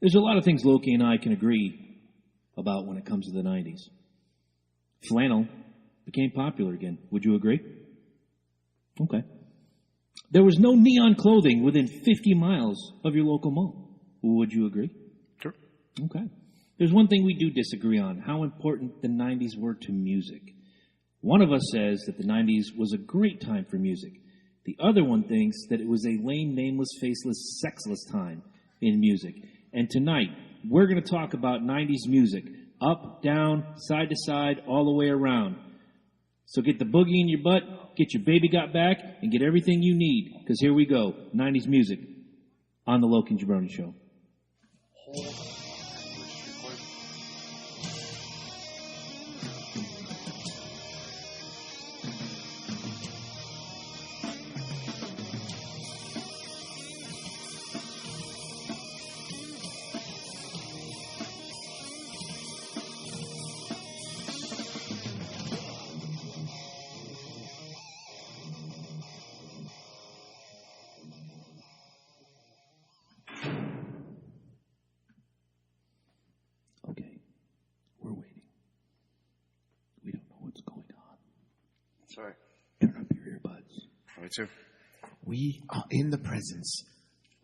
There's a lot of things Loki and I can agree about when it comes to the 90s. Flannel became popular again. Would you agree? Okay. There was no neon clothing within 50 miles of your local mall. Would you agree? Sure. Okay. There's one thing we do disagree on, how important the 90s were to music. One of us says that the 90s was a great time for music. The other one thinks that it was a lame, nameless, faceless, sexless time in music. And tonight, we're going to talk about 90s music. Up, down, side to side, all the way around. So get the boogie in your butt, get your baby got back, and get everything you need. Because here we go, 90s music on the Loki and Jabroni Show. Sorry. Turn up your earbuds. Me too. We are in the presence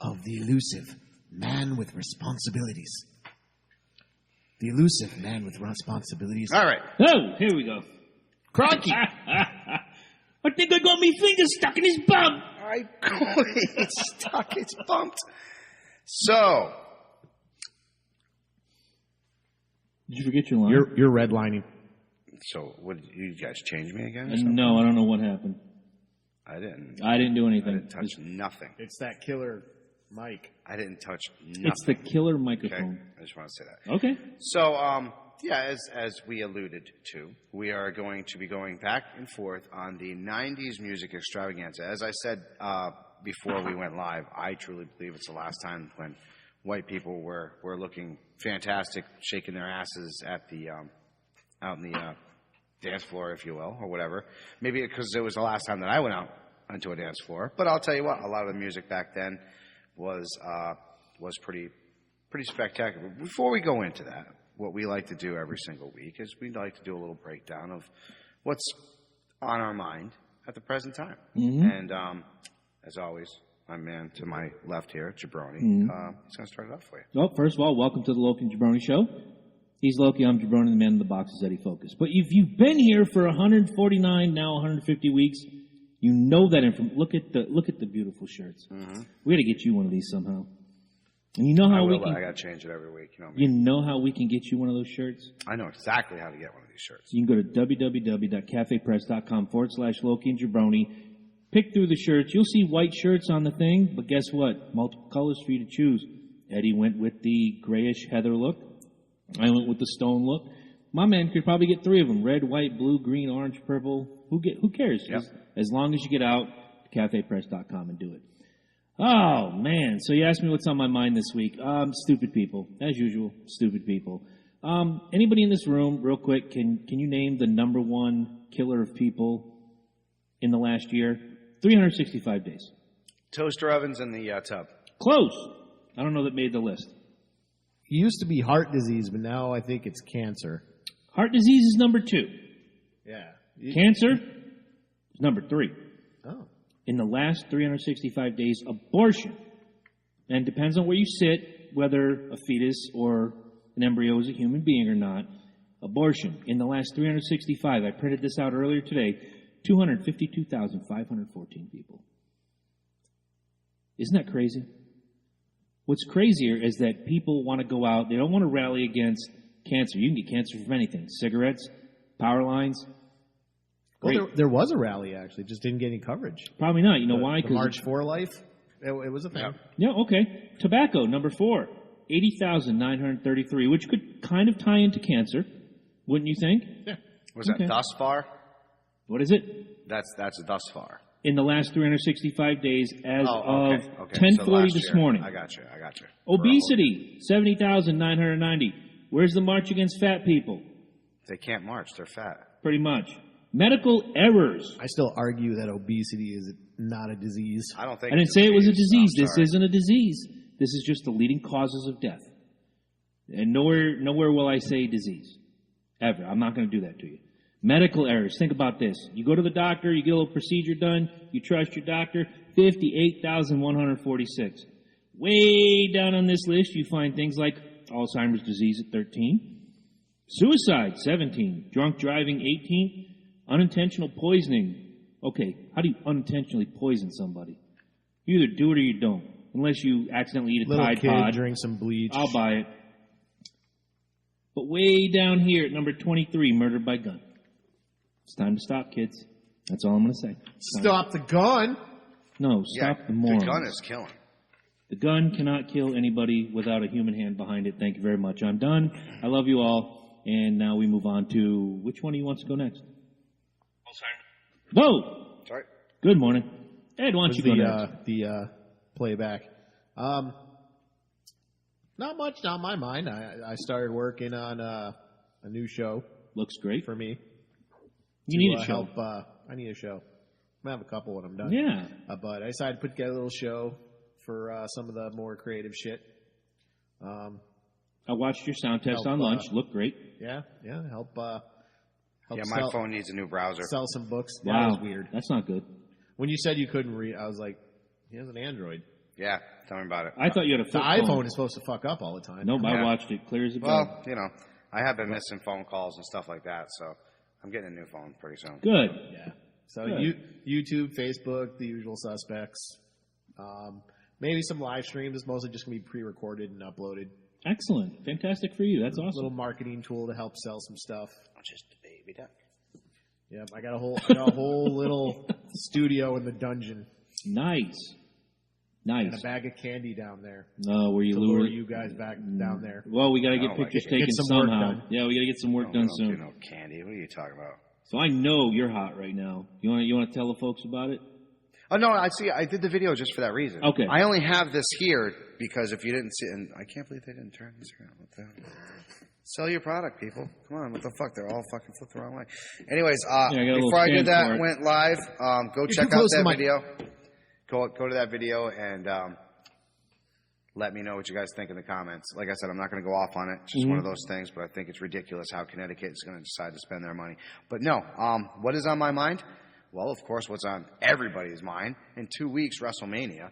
of the elusive man with responsibilities. The elusive man with responsibilities. All right. Oh, here we go. Crikey! I think I got my finger stuck in his bum. It's stuck. It's bumped. So. Did you forget your line? You're redlining. So, what, you guys change me again? No, I don't know what happened. I didn't do anything. I didn't touch nothing. It's that killer mic. I didn't touch nothing. It's the killer microphone. Okay? I just want to say that. Okay. So, as we alluded to, we are going to be going back and forth on the 90s music extravaganza. As I said before we went live, I truly believe it's the last time when white people were looking fantastic, shaking their asses at the out in the dance floor, if you will, or whatever. Maybe because it was the last time that I went out onto a dance floor. But I'll tell you what, a lot of the music back then was pretty spectacular. Before we go into that, what we like to do every single week is we like to do a little breakdown of what's on our mind at the present time. Mm-hmm. And as always, my man to my left here, Jabroni, he's going to start it off for you. Well, first of all, welcome to the Loki and Jabroni Show. He's Loki, I'm Jabroni, the man in the box is Eddie Focus. But if you've been here for 149, now 150 weeks, you know that information. Look at the beautiful shirts. Mm-hmm. We got to get you one of these somehow. And you know how we can. I got to change it every week. You know how we can get you one of those shirts? I know exactly how to get one of these shirts. You can go to www.cafepress.com/Loki and Jabroni. Pick through the shirts. You'll see white shirts on the thing, but guess what? Multiple colors for you to choose. Eddie went with the grayish heather look. I went with the stone look. My man could probably get three of them. Red, white, blue, green, orange, purple. Who cares? Yep. As long as you get out to cafepress.com and do it. Oh, man. So you asked me what's on my mind this week. Stupid people. As usual, stupid people. Anybody in this room, real quick, can you name the number one killer of people in the last year? 365 days. Toaster ovens in the tub. Close. I don't know that made the list. It used to be heart disease, but now I think it's cancer. Heart disease is number 2. Yeah. Cancer is number 3. Oh. In the last 365 days, abortion. And it depends on where you sit, whether a fetus or an embryo is a human being or not. Abortion. In the last 365, I printed this out earlier today, 252,514 people. Isn't that crazy? What's crazier is that people want to go out. They don't want to rally against cancer. You can get cancer from anything. Cigarettes, power lines. Well, there was a rally, actually. Just didn't get any coverage. Probably not. You know why? The March for Life. It was a thing. Yeah, okay. Tobacco, number 4. 80,933, which could kind of tie into cancer. Wouldn't you think? Yeah. Was that thus far? What is it? That's thus far. In the last 365 days as of okay. 10:40 this morning. I got you. Obesity, 70,990. Where's the march against fat people? They can't march. They're fat. Pretty much. Medical errors. I still argue that obesity is not a disease. I don't think I didn't say it was a disease. This isn't a disease. This is just the leading causes of death. And nowhere will I say disease. Ever. I'm not going to do that to you. Medical errors. Think about this. You go to the doctor, you get a little procedure done, you trust your doctor, 58,146. Way down on this list, you find things like Alzheimer's disease at 13, suicide, 17, drunk driving, 18, unintentional poisoning. Okay, how do you unintentionally poison somebody? You either do it or you don't. Unless you accidentally eat a Little Tide kid, Pod. drink some bleach. I'll buy it. But way down here at number 23, murder by gun. It's time to stop, kids. That's all I'm going to say. Stop the gun. No, stop the morons. The gun is killing. The gun cannot kill anybody without a human hand behind it. Thank you very much. I'm done. I love you all. And now we move on to, which one of you wants to go next? Whoa! Sorry. Good morning. Ed, why don't you go next? The playback. Not much on my mind. I started working on a new show Looks great. for me. You need a show. Help, I need a show. I'm going to have a couple when I'm done. Yeah. But I decided to put together a little show for some of the more creative shit. I watched your sound test Help, on lunch. Looked great. Yeah, help Yeah, my sell, phone needs a new browser. sell some books. That Wow. was weird. That's not good. When you said you couldn't read, I was like, he has an Android. Yeah, tell me about it. I thought you had a The flip iPhone phone. is supposed to fuck up all the time. Nope, I Yeah. watched it clear as a bell. Well, you know, I have been missing phone calls and stuff like that, so I'm getting a new phone pretty soon. Good. Yeah. So Good. YouTube, Facebook, the usual suspects. Maybe some live streams. It's mostly just going to be pre-recorded and uploaded. Excellent. Fantastic for you. That's A awesome. little marketing tool to help sell some stuff. Just a baby duck. Yep, I got a whole little studio in the dungeon Nice. and Nice. a bag of candy down there No, were you to lure lured? you guys back down there. Well, we got to No, get pictures get taken some work somehow. done. Yeah, we got to get some work done We don't do soon. no candy. What are you talking about? So I know you're hot right now. You want to tell the folks about it? Oh, no, I did the video just for that reason. Okay. I only have this here because if you didn't see it, and I can't believe they didn't turn this around. What the hell? Sell your product, people. Come on, what the fuck? They're all fucking flipped the wrong way. Anyways, I got a little before I did stand for that, it. went live. Go check too out close to that the mic. video. Go to that video and let me know what you guys think in the comments. Like I said, I'm not going to go off on it. It's just one of those things, but I think it's ridiculous how Connecticut is going to decide to spend their money. But no, what is on my mind? Well, of course, what's on everybody's mind. In 2 weeks, WrestleMania.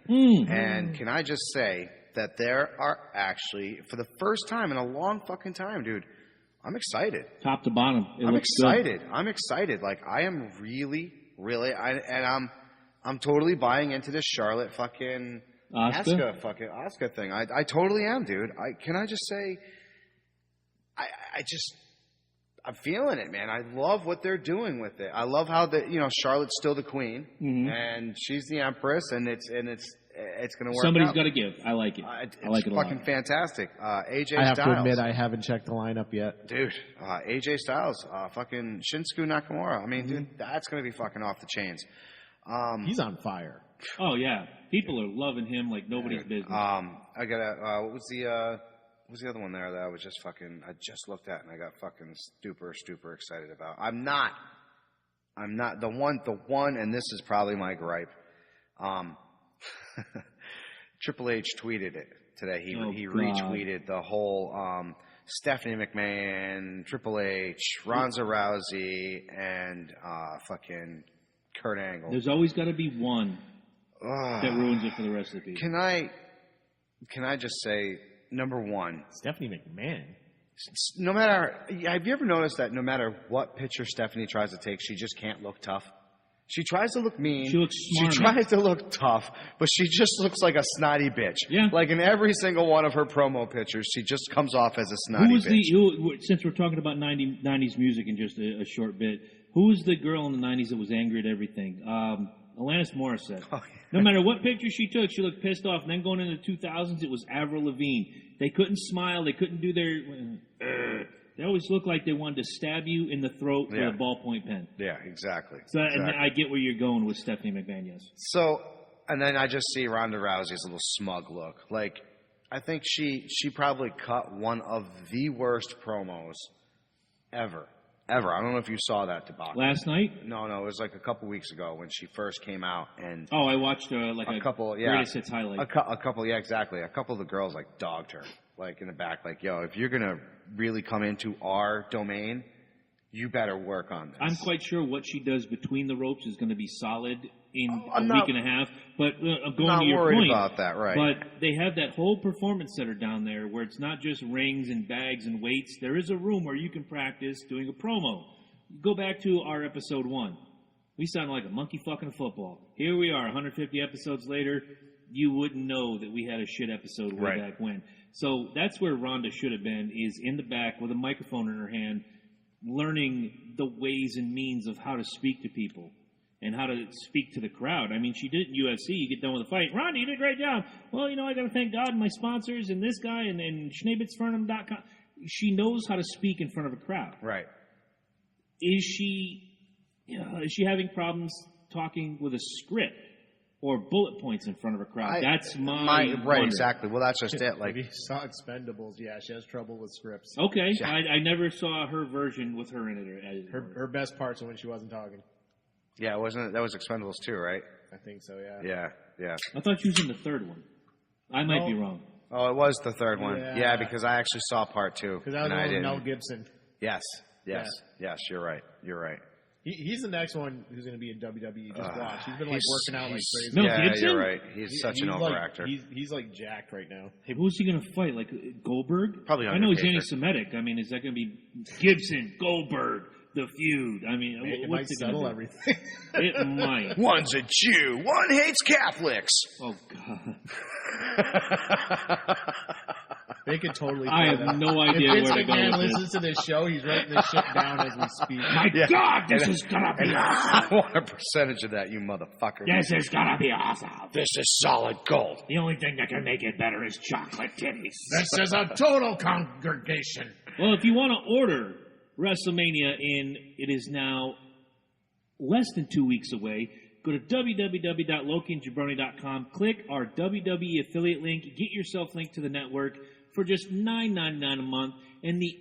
And can I just say that there are actually, for the first time in a long fucking time, dude, I'm excited. Top to bottom. I'm excited. I'm excited. Like, I am really, I'm totally buying into this Charlotte fucking Asuka thing. I totally am, dude. Can I just say, I'm feeling it, man. I love what they're doing with it. I love how Charlotte's still the queen and she's the empress, and it's going to work. Somebody's out. got to give. I like it. It's I like it a lot. fucking fantastic. AJ I have Styles. to admit, I haven't checked the lineup yet. Dude, AJ Styles, fucking Shinsuke Nakamura. I mean, dude, that's going to be fucking off the chains. He's on fire. Oh yeah, people are loving him like nobody's business. I got what was the other one there that I was just fucking, I just looked at and I got fucking super excited about. I'm not the one, and this is probably my gripe. Triple H tweeted it today. He retweeted the whole Stephanie McMahon, Triple H, Ronda Rousey, and fucking Kurt Angle. There's always got to be one that ruins it for the rest of the people. Can I just say, number one, Stephanie McMahon. no matter, have you ever noticed that no matter what picture Stephanie tries to take, she just can't look tough? She tries to look mean. She looks smart. She tries to look tough, but she just looks like a snotty bitch. Yeah. Like in every single one of her promo pictures, she just comes off as a snotty bitch. Since we're talking about 90s music in just a short bit, who was the girl in the 90s that was angry at everything? Alanis Morissette. Oh, yeah. No matter what picture she took, she looked pissed off. And then going into the 2000s, it was Avril Lavigne. They couldn't smile. They couldn't do their... They always looked like they wanted to stab you in the throat with a ballpoint pen. Yeah, exactly. So exactly. And I get where you're going with Stephanie McMahon, yes. So, and then I just see Ronda Rousey's little smug look. Like, I think she probably cut one of the worst promos ever. I don't know if you saw that debacle. Last night? No, it was like a couple weeks ago when she first came out, and Oh, I watched a couple, greatest hits highlight. a couple, yeah, exactly. A couple of the girls like dogged her. like in the back, like, yo, if you're gonna really come into our domain, you better work on this. I'm quite sure what she does between the ropes is going to be solid in a not- week and a half. But I'm going Not to your worried point about that, right? But they have that whole performance center down there where it's not just rings and bags and weights. There is a room where you can practice doing a promo. Go back to our episode 1. We sounded like a monkey fucking football. Here we are, 150 episodes later. You wouldn't know that we had a shit episode way back when. So that's where Rhonda should have been, is in the back with a microphone in her hand, learning the ways and means of how to speak to people and how to speak to the crowd. I mean, she did it in UFC. You get done with a fight. Rhonda, you did a great job. Well, you know, I got to thank God and my sponsors and this guy and schneebitzfernum.com. She knows how to speak in front of a crowd. Right. Is she having problems talking with a script or bullet points in front of a crowd? That's my right, wonder. exactly. Well, that's just it. Like, if you saw Expendables, yeah, she has trouble with scripts. Okay, I never saw her version with her in it. Her best parts are when she wasn't talking. yeah, wasn't it? That was Expendables too, right? I think so, yeah. Yeah. I thought she was in the third one. I might be wrong. Oh, it was the third one. Yeah. Yeah, because I actually saw part 2. Because that was and I one with didn't. Mel Gibson. Yes. You're right. He's the next one who's going to be in WWE. Just watch. He's been like working out like crazy. Mel Yeah, Gibson? you're right. He's such an over actor. He's like jacked right now. Hey, who's he going to fight? Like Goldberg? Probably I know he's Undertaker. anti-Semitic. I mean, is that going to be Gibson, Goldberg, the feud? I mean, It might what's it going settle to everything. It might. One's a Jew. One hates Catholics. Oh, God. They could totally. I play have that. no idea If Vince where to go McMahon with listens to this show, he's writing this shit down as we speak. My God, this is going to be awesome. I want a percentage of that, you motherfucker. This is going to be awesome. This is solid gold. The only thing that can make it better is chocolate titties. This is a total congregation. Well, if you want to order WrestleMania it is now less than 2 weeks away. Go to www.lokiandjabroni.com. Click our WWE affiliate link. Get yourself linked to the network for just $9.99 a month, and the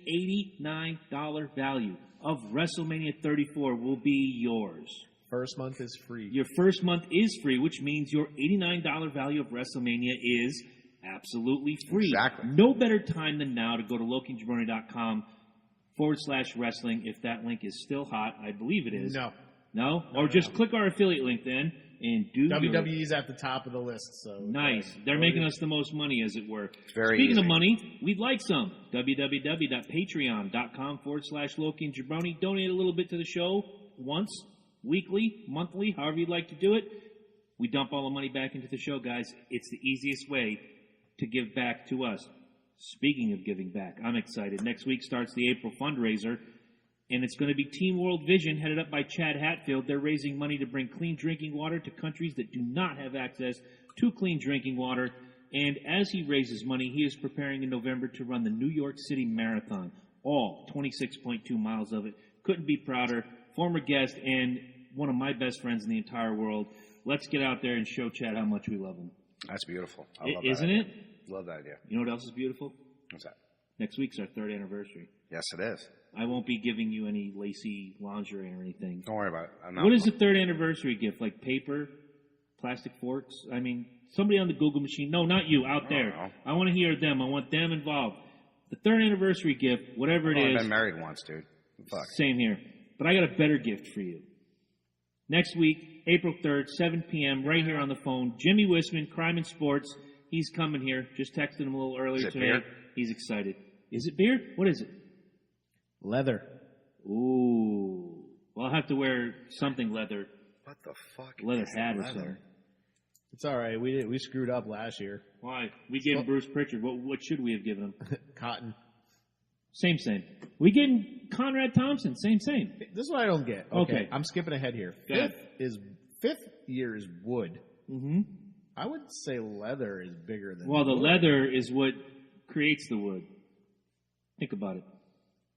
$89 value of WrestleMania 34 will be yours. First month is free. Your first month is free, which means your $89 value of WrestleMania is absolutely free. Exactly. No better time than now to go to lokiandjabroni.com/wrestling. If that link is still hot, I believe it is. No? Or just click our affiliate link then and do WWE's at the top of the list. So Nice. They're making us the most money, as it were. Very Speaking easy. of money, we'd like some. www.patreon.com/Loki and Jabroni. Donate a little bit to the show once, weekly, monthly, however you'd like to do it. We dump all the money back into the show, guys. It's the easiest way to give back to us. Speaking of giving back, I'm excited. Next week starts the April fundraiser, and it's going to be Team World Vision, headed up by Chad Hatfield. They're raising money to bring clean drinking water to countries that do not have access to clean drinking water. And as he raises money, he is preparing in November to run the New York City Marathon, all 26.2 miles of it. Couldn't be prouder. Former guest and one of my best friends in the entire world. Let's get out there and show Chad how much we love him. That's beautiful. I love that. Isn't idea. it? Love that idea. You know what else is beautiful? What's that? Next week's our 3rd anniversary. Yes, it is. I won't be giving you any lacy lingerie or anything. Don't worry about it. I'm not. What is the 3rd anniversary gift? Like paper, plastic forks? I mean, somebody on the Google machine. No, not you, out there. know. I want to hear them. I want them involved. The 3rd anniversary gift, whatever it I've is. been married once, dude. Fuck. Same here. But I got a better gift for you. Next week, April 3rd, 7 p.m., right here on the phone. Jimmy Wisman, Crime and Sports. He's coming here. Just texted him a little earlier Is it today. beer? He's excited. Is it beer? What is it? leather. Ooh. Well, I'll have to wear something leather. What the fuck? Leather is hat or leather? something. It's all right. We screwed up last year. Why? We gave him Bruce Pritchard. What should we have given him? Cotton. Same. We gave him Conrad Thompson. Same. This is what I don't get. Okay. I'm skipping ahead here. Go ahead. Fifth year is wood. Mm-hmm. I would say leather is bigger than Well, the wood. leather is what creates the wood. Think about it.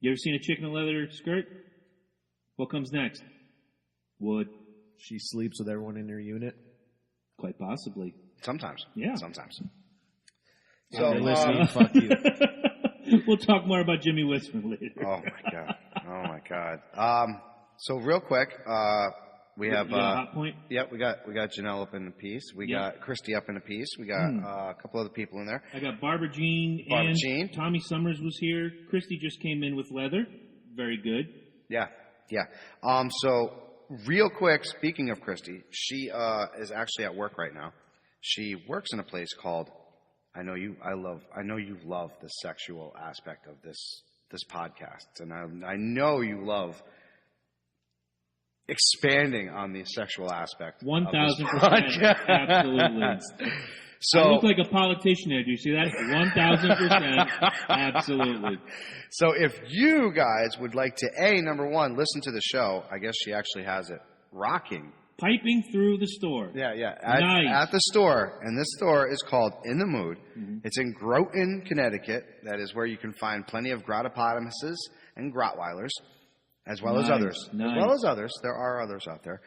You ever seen a chick in a leather skirt? What comes next? Wood. She sleeps with everyone in her unit. Quite possibly. Sometimes. Yeah. Sometimes. So, listening, fuck you. We'll talk more about Jimmy Wisman later. Oh my god. So real quick, We have You got a hot point? Yep, we got Janelle up in a piece. We got Christy up in a piece. We got a couple other people in there. I got Barbara Jean and Tommy Summers was here. Christy just came in with leather. Very good. Yeah. So real quick, speaking of Christy, she is actually at work right now. She works in a place called I know you love the sexual aspect of this podcast, and I know you love expanding on the sexual aspect. 1,000%, absolutely. So I look like a politician there. Do you see that? 1,000%, absolutely. So if you guys would like to, number one, listen to the show, I guess she actually has it rocking. Piping through the store. Yeah. Nice. At the store. And this store is called In the Mood. Mm-hmm. It's in Groton, Connecticut. That is where you can find plenty of Grotopotamuses and Grottweilers, as well as others. Nice. As well as others. There are others out there.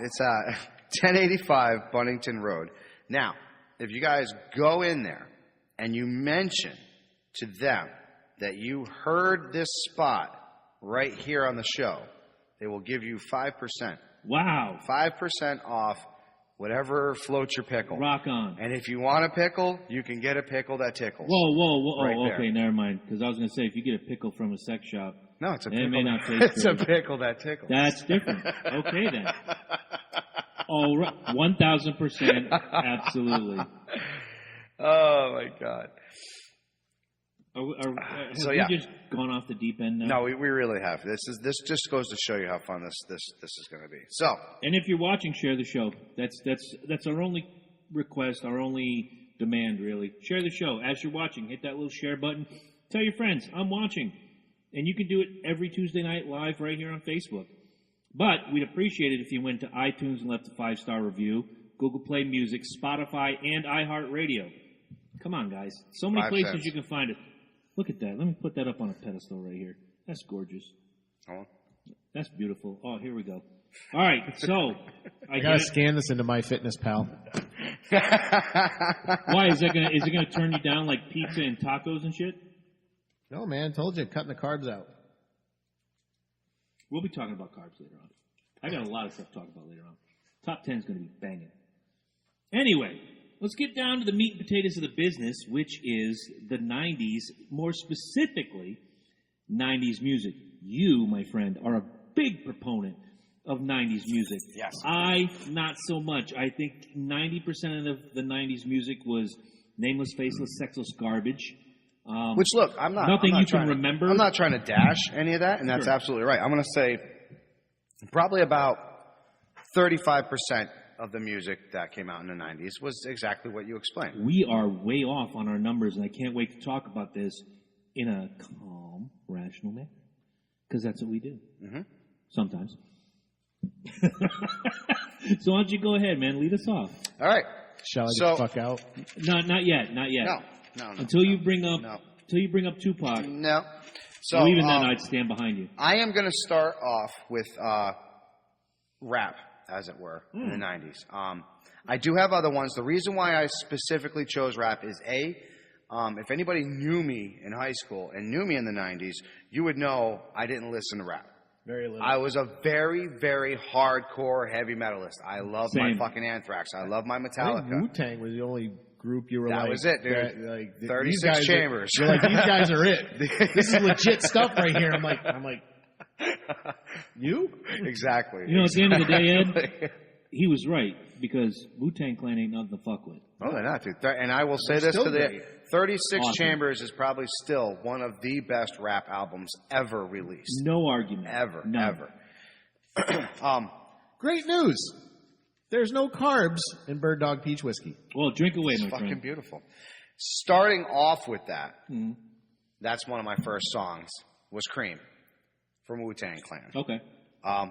It's at 1085 Bunnington Road. Now, if you guys go in there and you mention to them that you heard this spot right here on the show, they will give you 5%. Wow. 5% off whatever floats your pickle. Rock on. And if you want a pickle, you can get a pickle that tickles. Whoa. Right Oh, okay, there. never mind. Because I was going to say, if you get a pickle from a sex shop, No, it's a it pickle. may not taste It's good. a pickle that tickles. That's different. Okay, then. All right. 1,000%, absolutely. Oh, my God. Have we just gone off the deep end now? No, we really have. This just goes to show you how fun this is going to be. So, and if you're watching, share the show. That's our only request, our only demand, really. Share the show as you're watching. Hit that little share button. Tell your friends, I'm watching. And you can do it every Tuesday night live right here on Facebook. But we'd appreciate it if you went to iTunes and left a 5-star review, Google Play Music, Spotify, and iHeartRadio. Come on, guys. So many places you can find it. Look at that. Let me put that up on a pedestal right here. That's gorgeous. Oh. That's beautiful. Oh, here we go. All right, so I gotta scan this into MyFitnessPal. Why is it gonna turn you down like pizza and tacos and shit? No, man, told you, cutting the carbs out. We'll be talking about carbs later on. I got a lot of stuff to talk about later on. Top 10 is going to be banging. Anyway, let's get down to the meat and potatoes of the business, which is the 90s, more specifically, 90s music. You, my friend, are a big proponent of 90s music. Yes. I, not so much. I think 90% of the 90s music was nameless, faceless, sexless garbage. Which, look, nothing you can remember. I'm not trying to dash any of that, and that's Sure. absolutely right. I'm going to say probably about 35% of the music that came out in the 90s was exactly what you explained. We are way off on our numbers, and I can't wait to talk about this in a calm, rational manner. Because that's what we do. Mm-hmm. Sometimes. So why don't you go ahead, man? Lead us off. All right. Shall I get the fuck out? Not yet. No. Until you bring up Tupac. No. So Well, even then, I'd stand behind you. I am going to start off with rap, as it were, in the 90s. I do have other ones. The reason why I specifically chose rap is, if anybody knew me in high school and knew me in the 90s, you would know I didn't listen to rap. Very little. I was a very, very hardcore heavy metalist. I love my fucking Anthrax. I love my I think Metallica. Wu-Tang was the only group you were That was it, dude. Like, 36 chambers. You're like, these guys are it. This is legit stuff right here. I'm like, you? Exactly. You know, at the end of the day, Ed, he was right, because Wu-Tang Clan ain't nothing to fuck with. Oh, they're not, dude. And I will say this still to the great. 36 Awesome. Chambers is probably still one of the best rap albums ever released. No argument. Ever. Great news. There's no carbs in Bird Dog Peach Whiskey. Well, drink away, It's my fucking friend. beautiful. Starting off with that, Mhm. that's one of my first songs, was Cream from Wu-Tang Clan. Okay.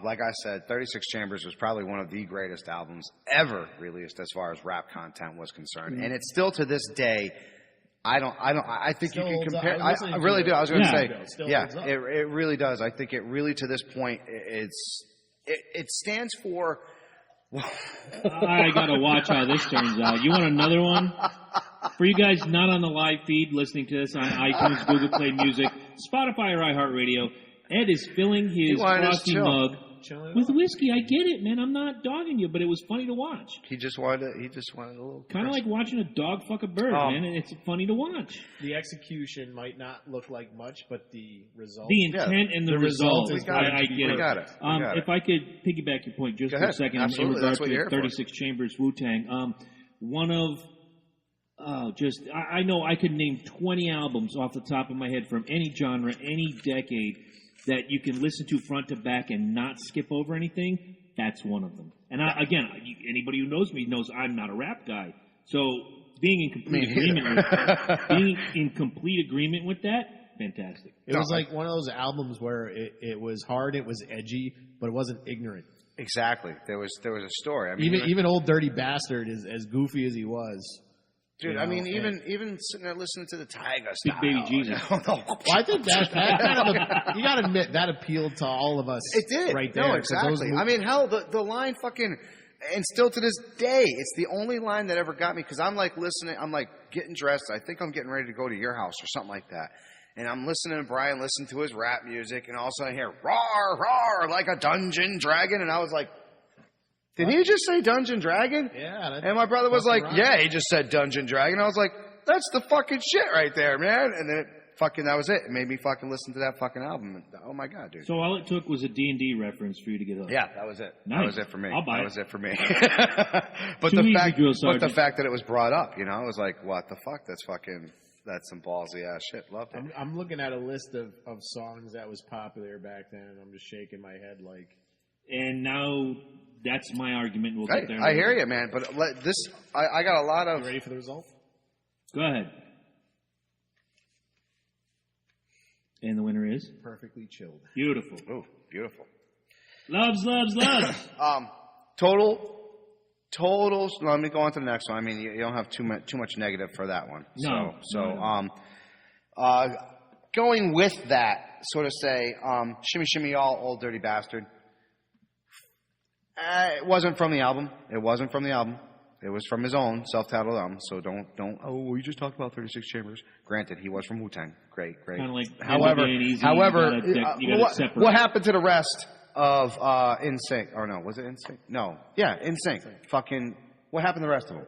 Like I said, 36 Chambers was probably one of the greatest albums ever released as far as rap content was concerned. And it's still to this day, I think Still you can holds up. compare. I was listening I to really it. do. I was going to Yeah. say, It still yeah, holds up. it really does. I think it really, to this point, it stands for. I gotta watch how this turns out. You want another one? For you guys not on the live feed, listening to this on iTunes, Google Play Music, Spotify, or iHeartRadio, Ed is filling his wanted us frosty chill. mug chilling with out. whiskey. I get it, man. I'm not dogging you, but it was funny to watch. He just wanted a little. Kind of like watching a dog fuck a bird, man. And it's funny to watch. The execution might not look like much, but the result. The intent and the result. is I get it. We got it. If I could piggyback your point just Go for a ahead. second Absolutely. in regard That's what you're to here for. 36 Chambers Wu-Tang, one of I know I could name 20 albums off the top of my head from any genre, any decade that you can listen to front to back and not skip over anything. That's one of them. And anybody who knows me knows I'm not a rap guy. So being in complete agreement with that, fantastic. It was like one of those albums where it was hard, it was edgy, but it wasn't ignorant. Exactly. There was a story. I mean, Even Old Dirty Bastard, as goofy as he was. dude. You I know, mean, even sitting there listening to the Tiger Big style. Baby Jesus. Well, Well, I think that kind of you got to admit that appealed to all of us. it did. right there. No, 'cause those exactly. I mean, hell, the line fucking, and still to this day, it's the only line that ever got me because I'm like listening. I'm like getting dressed. I think I'm getting ready to go to your house or something like that. And I'm listening to Brian listen to his rap music, and all of a sudden I hear roar, roar, like a dungeon dragon, and I was like, did he just say Dungeon Dragon? Yeah. And my brother was fucking like, right. yeah, he just said Dungeon Dragon. I was like, that's the fucking shit right there, man. And then that was it. It made me fucking listen to that fucking album. And, oh my God, dude. So all it took was a D&D reference for you to get hooked. Yeah, that was it. Nice. That was it for me. I'll buy that it. was it for me. but Too the easy, fact, Drill but the Sergeant. fact that it was brought up, it was like, what the fuck? That's some ballsy ass shit. Loved it. I'm looking at a list of songs that was popular back then, and I'm just shaking my head like. And now that's my argument. We'll get there. I hear you, man. But I got a lot of. You ready for the result? Go ahead. And the winner is? Perfectly chilled. Beautiful. Ooh, beautiful. Loves. Total. Let me go on to the next one. I mean, you don't have too much negative for that one. No. Going with that, sort of say, Shimmy Shimmy Y'all, Old Dirty Bastard. It wasn't from the album. It was from his own self-titled album. So don't. Oh, we just talked about 36 Chambers. Granted, he was from Wu-Tang. Great. Kind of like However, you gotta separate. what happened to the rest of NSYNC? Or no, was it NSYNC? No. Yeah, NSYNC. Fucking. What happened to the rest of them?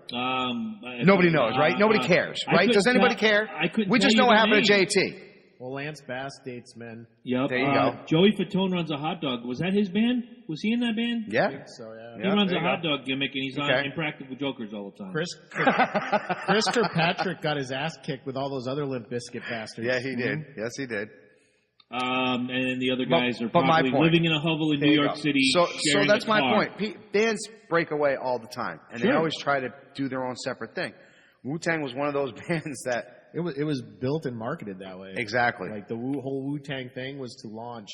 Nobody knows, right? Nobody cares, right? Does anybody care? We just know what happened to JT. Well, Lance Bass dates, man. Yep. There you go. Joey Fatone runs a hot dog. Was that his band? Was he in that band? Yeah. So yeah. He runs there a you hot go. dog gimmick, and he's on Okay. Impractical Jokers all the time. Chris Kirkpatrick got his ass kicked with all those other Limp Bizkit bastards. Yeah, he did. Yes, he did. And then the other guys are but my probably point- living in a hovel in There New you York go. City. So sharing that's a my car. point. Bands break away all the time, and they Sure. always try to do their own separate thing. Wu-Tang was one of those bands that It was built and marketed that way. exactly. Like the whole Wu-Tang thing was to launch.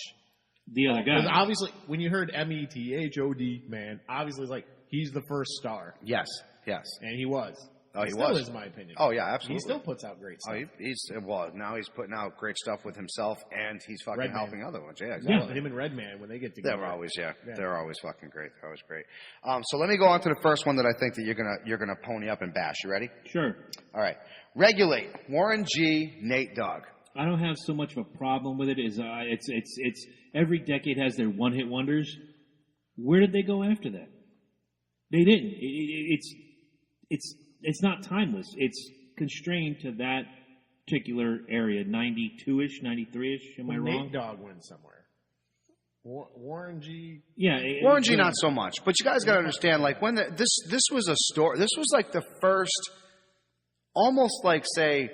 The other Because guy. obviously, when you heard METHOD, man, obviously it's like he's the first star, Yes. and he was. Oh, he still was. is my opinion. Oh yeah, absolutely. He still puts out great Oh, stuff. now he's putting out great stuff with himself, and he's fucking Redman. helping other ones. Yeah, Yeah. exactly. Him and Redman, when they get together. They're always Yeah. They're always fucking great. They're always great. So let me go on to the first one that I think that you're gonna pony up and bash. You ready? Sure. All right. Regulate. Warren G. Nate Dogg. I don't have so much of a problem with it. It's every decade has their one-hit wonders. Where did they go after that? They didn't. It's not timeless. It's constrained to that particular area, 92-ish, 93-ish. Am I wrong? Nate Dogg went somewhere. Warren G. Yeah. Warren G. Not so much, but you guys got to understand. Like when this was a story. This was like the first, almost like say,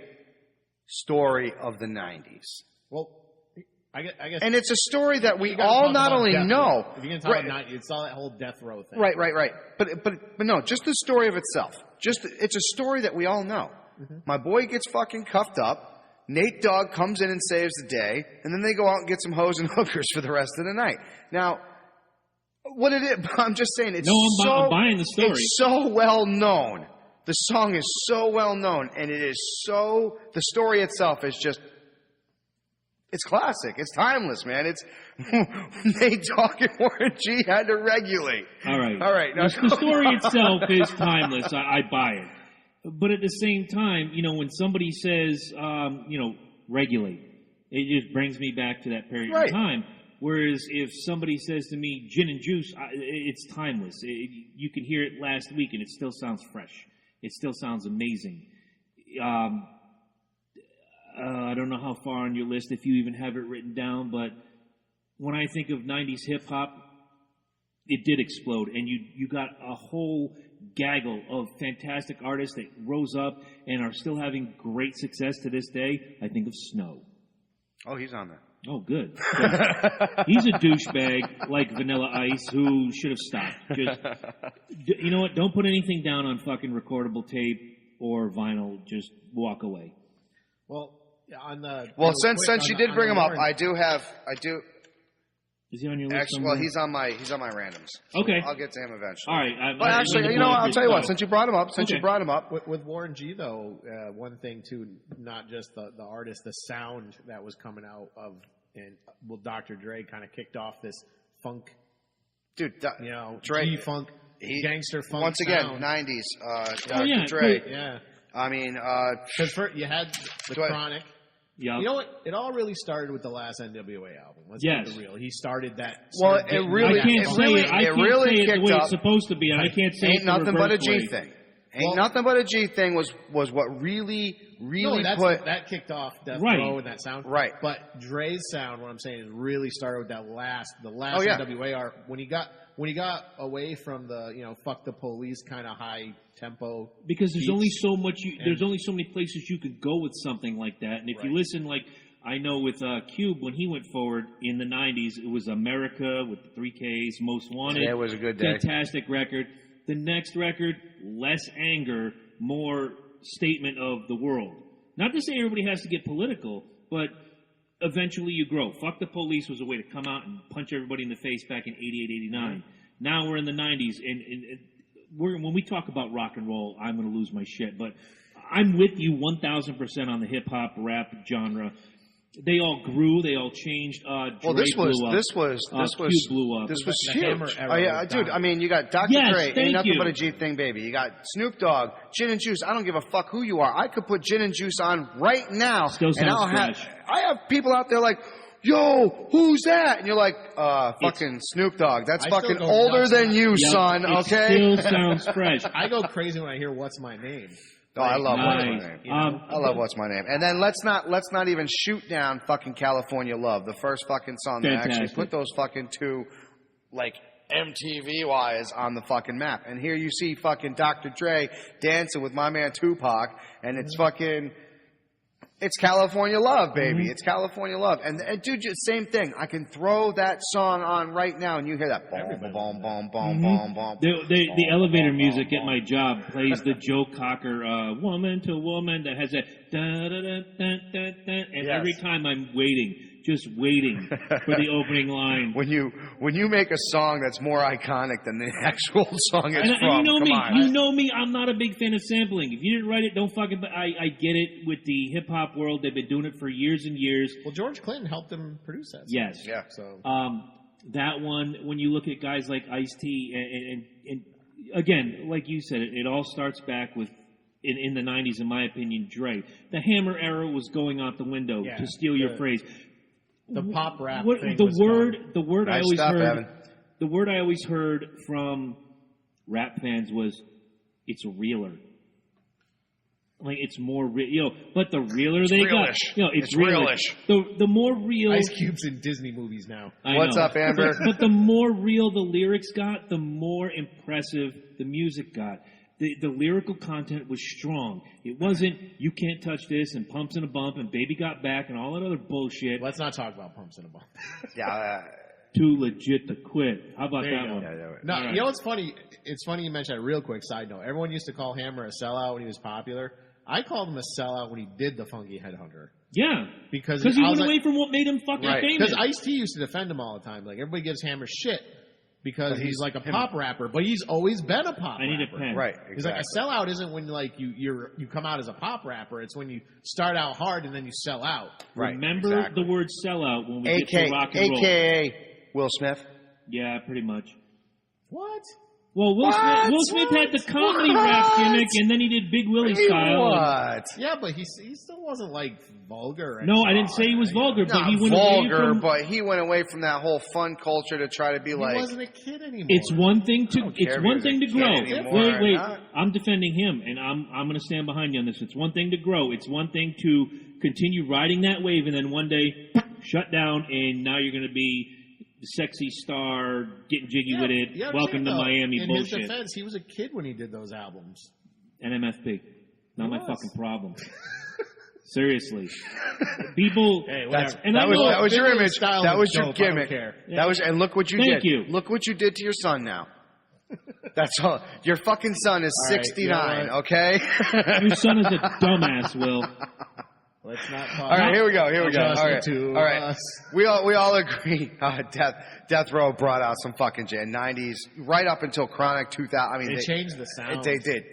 story of the 90s. Well, I guess. And it's a story that we you gotta all talk not about only death know. row. If you're going to talk Right. about 90, it's all that whole death row thing. Right. But no, just the story of itself. It's a story that we all know. Mm-hmm. My boy gets fucking cuffed up. Nate Dogg comes in and saves the day, and then they go out and get some hoes and hookers for the rest of the night. Now, what it is, I'm just saying, it's I'm buying the story. It's so well known. The song is so well known, and it is so. The story itself is just. It's classic. It's timeless, man. It's Nate Dogg and Warren G had to regulate. All right. Now, The story itself is timeless. I buy it. But at the same time, when somebody says, regulate, it just brings me back to that period Right. of time. Whereas if somebody says to me gin and juice, it's timeless. You can hear it last week and it still sounds fresh. It still sounds amazing. I don't know how far on your list, if you even have it written down, but when I think of 90s hip-hop, it did explode, and you got a whole gaggle of fantastic artists that rose up and are still having great success to this day. I think of Snow. Oh, he's on there. Oh, good. He's a douchebag like Vanilla Ice who should have stopped. Just, you know what? Don't put anything down on fucking recordable tape or vinyl. Just walk away. Well, on the since you did bring him up, I do. Is he on your list? Actually, well, he's on my randoms. So Okay, I'll get to him eventually. all right. But actually, I'll tell you what. Since you brought him up, with Warren G though, one thing too, not just the artist, the sound that was coming out of, and Dr. Dre kind of kicked off this funk, dude. Dre G-funk, gangster funk. Once again, sound. 90s. Dr. Dre. Yeah. I mean, because you had the Chronic. Yeah. You know what? It all really started with the last NWA album. Let's Yes. keep it real. He started that. Well, it really the way it's supposed to be, and I can't say Ain't it the nothing but a reverse G way. thing. Ain't nothing but a G thing was what really that kicked off Death Row and that sound. Right. But Dre's sound, what I'm saying, is really started with that last NWA art when he got away from the fuck the police kind of high tempo. Because there's only so much. There's only so many places you could go with something like that. And if you listen, like I know with Cube when he went forward in the '90s, it was America with the 3Ks, Most Wanted. Yeah, it was a good day. Fantastic record. The next record, less anger, more statement of the world. Not to say everybody has to get political, but eventually you grow. Fuck the Police was a way to come out and punch everybody in the face back in 88, 89. Now we're in the 90s, and when we talk about rock and roll, I'm going to lose my shit. But I'm with you 1,000% on the hip-hop, rap genre. They all grew. They all changed. Dre this was blew up. Cube blew up. This was The huge. Hammer era Oh yeah, was dude. down. I mean, you got Dr. Yes, Dre, thank ain't nothing you. but a G thing, baby. You got Snoop Dogg, Gin and Juice. I don't give a fuck who you are. I could put Gin and Juice on right now, Still sounds fresh. I have people out there like, yo, who's that? And you're like, fucking Snoop Dogg. That's I fucking still go older nuts than on you, Yep, son. it Okay. still sounds fresh. I go crazy when I hear "What's My Name." Oh, I love What's My Nice. Name. I love What's My Name. And then let's not even shoot down fucking California Love, the first fucking song that actually Fantastic. put those fucking two, like, MTV-wise on the fucking map. And here you see fucking Dr. Dre dancing with my man Tupac, and it's fucking... It's California Love, baby. It's California Love. And dude, just same thing. I can throw that song on right now, and you hear that boom, boom, boom, boom, boom, boom. The elevator music at my job plays the Joe Cocker "Woman to Woman" that has that da da da da da da, and every time I'm just waiting for the opening line. When you make a song that's more iconic than the actual song it's from, you know come me. on. You know me. I'm not a big fan of sampling. If you didn't write it, don't fucking. I get it with the hip hop world. They've been doing it for years and years. Well, George Clinton helped him produce that. Yes. Yeah. So that one, when you look at guys like Ice-T, and again, like you said, it all starts back with, in the 90s, in my opinion, Dre. The Hammer era was going out the window, to steal your phrase. the pop rap thing the was word Nice I always stuff, heard. Evan. The word I always heard from rap fans was, "It's realer." Like it's more real, but the realer they realish. got, it's realish. The more real. Ice Cube's in Disney movies now. I What's know. up, Amber? But the more real the lyrics got, the more impressive the music got. The lyrical content was strong. It wasn't, you can't touch this, and Pumps and a Bump, and Baby Got Back, and all that other bullshit. Let's not talk about Pumps and a Bump. Yeah. Too legit to quit. How about There you that go. one? No, All right. you know what's funny? It's funny you mentioned that. Real quick side note. Everyone used to call Hammer a sellout when he was popular. I called him a sellout when he did the Funky Headhunter. Yeah. Because he I was went away like, from what made him fucking famous. because Ice-T used to defend him all the time. Like, everybody gives Hammer shit because he's like a pop rapper, but he's always been a pop rapper. I need a pen. Right. He's like, a sellout isn't when like you come out as a pop rapper. It's when you start out hard and then you sell out. Right. Remember exactly. the word sellout when we get to rock and roll. AKA Will Smith. Yeah, pretty much. What? Well, Will Smith had the comedy rap gimmick, and then he did Big Willie style. What? Yeah, but he still wasn't like vulgar. No, I didn't say he was vulgar, but Not he went vulgar, away from. but he went away from that whole fun culture to try to be He like. wasn't a kid anymore. It's one thing to don't care if he was a kid grow. anymore or Wait, not. I'm defending him, and I'm going to stand behind you on this. It's one thing to grow. It's one thing to continue riding that wave, and then one day shut down, and now you're going to be the sexy star, getting jiggy with it. Yeah, I'm Welcome saying, to though, Miami in bullshit. his defense, he was a kid when he did those albums. NMFP. Not He my was. fucking problem. Seriously. People. Hey, That whatever. was your Big Willie image. style That was is your dope. I don't gimmick. care. That was, and look what you Thank did. you. Look what you did to your son now. That's all. Your fucking son is All right, 69. you know Okay. Your son is a dumbass, Will. Let's not talk. All right, here we go. Here we go. Just All the right, two of all right. us. We all agree. Death Row brought out some fucking jam. 90s, right up until Chronic 2000. I mean, They changed the sound. They did.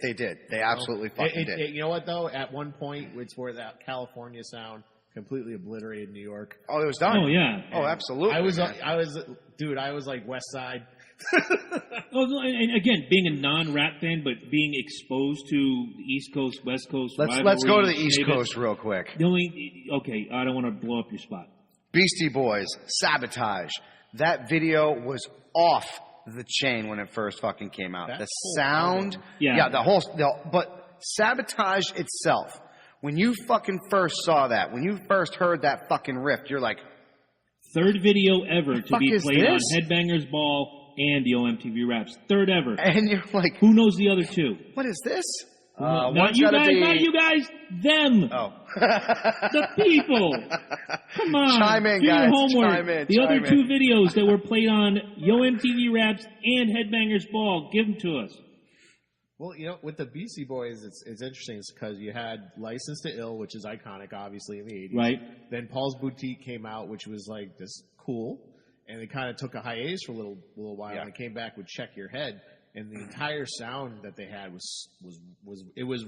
They absolutely fucking did. You know what though? At one point, it's where that California sound completely obliterated New York. Oh, it was done. Oh, yeah. Oh, absolutely. I was man. like West Side. Oh, and again, being a non-rap fan, but being exposed to the East Coast, West Coast. Let's go to the rivalries, East maybe. Coast real quick. Okay, I don't want to blow up your spot. Beastie Boys, Sabotage. That video was off the chain when it first fucking came out. That The whole sound, album. but Sabotage itself. When you fucking first saw that, when you first heard that fucking riff, you're like, Third video ever to fuck be is played on this? Headbangers Ball and the OMTV Raps. Third ever. and you're like, Who knows the other two? what is this? Not One's you gotta guys, be- not you guys, them. Oh. The people. Come on. Chime in, do your guys. homework. Chime in, The other chime two in. videos that were played on Yo MTV Raps and Headbangers Ball, give them to us. Well, you know, with the Beastie Boys, it's interesting because you had License to Ill, which is iconic, obviously, in the 80s. Right. Then Paul's Boutique came out, which was like this cool. And they kind of took a hiatus for a little while Yeah. and came back with Check Your Head. And the entire sound that they had was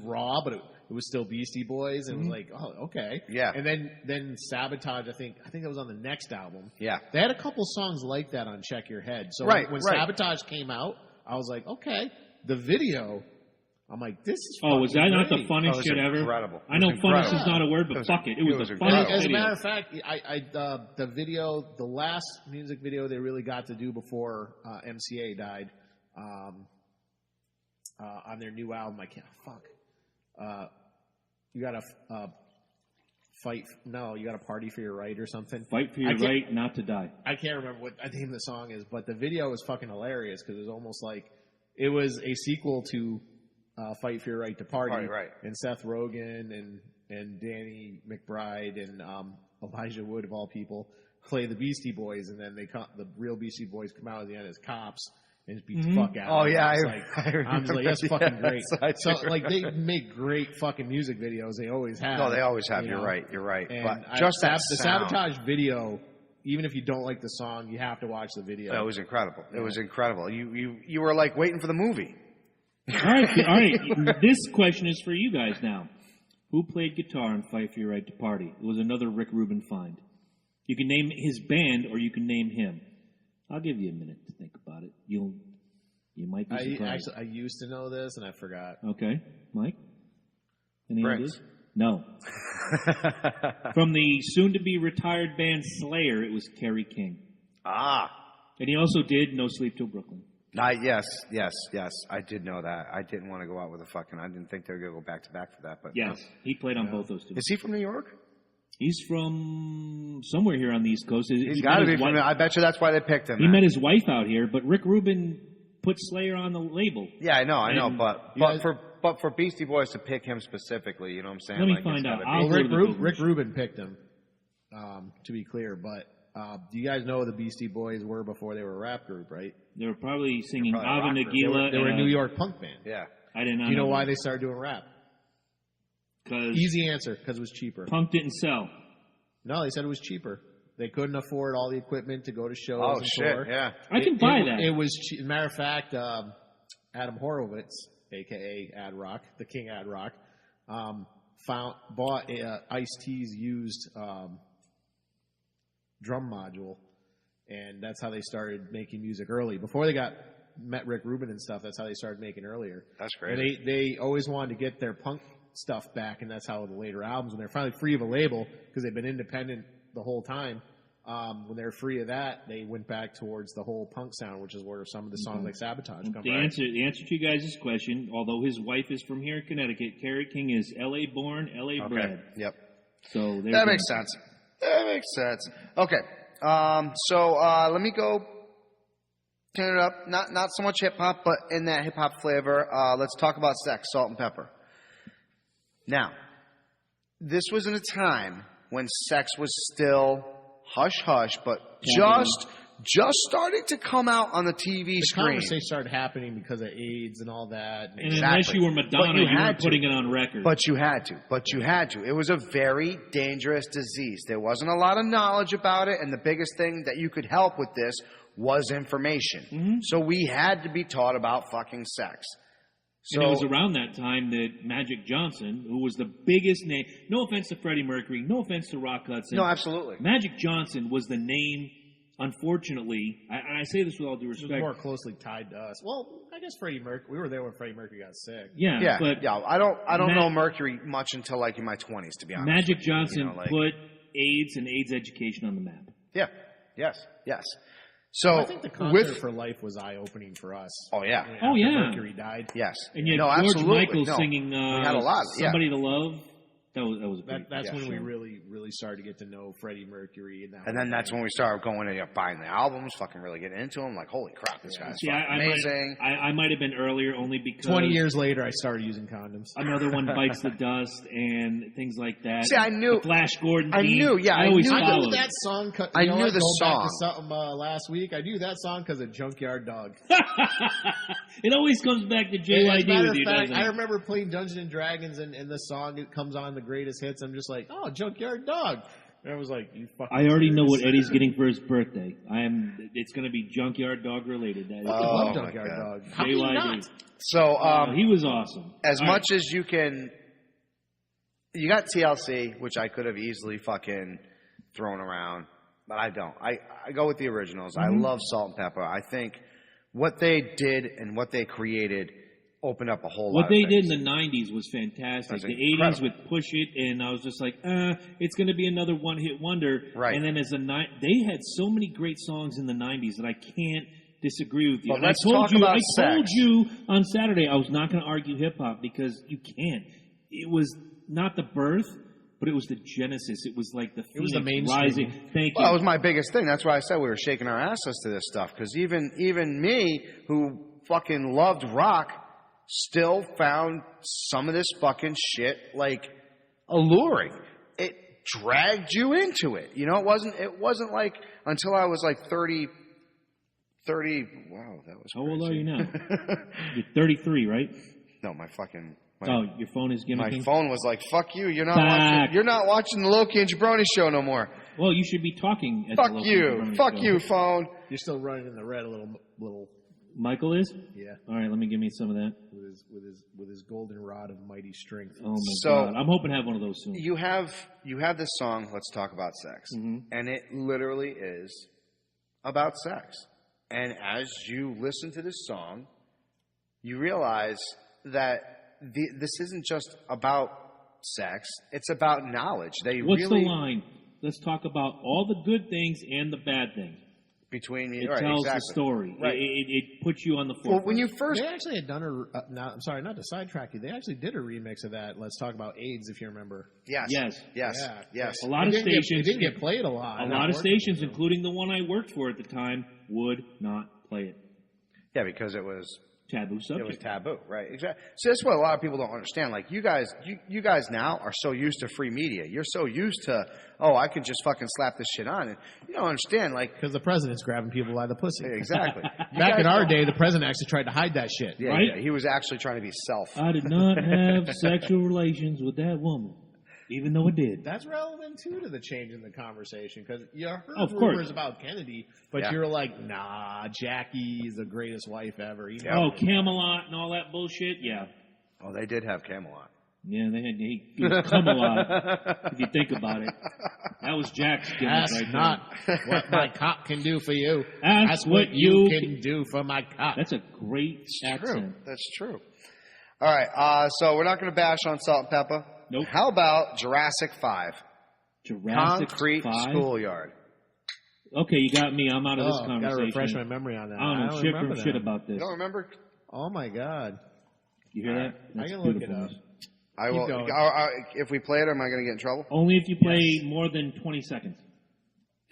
raw, but it was still Beastie Boys. And it was like, oh, okay. Yeah. And then Sabotage, I think that was on the next album. Yeah. They had a couple songs like that on Check Your Head. So Right, when right. Sabotage came out, I was like, okay. The video, I'm like, this is Oh, was that fucking not the great. funniest Oh, it was shit ever? incredible. I know It was funniest incredible. is not a word, but It was- fuck it. It was it was the incredible. funniest As a video. matter of fact, the video, the last music video they really got to do before MCA died, on their new album, I can't, you gotta fight, no, you gotta party for your right or something. Fight for your right not to die. I can't remember what I think the song is, but the video was fucking hilarious because it was almost like it was a sequel to Fight for Your Right to Party. Right. And Seth Rogen and Danny McBride and Elijah Wood of all people play the Beastie Boys, and then the real Beastie Boys come out at the end as cops and just beat the fuck out. Oh, of them. yeah, It's I I'm just like, remember. that's fucking great. Yes, I So do like they make great fucking music videos. They always have. No, they always have. you You're know? right. You're right. And But just the that sound. Sabotage video, even if you don't like the song, you have to watch the video. It was incredible. It was incredible. You were like waiting for the movie. All right. This question is for you guys now. Who played guitar in Fight for Your Right to Party? It was another Rick Rubin find. You can name his band or you can name him. I'll give you a minute to think about it. You might be surprised. I used to know this and I forgot. Okay. Mike? Any Prince. ideas? No. From the soon-to-be retired band Slayer, it was Kerry King. Ah. And he also did No Sleep Till Brooklyn. Yes. I did know that. I didn't want to go out with a fucking. I didn't think they were going to go back to back for that. But Yes, he played on both those two. Is he from New York? He's from somewhere here on the East Coast. He's got to be from. I bet you that's why they picked him. He man. met his wife out here, but Rick Rubin put Slayer on the label. Yeah, I know, And- but for Beastie Boys to pick him specifically, you know what I'm saying? Let me Like, find it's out. gotta I'll be- go to the Rick Rubin picked him, to be clear. But do you guys know who the Beastie Boys were before they were a rap group, right? They were probably singing They're probably Ava rock group. Nagila. They were a New York punk band. Yeah. I did not Do you know why they started doing rap? Because Easy answer, because it was cheaper. punk didn't sell. No, they said it was cheaper. They couldn't afford all the equipment to go to shows Oh and shit! tour. Yeah. I can buy that. It was, matter of fact, Adam Horowitz, a.k.a. Ad Rock, the King Ad Rock, bought Ice-T's used drum module, and that's how they started making music early. Before they got met Rick Rubin and stuff, that's how they started making earlier. That's great. And they always wanted to get their punk stuff back, and that's how the later albums, when they're finally free of a label, because they've been independent the whole time, when they're free of that, they went back towards the whole punk sound, which is where some of the songs like Sabotage come from. The answer to you guys' question, although his wife is from here in Connecticut, Carrie King is L.A. born, L.A. bred. Yep. So that makes sense. That makes sense. Okay. So let me go turn it up. Not so much hip hop, but in that hip hop flavor. Let's talk about sex, Salt and Pepper. Now, this was in a time when sex was still hush hush, but just starting to come out on the TV screen. The conversation started happening because of AIDS and all that. And unless you were Madonna, you weren't putting it on record. But you had to. It was a very dangerous disease. There wasn't a lot of knowledge about it, and the biggest thing that you could help with this was information. Mm-hmm. So we had to be taught about fucking sex. So, and it was around that time that Magic Johnson, who was the biggest name, no offense to Freddie Mercury, no offense to Rock Hudson. No, absolutely. Magic Johnson was the name, unfortunately, and I say this with all due respect. It was more closely tied to us. Well, I guess Freddie Mercury, we were there when Freddie Mercury got sick. Yeah. I don't know Mercury much until like in my 20s, to be honest. Magic Johnson put AIDS and AIDS education on the map. Yeah. Yes. So I think the concert for Life was eye-opening for us. Oh yeah. Mercury died. Yes. And you had George Michael singing we had a lot. Somebody to Love. That was that's when we really started to get to know Freddie Mercury. And then that's when we started going and buying the albums, fucking really getting into them. Like, holy crap, this guy's amazing. I might have been earlier only because 20 years later, I started using condoms. Another One Bites the Dust and things like that. See, I knew the Flash Gordon. I knew. Yeah, I always knew that song. I knew the song. Back to something last week. I knew that song because of Junkyard Dog. It always comes back to JYD with you, doesn't it? I remember playing Dungeons and Dragons, and the song it comes on the greatest hits. I'm just like, oh, Junkyard Dog. And I was like, you fucking. I already know what Eddie's getting for his birthday. It's going to be Junkyard Dog related. I love Junkyard Dog. JYD. So he was awesome. As much as you can, you got TLC, which I could have easily fucking thrown around, but I don't. I go with the originals. I love Salt and Pepper. I think what they did and what they created opened up a whole lot. What they did in the 90s was fantastic. The 80s with Push It, and I was just like, it's going to be another one-hit wonder. Right. And then they had so many great songs in the 90s that I can't disagree with you. But let's talk about sex. I told you on Saturday I was not going to argue hip-hop because you can't. It was not the birth, but it was the genesis. It was like the phoenix rising. Thank you. Well, that was my biggest thing. That's why I said we were shaking our asses to this stuff. Because even me, who fucking loved rock, still found some of this fucking shit, like, alluring. It dragged you into it. You know, it wasn't like until I was like 30, wow, that was How crazy. old are you now? You're 33, right? No, your phone is gimmicking? My phone was like, fuck you, you're not watching the Loki and Jabroni Show no more. Well, you should be talking at Fuck the Loki you. and Jabroni Fuck Show. you, phone. You're still running in the red a little. Michael is? Yeah. All right, let me give me some of that. With his golden rod of mighty strength. Oh my God! I'm hoping to have one of those soon. You have this song, Let's Talk About Sex, and it literally is about sex. And as you listen to this song, you realize that this isn't just about sex; it's about knowledge. What's the line? Let's talk about all the good things and the bad things. Between you, it right, tells exactly. the story. Right. It puts you on the forefront. Well, when you first, they actually had done I'm sorry, not to sidetrack you. They actually did a remix of that. Let's talk about AIDS, if you remember. Yes. A lot of stations. It didn't get played a lot. A lot of stations, including the one I worked for at the time, would not play it. Yeah, because it was taboo subject. It was taboo, right? Exactly. So that's what a lot of people don't understand. Like you guys now are so used to free media. You're so used to, I can just fucking slap this shit on, and you don't understand, like because the president's grabbing people by the pussy. Exactly. Back in our day, the president actually tried to hide that shit. Yeah, right? Yeah, he was actually trying to be self. I did not have sexual relations with that woman, even though it did. That's relevant too to the change in the conversation because you heard course. rumors about Kennedy, but you're like, nah, Jackie is the greatest wife ever. Camelot and all that bullshit. Yeah. Oh, they did have Camelot. Yeah, he come a lot, if you think about it. That was Jack's gimmick That's right not what my cock can do for you. That's what you can do for my cock. That's a great accent. True. That's true. All right, so we're not going to bash on Salt and Pepper. Nope. How about Jurassic 5? Jurassic Concrete 5? Schoolyard. Okay, you got me. I'm out of this conversation. Got to refresh my memory on that. I don't know shit from shit about this. You don't remember? Oh, my God. You hear that? That's I can look it beautiful. up. I will. going. If we play it, am I going to get in trouble? Only if you play more than 20 seconds.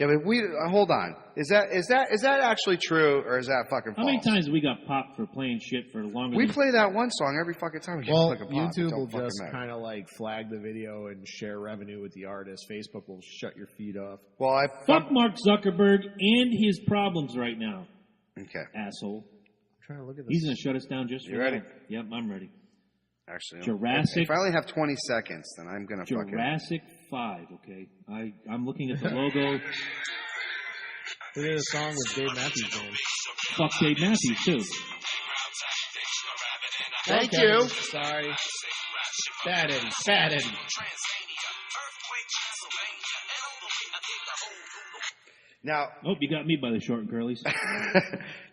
Yeah, but we hold on. Is that actually true, or is that fucking false? How many times have we got popped for playing shit for longer We than... play that one song every fucking time we get Well, fucking popped. YouTube It don't will fucking just matter. kind of like flag the video and share revenue with the artist. Facebook will shut your feed off. Well, Fuck Mark Zuckerberg and his problems right now, Okay. asshole. I'm trying to look at this. He's going to shut us down just for You ready? that. Yep, I'm ready. Actually, Jurassic- If I only have 20 seconds, then I'm going to fucking... Jurassic 5, okay? I'm looking at the logo. We did a song with Dave Matthews Band. Fuck Dave Matthews, too. Thank Okay, you. Sorry. Bad Eddie. Now, Oh, you got me by the short and curlies.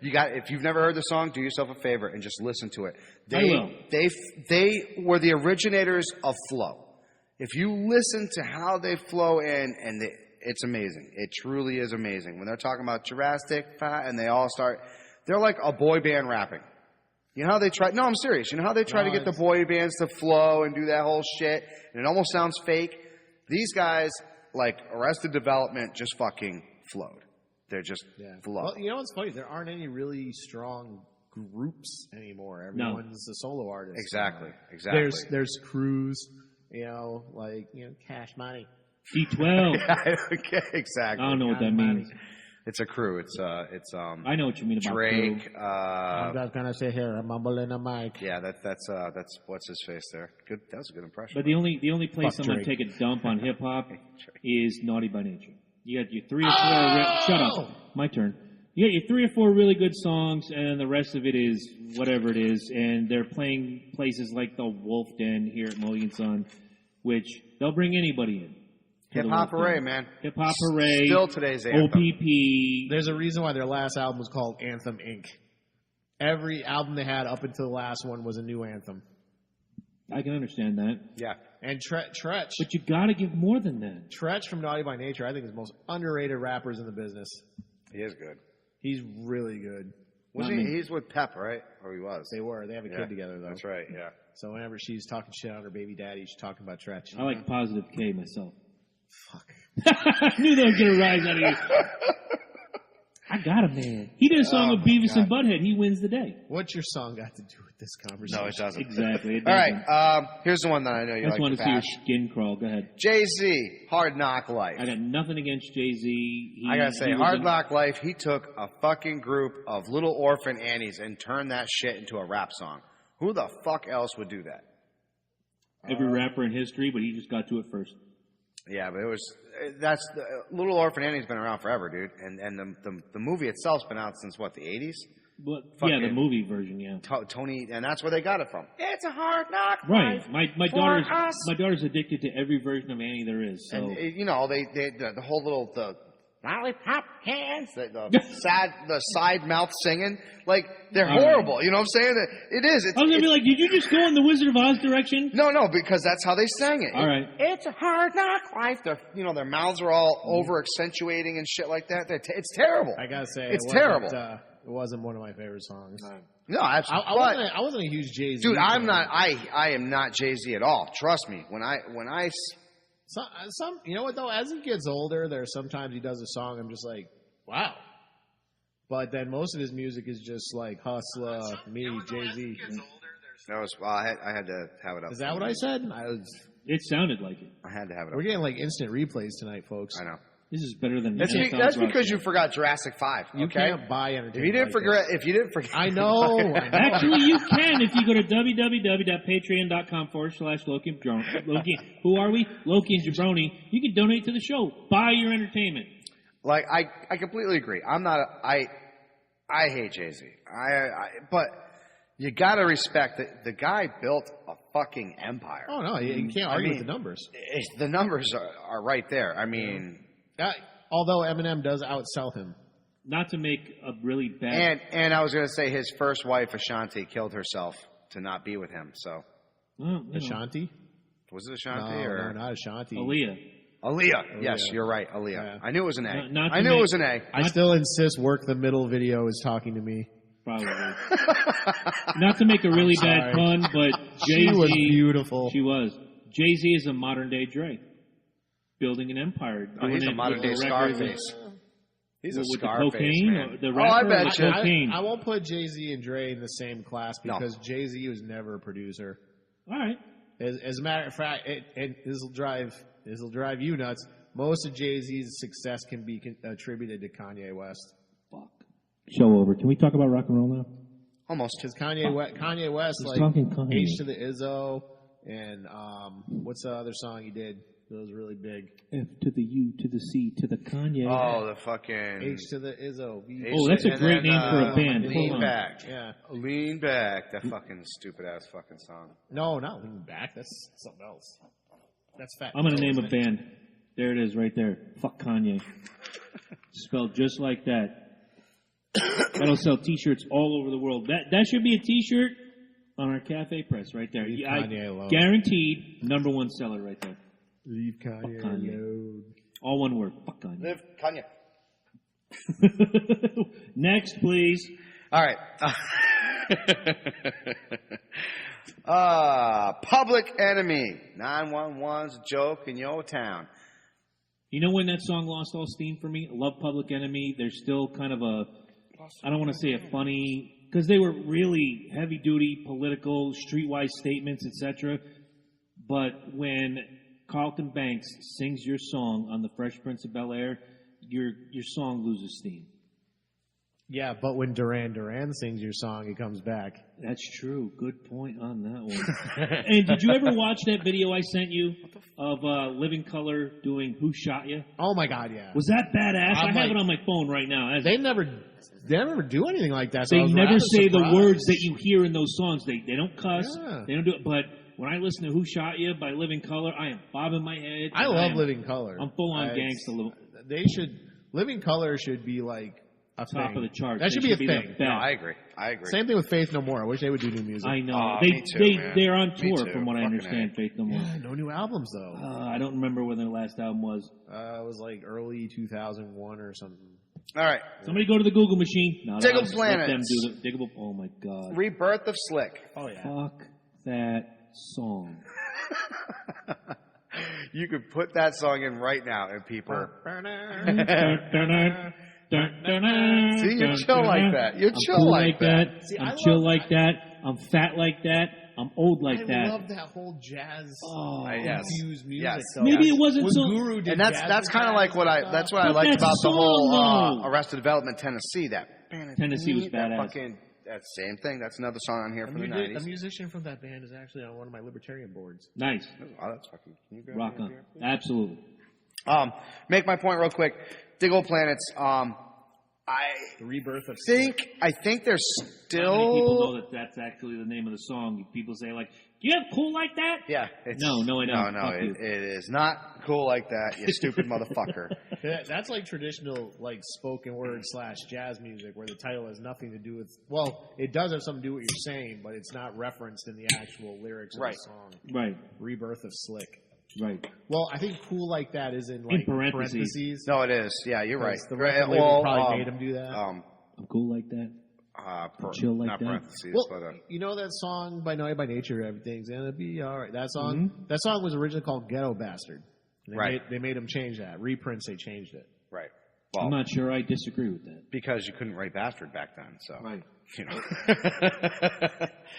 if you've never heard the song, do yourself a favor and just listen to it. I will. They were the originators of flow. If you listen to how they flow in, it's amazing. It truly is amazing. When they're talking about Jurassic, and they all start, they're like a boy band rapping. You know how they try? No, I'm serious. You know how they try to get the boy bands to flow and do that whole shit, and it almost sounds fake. These guys, like Arrested Development, just fucking flowed. They're just flow. Well, you know what's funny? There aren't any really strong groups anymore. Everyone's a solo artist. Exactly. There's crews, like Cash Money. D12. Okay, exactly. I don't know what that means. It's a crew. It's I know what you mean about Drake. crew. I'm just gonna sit here and mumble in the mic. Yeah, that's what's his face there. Good, that was a good impression. But the only place Fuck I'm going to Drake. take a dump on hip-hop is Naughty by Nature. You got your 3 or 4... Shut up. My turn. You got your 3 or 4 really good songs, and the rest of it is whatever it is. And they're playing places like the Wolf Den here at Mulligan Sun, which they'll bring anybody in. Hip Hop Hooray, man. Hip Hop Hooray. Still today's anthem. OPP. There's a reason why their last album was called Anthem Inc. Every album they had up until the last one was a new anthem. I can understand that. Yeah. And Tretch. But you got to give more than that. Tretch from Naughty by Nature, I think, is the most underrated rappers in the business. He is good. He's really good. Wasn't he? He's with Pep, right? Or he was. They were. They have a kid together, though. That's right, yeah. So whenever she's talking shit on her baby daddy, she's talking about Tretch. I like Positive K myself. Fuck. I knew that was going to rise out of you. I got a man. He did a song with Beavis and Butthead. He wins the day. What's your song got to do with this conversation? No, it doesn't. Exactly. It All doesn't. right, here's the one that I know you I like just want to to see your bash. skin crawl. Go ahead. Jay-Z, Hard Knock Life. I got nothing against Jay-Z. I gotta say, Hard Knock Life, he took a fucking group of little orphan Annies and turned that shit into a rap song. Who the fuck else would do that? Every rapper in history, but he just got to it first. Yeah, but Little Orphan Annie's been around forever, dude. And the movie itself's been out since, what, the 80s? But, Fucking- yeah, the movie version, yeah. Tony, and that's where they got it from. It's a hard knock Right. life My for daughter's us. my daughter's addicted to every version of Annie there is. So And, the whole little, the lollipop hands, the side mouth singing, like, they're All right. horrible. You know what I'm saying? It is. I was gonna be like, did you just go in the Wizard of Oz direction? No, because that's how they sang it. All right. It's a hard knock life. Their mouths are all over accentuating and shit like that. It's terrible. I gotta say, It's terrible. It wasn't one of my favorite songs. No, absolutely. I wasn't a huge Jay-Z Dude, fan. I'm not. I am not Jay-Z at all. Trust me. When I Some, you know what though? As he gets older, there's sometimes he does a song. I'm just like, wow. But then most of his music is just like Hustler, me, Jay-Z. that was I had to have it up. Is that what I said? It sounded like it. I had to have it up. We're getting like instant replays tonight, folks. I know. This is better than That's, NFL that's because broadcast. you forgot Jurassic 5. You Okay. can't buy entertainment. If you didn't forget, I know. Actually, you can if you go to www.patreon.com/Loki and Jabroni. Loki, who are we? Loki and Jabroni. You can donate to the show. Buy your entertainment. like I completely agree. I'm not. I hate Jay-Z. But You got to respect that the guy built a fucking empire. Oh, no, you can't argue with the numbers. The numbers are right there. I mean... Although Eminem does outsell him. Not to make a really bad... And I was going to say his first wife, Ashanti, killed herself to not be with him, so... Ashanti? Was it Ashanti? No, not Ashanti. Aaliyah. Yes, you're right, Aaliyah. Yeah. I knew it was an A. I knew it was an A. I still insist Work the Middle video is talking to me. Probably. Not to make a really bad pun, but Jay-Z... She was beautiful. She was. Jay-Z is a modern-day Dre. Building an empire. He's a modern-day Scarface. He's a with Scarface, the cocaine, man. the rapper, I bet you. cocaine. I won't put Jay-Z and Dre in the same class because Jay-Z was never a producer. All right. As a matter of fact, and this will drive you nuts. Most of Jay-Z's success can be attributed to Kanye West. Fuck. Show over. Can we talk about rock and roll now? Almost. Because Kanye West, like Kanye. H to the Izzo, and what's the other song he did that was really big? F to the U to the C to the Kanye. Oh, the fucking... H to the Izzo. Oh, that's a great name for a band. Lean Back. Yeah. Lean Back. That fucking stupid-ass fucking song. No, not Lean Back. That's something else. That's fat. I'm going to name a band. There it is right there. Fuck Kanye. Spelled just like that. That'll sell T-shirts all over the world. That should be a T-shirt on our cafe press right there. Leave Kanye alone. Guaranteed #1 seller right there. Leave Kanye alone. All one word. Fuck Kanye. Live Kanye. Next, please. All right. Public Enemy. 911's a joke in your town. You know when that song lost all steam for me? I love Public Enemy. They're still kind of I don't want to say a funny, because they were really heavy-duty, political, streetwise statements, etc. But when Carlton Banks sings your song on The Fresh Prince of Bel-Air, your song loses steam. Yeah, but when Duran Duran sings your song, it comes back. That's true. Good point on that one. And did you ever watch that video I sent you of Living Colour doing Who Shot Ya? Oh my God, yeah. Was that badass? I have like, it on my phone right now. They never do anything like that. So they never say surprised. the words that you hear in those songs. They don't cuss. Yeah. They don't do it. But when I listen to Who Shot Ya by Living Colour, I am bobbing my head. I love Living Colour. I'm full on gangsta. Living Colour should be like a top thing. of the charts. That should be a thing. No, I agree. Same thing with Faith No More. I wish they would do new music. I know. Oh, me too, man. They're on Me tour, too. from what I Fucking understand, Faith No More. Yeah, no new albums though. I don't remember when their last album was. It was like early 2001 or something. All right. Somebody go to the Google machine. No, Digable Planets. Let them Planets. do the Diggable. Oh my God. Rebirth of Slick. Oh yeah. Fuck that song. You could put that song in right now and people... See, you're chill like that. You're chill cool like that. See, I'm chill like that. I'm fat like that. I'm old like that. I love that whole jazz Yes. infused music. Yes. though. Maybe it wasn't When so. Guru did And that's kind of like what I liked But that's about the a whole song, though. Arrested Development Tennessee. Tennessee was that badass. that same thing. That's another song on here from the A 90s. musician from that band is actually on one of my libertarian boards. Nice. Oh, that's fucking. Can you grab Rock me on. up here? Absolutely. Make my point real quick. Digable Planets. The rebirth of I think there's How many people still. know that that's actually the name of the song? People say like, "Do you have cool like that?" Yeah. No, I don't. No, Fuck you. it is not cool like that. You stupid motherfucker. That's like traditional, like spoken word / jazz music, where the title has nothing to do with. Well, it does have something to do with what you're saying, but it's not referenced in the actual lyrics of Right. the song. Right. Rebirth of Slick. Right. Well, I think cool like that is in like parentheses. No, it is. Yeah, you're right. The record label probably made him do that. I'm cool like that. Chill like not that. parentheses, Well, but you know that song by Naughty by Nature, Everything's Gonna Be Alright. That song, Mm-hmm. that song was originally called Ghetto Bastard. Right. They made him change that. Reprints, they changed it. right. I'm Well, not sure I disagree with that. because you couldn't write bastard back then, so Right. you know.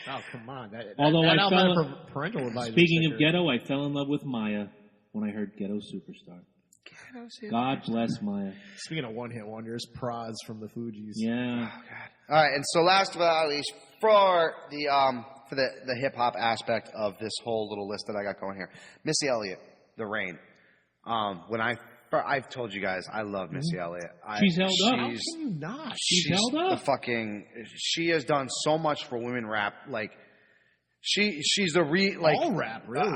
Oh, come on. Although that I album fell- had a parental advisory Speaking of sticker. ghetto, I fell in love with Maya when I heard Ghetto Superstar. God bless Maya. Speaking of one-hit wonders, Praz from the Fugees. Yeah. All right, and so last but not least, for the hip hop aspect of this whole little list that I got going here, Missy Elliott, "The Rain." When I I've told you guys, I love Missy Elliott. She's held up. How can you not? She's held up. She has done so much for women rap. Like, she's the all rap, really.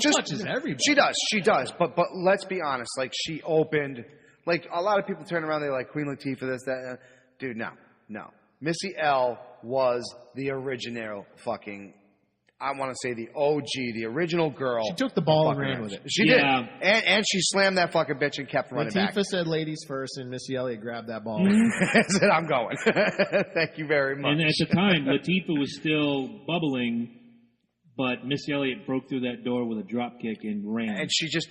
She touches everybody. She does. But let's be honest. Like, she opened. Like, a lot of people turn around, they like Queen Latifah, this, that. Dude, no. Missy L was the original fucking. I want to say the OG, the original girl. She took the ball and ran with it. She did. And she slammed that fucking bitch and kept running back. Latifah said ladies first, and Missy Elliott grabbed that ball. Said, I'm going. Thank you very much. And at the time, Latifah was still bubbling, but Missy Elliott broke through that door with a drop kick and ran. And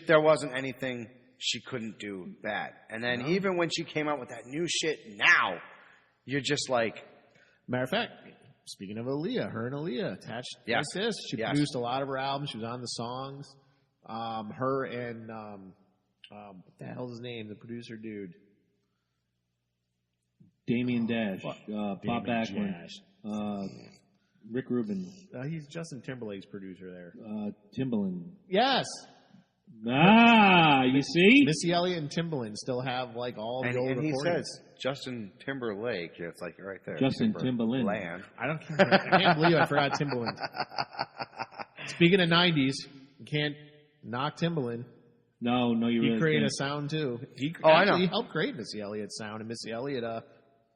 there wasn't anything she couldn't do bad. And then even when she came out with that new shit now, you're just like... Matter of fact... Speaking of Aaliyah, her and Aaliyah attached like this. She produced a lot of her albums. She was on the songs. Her and what the hell's his name? The producer dude. Damien Dash. Bob Backlund. Rick Rubin. He's Justin Timberlake's producer there. Timbaland. Yes. You see? Missy Elliott and Timbaland still have like all the old recordings. And he says Justin Timberlake. It's like right there. Justin Timbaland. I can't believe I forgot Timbaland. Speaking of 90s, you can't knock Timbaland. No, you really He created can't. a sound too. He I know. He helped create Missy Elliott's sound, and Missy Elliott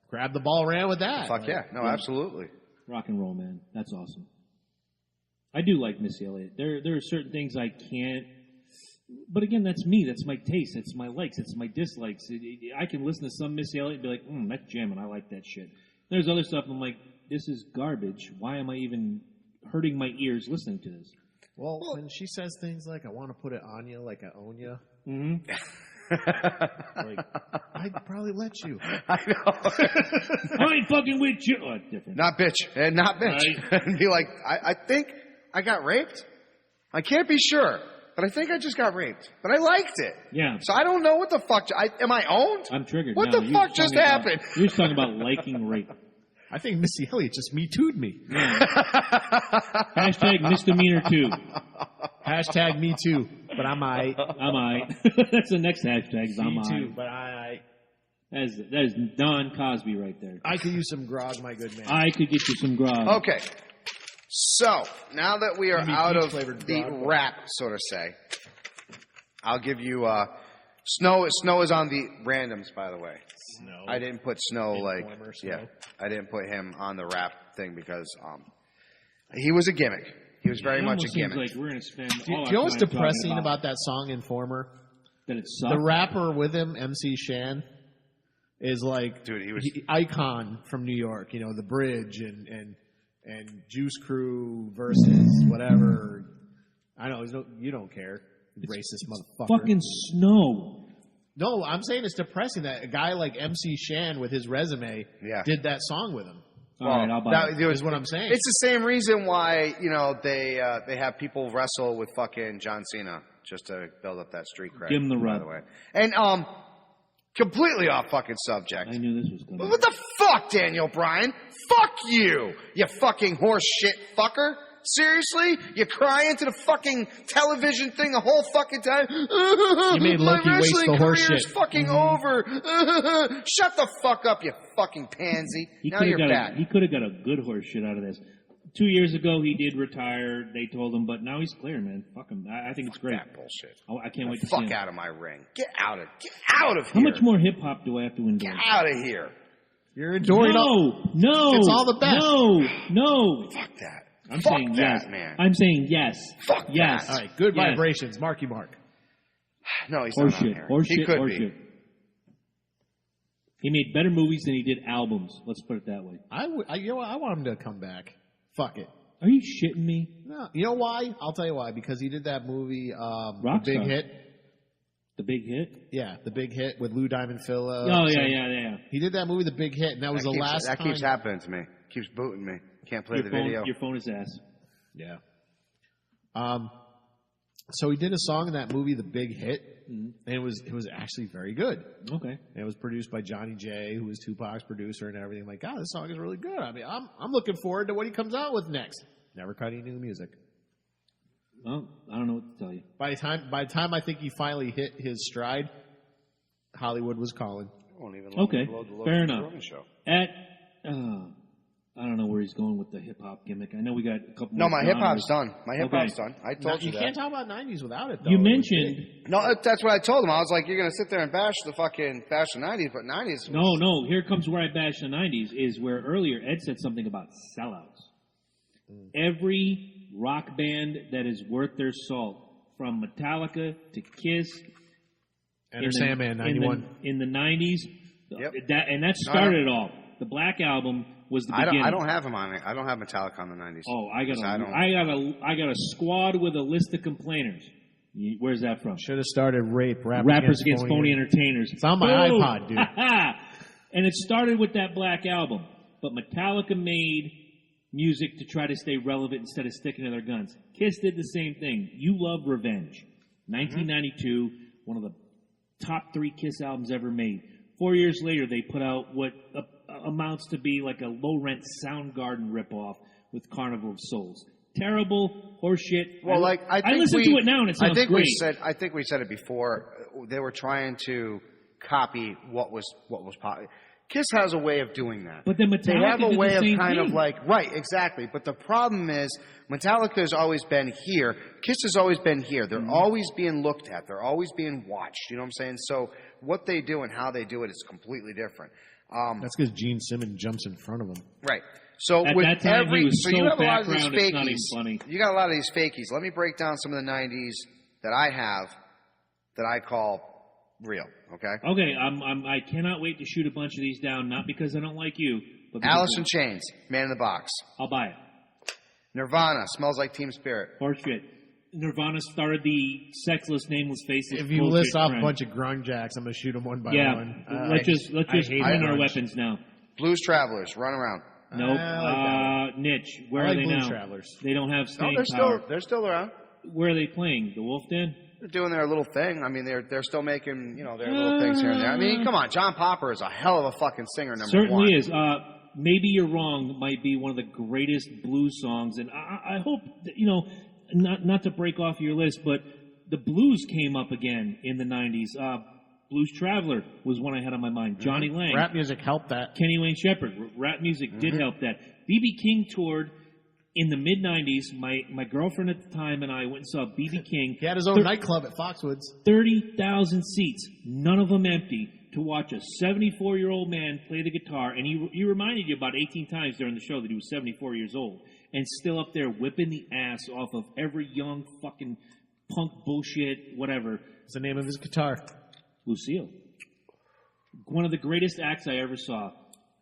grabbed the ball, ran with that. Fuck yeah. No, absolutely. Rock and roll, man. That's awesome. I do like Missy Elliott. There are certain things I can't. But again, that's me. That's my taste. That's my likes. It's my dislikes. I can listen to some Missy Elliott and be like, that's jamming. I like that shit. There's other stuff I'm like, this is garbage. Why am I even hurting my ears listening to this? Well, when she says things like, I want to put it on you like I own you. Like, I'd probably let you. I know. I ain't fucking with you. Oh, different. Not bitch. And not bitch. Right. And be like, I think I got raped. I can't be sure. But I think I just got raped. But I liked it. Yeah. So I don't know what the fuck. Am I owned? I'm triggered. What No, the fuck just happened? You're just talking about liking rape. I think Missy Elliott just Me Too'd me. Yeah. Hashtag misdemeanor 2. Hashtag Me Too. But I'm I. That's the next hashtag. Me Too. But I. That is Don Cosby right there. I could use some grog, my good man. I could get you some grog. Okay. So, now that we are out of the rap, so to say, I'll give you, Snow is on the randoms, by the way. Snow. I didn't put Snow, Snow. I didn't put him on the rap thing because, he was a gimmick. He was very much a gimmick. Like we're gonna spend do you know what's depressing about that song, Informer? That it sucked? The rapper with him, MC Shan, is like, dude, he was icon from New York, the Bridge and Juice Crew versus whatever. I know you don't care, racist motherfucker. Fucking Snow. No, I'm saying it's depressing that a guy like MC Shan with his resume did that song with him. All right, I'll buy it. Is what I'm saying. It's the same reason why they have people wrestle with fucking John Cena just to build up that street cred. Give him the rub. By the way, and completely off fucking subject. I knew this was coming. What the fuck, Daniel Bryan? Fuck you, you fucking horse shit fucker. Seriously? You cry into the fucking television thing the whole fucking time? You made Loki waste the horse shit. My wrestling career's fucking over. Shut the fuck up, you fucking pansy. Now you're back. He could have got a good horse shit out of this. 2 years ago, he did retire. They told him, but now he's clear, man. Fuck him. I think it's great. That bullshit. I can't wait to see him. Fuck out of my ring. Get out of here. How much more hip hop do I have to endure? Get out of here. You're enduring No. It's all the best. No. Fuck that. I'm saying yes. Man. I'm saying yes. Fuck yes. that. All right, good vibrations. Marky Mark. No, he's not on here. He could be. He made better movies than he did albums. Let's put it that way. I want him to come back. Fuck it. Are you shitting me? No. You know why? I'll tell you why. Because he did that movie, The Big Hit. The Big Hit? Yeah, The Big Hit with Lou Diamond Phillips. Oh, yeah. He did that movie, The Big Hit, and that was the last time. That keeps happening to me. Keeps booting me. Can't play the video. Your phone is ass. Yeah. So he did a song in that movie, The Big Hit, and it was actually very good. Okay. And it was produced by Johnny J, who was Tupac's producer and everything. Like, God, this song is really good. I mean, I'm looking forward to what he comes out with next. Never cut any new music. Well, I don't know what to tell you. By the time I think he finally hit his stride, Hollywood was calling. Won't even Okay, upload the Loki fair and enough. Jabroni Show. At, I don't know where he's going with the hip-hop gimmick. I know we got a couple No, more my hip hop's genres. done. My hip hop's done. I told you You that. can't talk about 90s without it, though. You It was mentioned... big. No, that's what I told him. I was like, you're going to sit there and bash the 90s, but 90s... No, here comes where I bash the 90s, is where earlier Ed said something about sellouts. Every rock band that is worth their salt, from Metallica to Kiss... Enter Sandman, 91. In the 90s, Yep. that started it all. The Black Album was the beginning. I don't have him on it. I don't have Metallica on the 90s. Oh, I got a squad with a list of complainers. Where's that from? Should have started Rappers Against Phony Entertainers. It's on my iPod, dude. And it started with that Black Album. But Metallica made music to try to stay relevant instead of sticking to their guns. Kiss did the same thing. You Love Revenge. 1992, one of the top 3 Kiss albums ever made. 4 years later, they put out what amounts to be like a low-rent Soundgarden ripoff with Carnival of Souls. Terrible horseshit. Well, I listen to it now and it sounds great. I think we said it before. They were trying to copy what was popular. Kiss has a way of doing that. But then Metallica they have a did way the of same kind thing. of like right, exactly. But the problem is Metallica has always been here. Kiss has always been here. They're always being looked at. They're always being watched. You know what I'm saying? So what they do and how they do it is completely different. That's because Gene Simmons jumps in front of him. Right. So At with that time, he was you so have a lot of these background, it's not even fakies. funny. You got a lot of these fakies. Let me break down some of the 90s that I have that I call real. Okay. Okay, I cannot wait to shoot a bunch of these down, not because I don't like you, but because Alice in Chains, Man in the Box. I'll buy it. Nirvana, Smells Like Teen Spirit. Horseshit. Nirvana started the sexless, nameless, faceless. If you bullshit list off trend. a bunch of grunge acts, I'm going to shoot them one by Yeah, one. let's just I hate bring our grunge. weapons now. Blues Travelers, Run Around. Nope. I like Niche. Where I are like they Blues now? Travelers. They don't have No, staying they're power. still around. Where are they playing? The Wolf Den? They're doing their little thing. I mean, they're still making, their little things here and there. I mean, come on, John Popper is a hell of a fucking singer, number one. Certainly is. Maybe You're Wrong might be one of the greatest blues songs, and I hope that, not to break off your list, but the blues came up again in the 90s. Blues Traveler was one I had on my mind. Johnny Lang. Rap music helped that. Kenny Wayne Shepherd. Rap music did help that. B.B. King toured in the mid-90s. My girlfriend at the time and I went and saw B.B. King. He had his own nightclub at Foxwoods. 30,000 seats, none of them empty, to watch a 74-year-old man play the guitar. And he reminded you about 18 times during the show that he was 74 years old and still up there whipping the ass off of every young fucking punk bullshit, whatever. What's the name of his guitar? Lucille. One of the greatest acts I ever saw.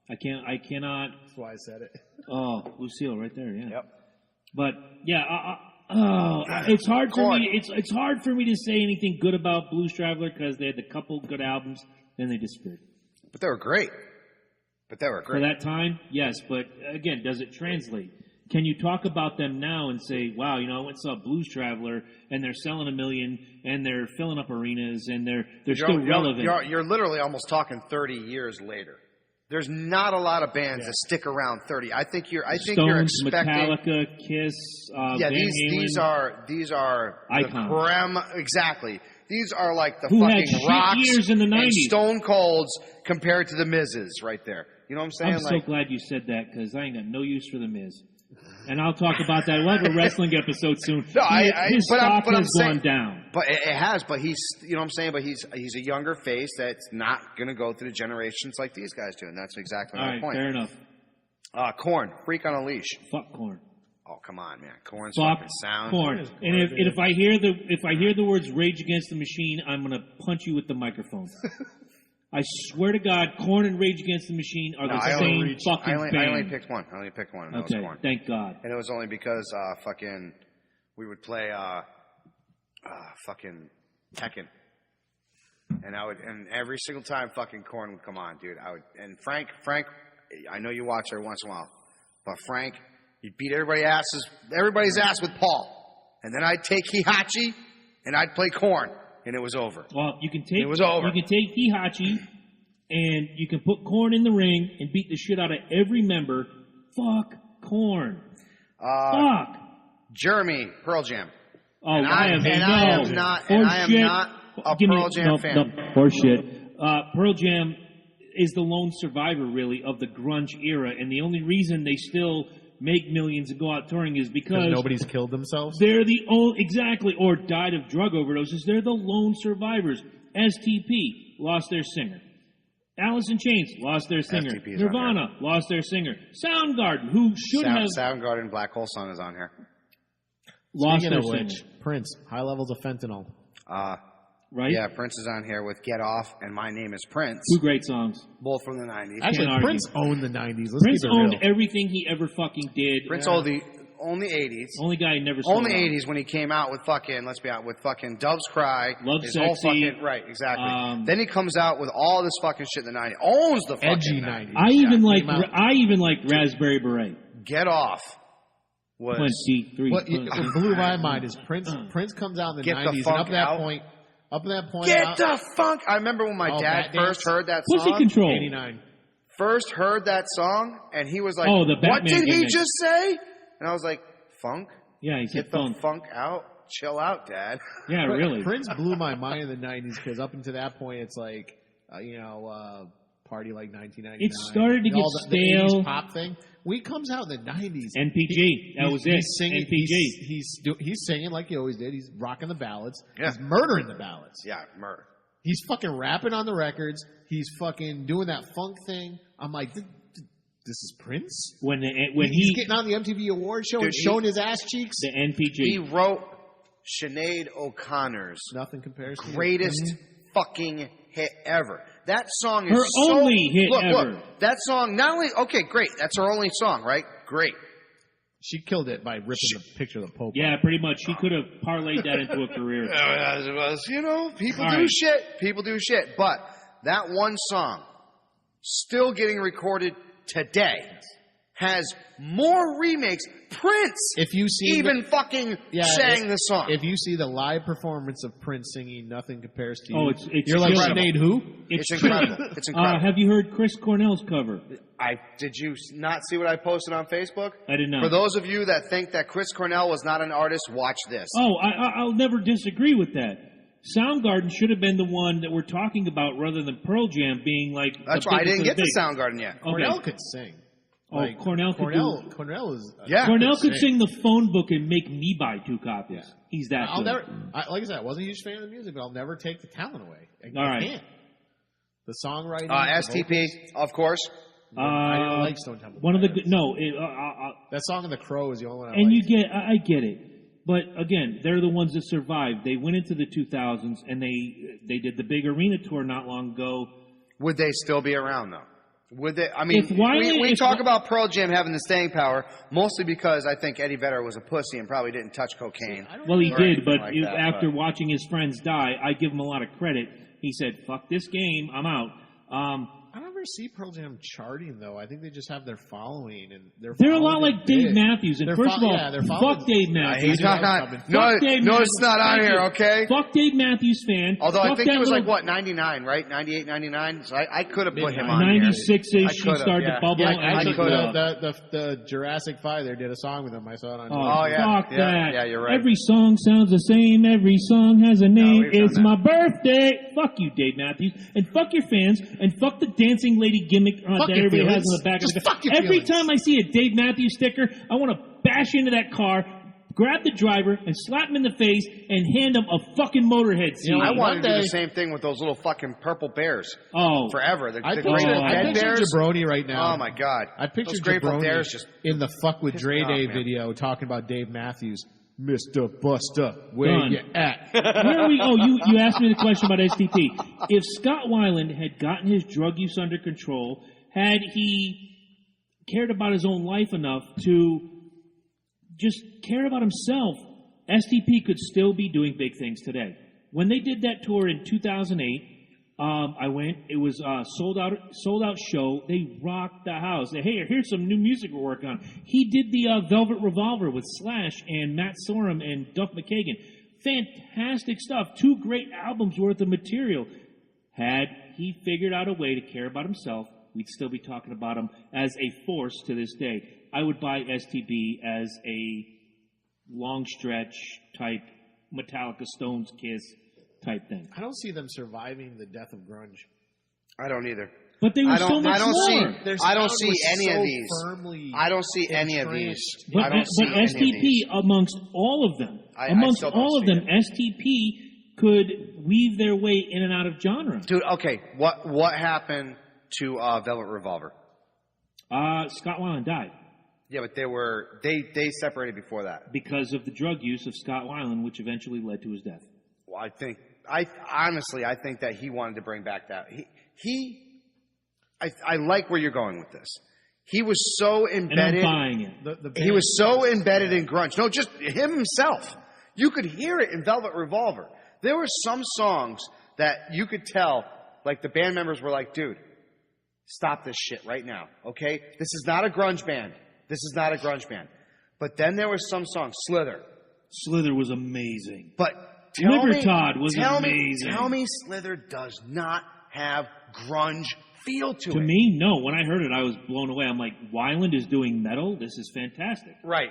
I cannot. That's why I said it. Oh, Lucille, right there. Yeah. Yep. But yeah, it's hard for me. It's hard for me to say anything good about Blues Traveler because they had a couple good albums, then they disappeared. But they were great. For that time, yes. But again, does it translate? Can you talk about them now and say, wow, I went and saw Blues Traveler and they're selling 1 million and they're filling up arenas and they're still relevant? You're literally almost talking 30 years later. There's not a lot of bands that stick around 30. I think you're Stones, expecting Metallica, Kiss, Van Halen. these are icons. The creme, exactly. These are like the Who had fucking shit Rocks years in the 90s. and Stone Colds compared to the Miz's right there. You know what I'm saying? I'm so glad you said that because I ain't got no use for the Miz. And I'll talk about that. We'll have a wrestling episode soon. No, His stock has saying, gone down. But it has. But he's, you know what I'm saying. But he's a younger face that's not going to go through the generations like these guys do, and that's exactly my point. Fair enough. Korn, Freak on a Leash. Fuck Korn. Oh, come on, man. Korn's Fuck fucking sound. Korn. And if I hear the words Rage Against the Machine, I'm gonna punch you with the microphone. I swear to God, Korn and Rage Against the Machine are the same fucking band. I only picked one. And that was Korn. Thank God. And it was only because we would play fucking Tekken. And every single time fucking Korn would come on, dude, and Frank, I know you watch every once in a while, but Frank, he'd beat everybody's ass with Paul. And then I'd take Hihachi and I'd play Korn. And it was over. Well, you can take it was over. You can take Hihachi and you can put Korn in the ring and beat the shit out of every member. Fuck Korn. Fuck. Jeremy, Pearl Jam. Oh, I am not a Pearl Jam fan. Horseshit. Pearl Jam is the lone survivor, really, of the grunge era, and the only reason they still make millions and go out touring is because nobody's killed themselves. They're the only, exactly, or died of drug overdoses. They're the lone survivors. STP lost their singer. Alice in Chains lost their singer. STP's Nirvana lost their singer. Soundgarden, who should have Soundgarden Black Hole Sun is on here. lost Speaking their of singer. which, Prince, high levels of fentanyl. Right? Yeah, Prince is on here with Get Off and My Name is Prince, Two great songs. both from the 90s. Actually, argue. Prince owned the 90s. Let's Prince keep it owned real. everything he ever fucking did. Prince owned the 80s. Only guy who never sold Only out. 80s when he came out with fucking, let's be honest, with fucking Dove's Cry. Love his whole Sexy. fucking, right, exactly. Then he comes out with all this fucking shit in the 90s. Owns the fucking Edgy 90s. 90s. I even like Raspberry Beret. Get Off was 23. What blew my mind is Prince. Prince comes out in the Get the 90s, and funk up to that out. point, Get the funk. I remember when my dad Bat first Dance. heard that Pussy song. Control. 89. First heard that song, and he was like, Oh, the "What Batman did he gimmick. just say?" And I was like, "Funk? Yeah, he said Get the funk. funk out. Chill out, Dad." Yeah, really. Prince blew my mind in the 90s because up until that point, it's like, party like 1999. It started to get all the stale. 80s pop thing. When he comes out in the 90s, NPG. That was it. He's singing. NPG. He's singing like he always did. He's rocking the ballads. Yeah. He's murdering the ballads. Yeah, murder. He's fucking rapping on the records. He's fucking doing that funk thing. I'm like, this is Prince? When He's getting on the MTV Awards show and showing his ass cheeks. the NPG. He wrote Sinead O'Connor's Nothing compares to greatest fucking hit ever. That song is Her so... only hit look, ever. Look, that song, not only... Okay, great. That's her only song, right? Great. She killed it by ripping the picture of the Pope. Yeah, pretty much. She could have parlayed that into a career. People All do right. shit. People do shit. But that one song, still getting recorded today, has more remakes. Prince If you see even fucking sang the song. If you see the live performance of Prince singing "Nothing Compares to You," Oh, it's you're like incredible. Sinead who? It's incredible. It's incredible. Have you heard Chris Cornell's cover? Did you not see what I posted on Facebook? I did not. For those of you that think that Chris Cornell was not an artist, watch this. Oh, I'll never disagree with that. Soundgarden should have been the one that we're talking about rather than Pearl Jam being like... That's the why I biggest didn't of get the to big. Soundgarden yet. Cornell could sing. Oh, Cornell could do... Cornell is Yeah. Cornell could sing the phone book and make me buy 2 copies. Yeah. He's that I'll good. never, like I said, I wasn't a huge fan of the music, but I'll never take the talent away. All right. Can't. The songwriting, the STP, of course. I didn't like Stone Temple One of the Pilots. good... No, That song of the Crow is the only one I and like. you get... I get it. But again, they're the ones that survived. They went into the 2000s and they did the big arena tour not long ago. Would they still be around, though? Would they? I mean, If Wiley- we if talk Wi- about Pearl Jam having the staying power, mostly because I think Eddie Vedder was a pussy and probably didn't touch cocaine. Well, he Or did, anything but like you- that, after but- watching his friends die, I give him a lot of credit. He said, "Fuck this game, I'm out." I never see Pearl Jam charting though. I think they just have their following, and They're a lot following like is Dave big. Matthews. And They're first of all, they're following- fuck Dave Matthews. He's not no, Fuck Dave no, Matthews. it's not on Thank here, you. okay? Fuck Dave Matthews fan. Although I Fuck think that it was like, little what, 99, right? 98, 99? So I could have put Maybe him on here. 96-ish, I he could've, started yeah. to bubble. Yeah, and actually, could've. the Jurassic 5 there did a song with them. I saw it on. Oh, yeah. fuck Yeah, that. yeah, you're right. Every song sounds the same. Every song has a name. we've done It's that. my birthday. Fuck you, Dave Matthews. And fuck your fans. And fuck the dancing lady gimmick Fuck that your everybody has feelings. on the back Just of the car. fuck your Every feelings. time I see a Dave Matthews sticker, I want to bash into that car, grab the driver, and slap him in the face, and hand him a fucking Motorhead CD. know, I wanted to do day- the same thing with those little fucking purple bears Oh. forever. The I great picture, Oh. I dead picture bears. Jabroni right now. Oh, my God. I picture Those Grateful Jabroni Bears just... in the Fuck with pissed Dre me off, Day man. video talking about Dave Matthews. Mr. Buster, where Done. you at? Where are we? Oh, you asked me the question about STP. If Scott Weiland had gotten his drug use under control, had he cared about his own life enough to just care about himself, STP could still be doing big things today. When they did that tour in 2008, I went. It was a sold out show. They rocked the house. Hey, here's some new music we're working on. He did the Velvet Revolver with Slash and Matt Sorum and Duff McKagan. Fantastic stuff. 2 great albums worth of material. Had he figured out a way to care about himself, we'd still be talking about him as a force to this day. I would buy STB as a long stretch type Metallica Stones Kiss type thing. I don't see them surviving the death of grunge. I don't either. But they were so much more. I don't see any of these. I don't see any of these. But STP, amongst all of them, STP could weave their way in and out of genre. Dude, okay, what happened to Velvet Revolver? Scott Weiland died. Yeah, but they separated before that because of the drug use of Scott Weiland, which eventually led to his death. Well, I honestly think that he wanted to bring back that I like where you're going with this. He was so embedded. And I'm buying it. He was so embedded in grunge. No, just him himself. You could hear it in Velvet Revolver. There were some songs that you could tell, like the band members were like, dude, stop this shit right now, okay? This is not a grunge band. This is not a grunge band. But then there were some songs. Slither. Slither was amazing. But Libertad was amazing. Tell me Slither does not have grunge feel to it. To me, no. When I heard it, I was blown away. I'm like, Weiland is doing metal? This is fantastic. Right.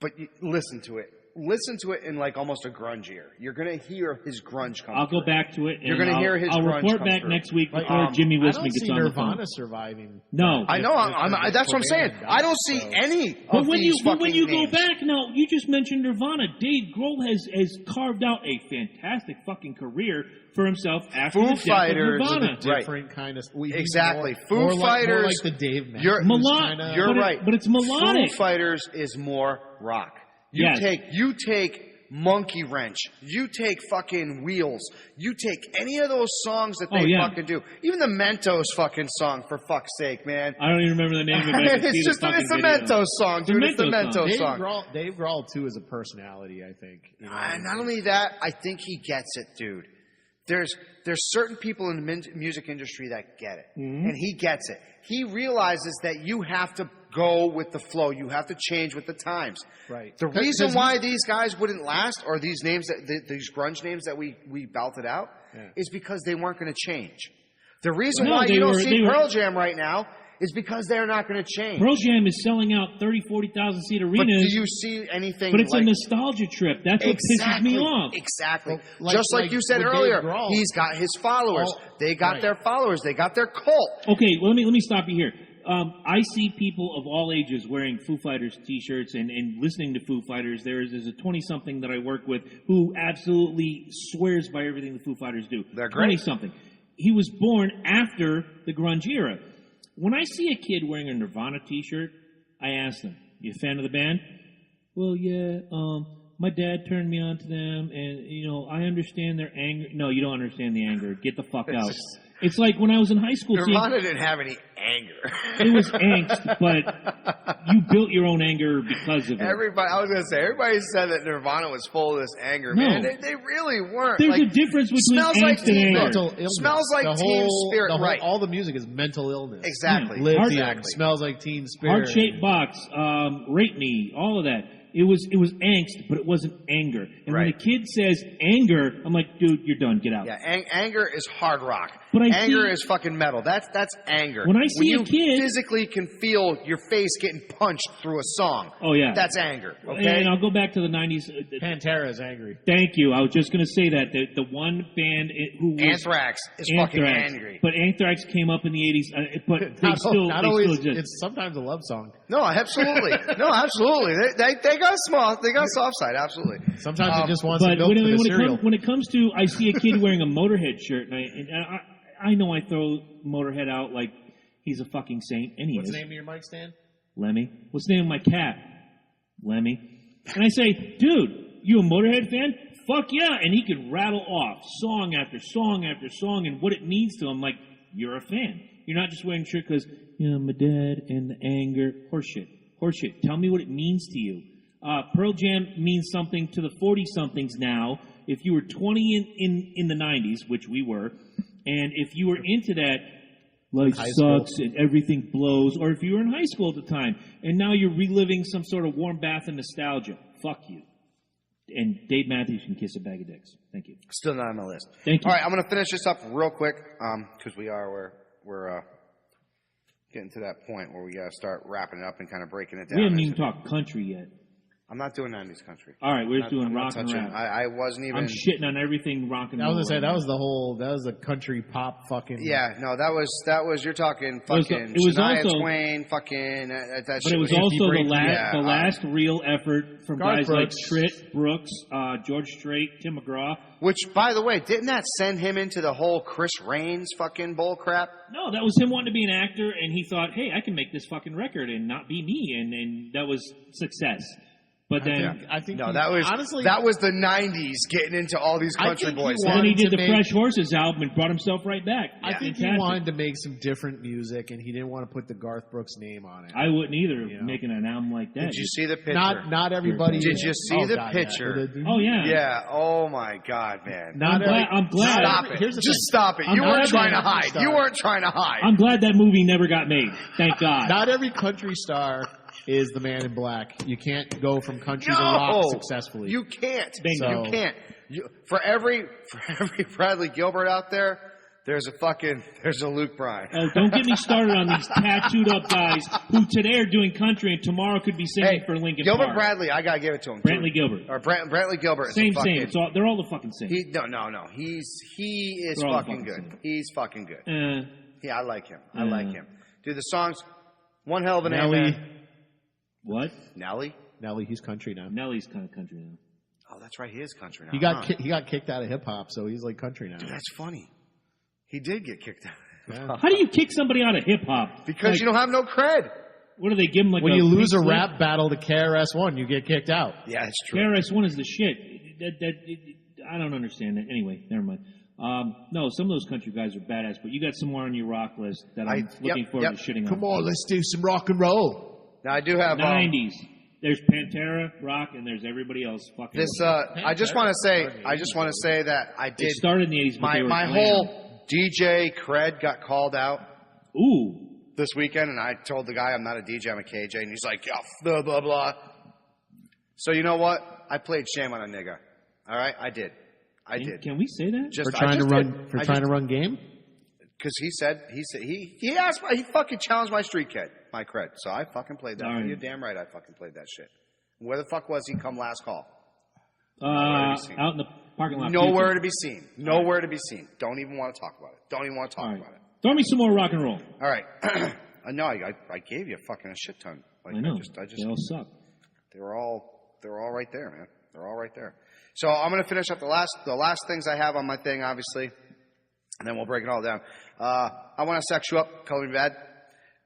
But listen to it. Listen to it in like almost a grunge ear. You're going to hear his grunge come I'll go back to it. And you're going to hear his I'll grunge report come back through. next week before Jimmy Wisman gets on the phone. Nirvana surviving. No. I know. That's what I'm saying. I don't see any of these But when you names. go back, no, you just mentioned Nirvana. Dave Grohl has carved out a fantastic fucking career for himself after the death of Nirvana. Different kind of exactly. More Foo Fighters. More like the Dave Matthews You're right. But it's melodic. Foo Fighters is more rock. You take Monkey Wrench. You take fucking Wheels. You take any of those songs that they fucking do. Even the Mentos fucking song, for fuck's sake, man. I don't even remember the name of it. It's a Mentos song, dude. It's the Mentos song. Dave Grohl, too, is a personality, I think. You know? Not only that, I think he gets it, dude. There's certain people in the music industry that get it. Mm-hmm. And he gets it. He realizes that you have to go with the flow. You have to change with the times. Right. The reason why these guys wouldn't last, or these names, these grunge names that we belted out, is because they weren't going to change. The reason why you don't see Pearl Jam right now is because they're not going to change. Pearl Jam is selling out 30, 40,000 seat arenas. But do you see anything? But it's a nostalgia trip. That's what pisses me off. Exactly. Well, just like you said earlier, he's got his followers. They got their followers. They got their cult. Okay, well, let me stop you here. I see people of all ages wearing Foo Fighters T-shirts and listening to Foo Fighters. There's a 20-something that I work with who absolutely swears by everything the Foo Fighters do. They're great. 20-something. He was born after the grunge era. When I see a kid wearing a Nirvana T-shirt, I ask them, "You a fan of the band?" "Well, yeah. My dad turned me on to them, and I understand their anger." No, you don't understand the anger. Get the fuck out. It's like when I was in high school. Nirvana didn't have any anger. It was angst, but you built your own anger because of it. Everybody said that Nirvana was full of this anger. No. Man, they really weren't. There's a difference between angst and anger. Smells like Teen Spirit, right? All the music is mental illness. Exactly. Lithium, Smells Like Teen Spirit. Heart-shaped box, Rape Me, all of that. It was angst, but it wasn't anger. And when a kid says anger, I'm like, dude, you're done. Get out. Yeah, anger is hard rock. But anger is fucking metal. That's anger. When I see a kid, you physically can feel your face getting punched through a song. Oh yeah, that's anger. Okay, and I'll go back to the 90s. Pantera is angry. Thank you. I was just going to say that the one band who was Anthrax is fucking angry. But Anthrax came up in the 80s. But they still exist. It's sometimes a love song. No, absolutely. They got small. They got soft side. Absolutely. Sometimes it just wants to milk for the cereal. When it comes to, I see a kid wearing a Motorhead shirt, and I know I throw Motorhead out like he's a fucking saint, and he is. What's the name of your mic stand? Lemmy. What's the name of my cat? Lemmy. And I say, dude, you a Motorhead fan? Fuck yeah. And he could rattle off song after song after song and what it means to him. Like, you're a fan. You're not just wearing a shirt because, my dad and the anger. Horseshit. Tell me what it means to you. Pearl Jam means something to the 40-somethings now. If you were 20 in the 90s, which we were, and if you were into that, life sucks and everything blows, or if you were in high school at the time, and now you're reliving some sort of warm bath of nostalgia, fuck you. And Dave Matthews can kiss a bag of dicks. Thank you. Still not on the list. Thank you. All right, I'm going to finish this up real quick because we're getting to that point where we got to start wrapping it up and kind of breaking it down. We haven't even talked country yet. I'm not doing 90s country. All right, we're just doing I'm not rock and touching- rap. I wasn't even. I'm shitting on everything rock and I roll. was gonna say right that was the country pop fucking. Yeah, no, that was. You're talking fucking it was Shania also- Twain, fucking. That But shit it was was also the Yeah, last real effort from Garth guys like Brooks. Tritt Brooks, George Strait, Tim McGraw. Which, by the way, didn't that send him into the whole Chris Raines fucking bull crap? No, that was him wanting to be an actor, and he thought, hey, I can make this fucking record and not be me, and that was success. But then, I think No, he- that was honestly that was the '90s getting into all these I country think he boys. wanted then he did to the make- Fresh Horses album and brought himself right back. I think he Fantastic. wanted to make some different music, and he didn't want to put the Garth Brooks name on it. I wouldn't either, You know. making an album like that. Did you see the picture? Not everybody. Did you see the God, picture? Yeah. Oh, yeah. Yeah. Oh my God, man. Not I'm glad. Stop it. Here's the Just thing. stop it. I'm You weren't glad trying to that- hide. You weren't trying to hide. I'm glad that movie never got made. Thank God. Not every country star is the Man in Black. You can't go from country to No, rock successfully. You can't. So- You can't. For every Bradley Gilbert out there, there's a Luke Bryan. Oh, don't get me started on these tattooed up guys who today are doing country and tomorrow could be singing for Linkin Gilbert Park. Bradley, I gotta give it to him. Brantley Gilbert. Or Brantley Gilbert. Same. Is a fucking, It's all, they're all the fucking same. He is They're all fucking fucking good. same. He's fucking good. Eh, Yeah, I like him. I like him. Dude, the song's one hell of an name. Nelly. man. what? Nelly? Nelly, he's country now. Nelly's kind of country now. Oh, that's right. He is country now. He got huh? he got kicked out of hip hop, so he's like country now. Dude, that's funny. He did get kicked out. Yeah. How do you kick somebody out of hip hop? Because Like, you don't have no cred. what do they give him? Like When a you lose a pink slip? rap battle to KRS-One, you get kicked out. Yeah, it's true. KRS-One is the shit. I don't understand that. Anyway, never mind. No, some of those country guys are badass, but you got some more on your rock list that I'm looking forward to shitting Come on. on, let's do some rock and roll. Now I do have 90s. There's Pantera, rock, and there's everybody else. Fucking this. I just want to say that I It did started in the 80s. But they were my glam. whole DJ cred got called out Ooh. this weekend, and I told the guy I'm not a DJ, I'm a KJ, and he's like, yeah, blah blah blah. So you know what? I played Shame on a Nigga. All right, I did. Can we say that? Just For trying to run game? because he asked he fucking challenged my street cred, so I fucking played that. All right. You're damn right, I fucking played that shit. Where the fuck was he come last call? Out in the parking lot. Nowhere to be seen. Nowhere to be seen. Don't even want to talk about it. Don't even want to talk All right. about it. Throw me some more rock and roll. All right. No, I gave you fucking a shit ton. Like, I know. I just They all suck. they're all right there, man. They're all right there. So I'm gonna finish up the last things I have on my thing, obviously, and then we'll break it all down. I want to sex you up, color me bad.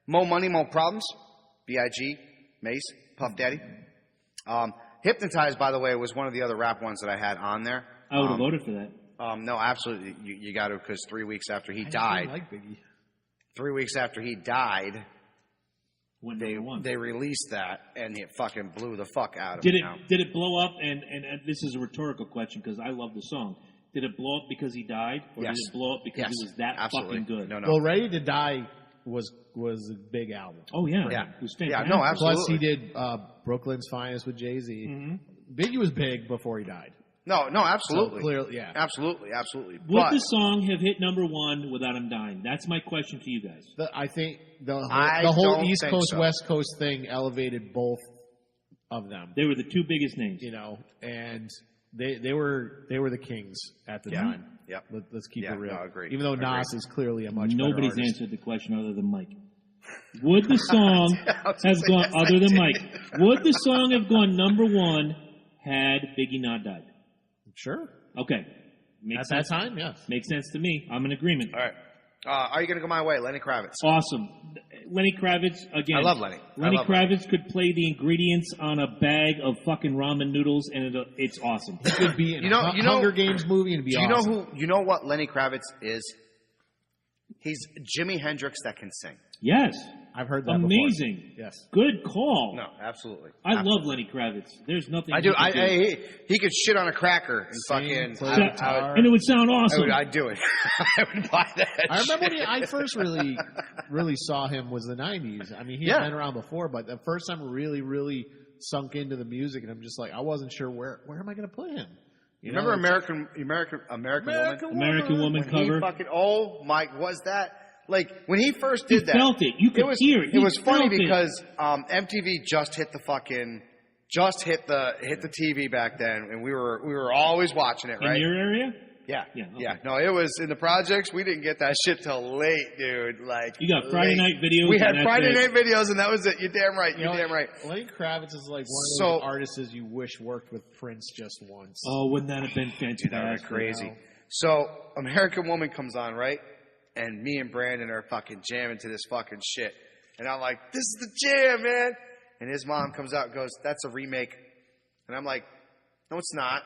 Mo Money, Mo Problems. B.I.G. Mace, Puff Daddy. Hypnotized, by the way, was one of the other rap ones that I had on there. I would have voted for that. No, absolutely, you got to, because 3 weeks after he died, I like Biggie. 3 weeks after he died, When they won. they released that, and it fucking blew the fuck out of Did me. it blow up? And this is a rhetorical question because I love the song. Did it blow up because he died, or Yes. did it blow up because Yes, it was that absolutely. fucking good? No. Well, Ready to Die was a big album. Oh yeah, Yeah. It was Yeah, fantastic. no, absolutely. Plus, he did Brooklyn's Finest with Jay-Z. Mm-hmm. Biggie was big before he died. No, absolutely. So clearly, yeah. Absolutely. Would But the song have hit number one without him dying? That's my question to you guys. I think the I whole don't East think Coast, so. West Coast thing elevated both of them. They were the two biggest names. You know, and they were the kings at the time. Yep. Let's keep Yeah, it real. no, agreed. Even though Nas is clearly a much Nobody's better artist. answered the question other than Mike. Would the song I was have gonna say, gone yes, I other than did. Mike? Would the song have gone number one had Biggie not died? Sure. Okay, makes At sense. that time, yes. Makes sense to me. I'm in agreement. All right. Are you going to go my way? Lenny Kravitz. Awesome. Lenny Kravitz, again. I love Lenny. I Lenny love Kravitz could play the ingredients on a bag of fucking ramen noodles, and it's awesome. He could be in You know- a Hunger Games movie and be Do awesome. you know what Lenny Kravitz is? He's Jimi Hendrix that can sing. Yes. I've heard that Amazing. before. Yes. Good call. No, absolutely. I love Lenny Kravitz. There's nothing I do. he can He could shit on a cracker and Sing, fucking. play I guitar. and it would sound awesome. I'd do it. I would buy that. I remember shit. when I first really saw him was the 90s. I mean, he Yeah. had been around before, but the first time I really sunk into the music, and I'm just like, I wasn't sure where am I going to play him? You Remember know, American Woman? American Woman When cover. he fucking, oh my, was that like when he first did You that? felt it. You could hear it. It was funny felt it. because MTV just hit the fucking just hit the TV back then, and we were always watching it, right? In your area? Yeah. Yeah, okay. Yeah. No, it was in the projects. We didn't get that shit till late, dude. Like, You got Friday night videos. We and had that's Friday it. night videos, and that was it. You're damn right. You're damn right. Lenny Kravitz is like one of those artists you wish worked with Prince just once. Oh, wouldn't that have been fantastic? That was crazy. So, American Woman comes on, right? And me and Brandon are fucking jamming to this fucking shit. And I'm like, this is the jam, man. And his mom comes out and goes, that's a remake. And I'm like, no, it's not.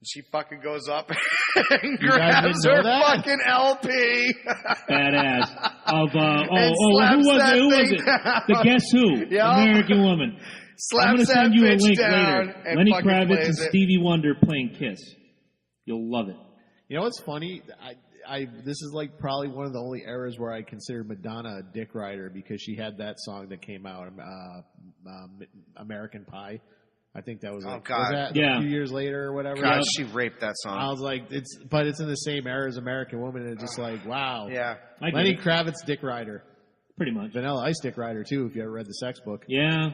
And she fucking goes up and grabs her fucking LP. Badass. Of, And who slaps was that it? Who was thing it? down. The Guess Who? Yeah. American Woman. I'm Slaps going to send that you a bitch link down later. and Lenny fucking Kravitz plays and it. Stevie Wonder playing Kiss. You'll love it. You know what's funny? This is like probably one of the only eras where I consider Madonna a dick rider because she had that song that came out, American Pie. I think that was like, God. was that Yeah. a few years later or whatever. God, she raped that song. I was like, it's in the same era as American Woman, and it's just like, wow. Yeah. I get Lenny it. Kravitz, dick rider. Pretty much. Vanilla Ice dick rider too. If you ever read the Sex book. Yeah.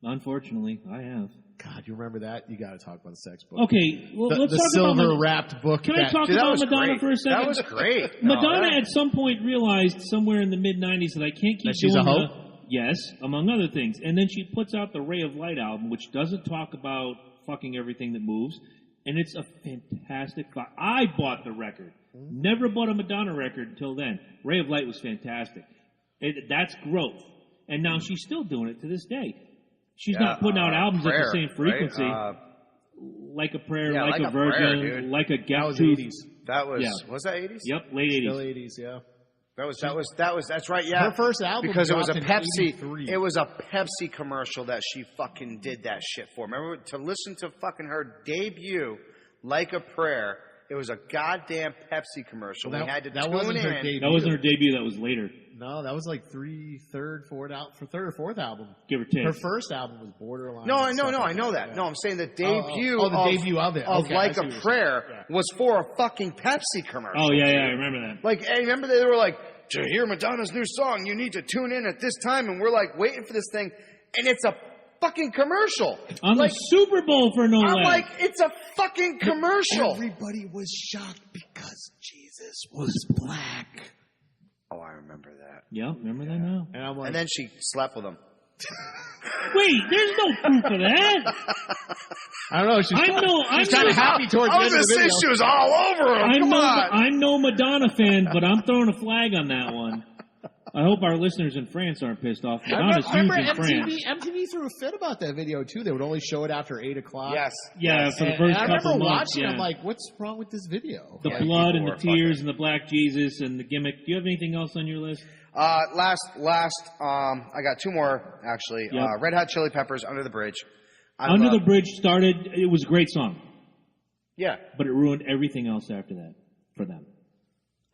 Unfortunately, I have. God, you remember that? You got to talk about the Sex book. Okay, well, let's the talk silver about wrapped book. Can I talk Dude, that about was Madonna great. for a second? That was great. Madonna at some point realized somewhere in the mid-'90s that I can't keep That she's doing a hoe? Yes, among other things. And then she puts out the Ray of Light album, which doesn't talk about fucking everything that moves. And it's a fantastic... I bought the record. Never bought a Madonna record until then. Ray of Light was fantastic. That's growth. And now she's still doing it to this day. She's not putting out albums Prayer, at the same frequency. Right? Like a Prayer, Yeah, like a Prayer, Virgin, dude. like a That Gap was Tooth. 80s. That was... Yeah. Was that 80s? Yep, late 80s. Still 80s, yeah. That's right, yeah. Her first album because it was a dropped in Pepsi. 83. It was a Pepsi commercial that she fucking did that shit for. Remember, to listen to fucking her debut, Like a Prayer, it was a goddamn Pepsi commercial. Well, we had to that tune wasn't in. her debut. That wasn't her debut, that was later. No, that was like third or fourth album. Give or take. Her first album was Borderline. No, I and know, stuff no, like I know that. that. Yeah. No, I'm saying the debut, the debut of it. Okay, I Like see a what you're Prayer saying. was for a fucking Pepsi commercial. Oh, yeah, I remember that. Like, hey, remember they were like, to hear Madonna's new song, you need to tune in at this time, and we're like waiting for this thing, and it's a fucking commercial. On like, the Super Bowl for no I'm less. like, it's a fucking commercial. Everybody was shocked because Jesus was black. Oh, I remember that. Yeah, remember that now? And I'm like, And then she slept with him. Wait, there's no proof of that. I don't know. She's kind of happy towards I the was end of gonna the say video. she was all over him. Come on. I'm no Madonna fan, but I'm throwing a flag on that one. I hope our listeners in France aren't pissed off. Madonna's I huge remember in France. MTV threw a fit about that video too. They would only show it after 8 o'clock. Yes. Yeah, for the And first I couple remember months. watching. Yeah. I'm like, what's wrong with this video? The Yeah, blood people and the were fucking- tears and the black Jesus and the gimmick. Do you have anything else on your list? Last, I got two more, actually. Yep. Red Hot Chili Peppers, Under the Bridge. Under the Bridge started, it was a great song, Yeah, but it ruined everything else after that for them.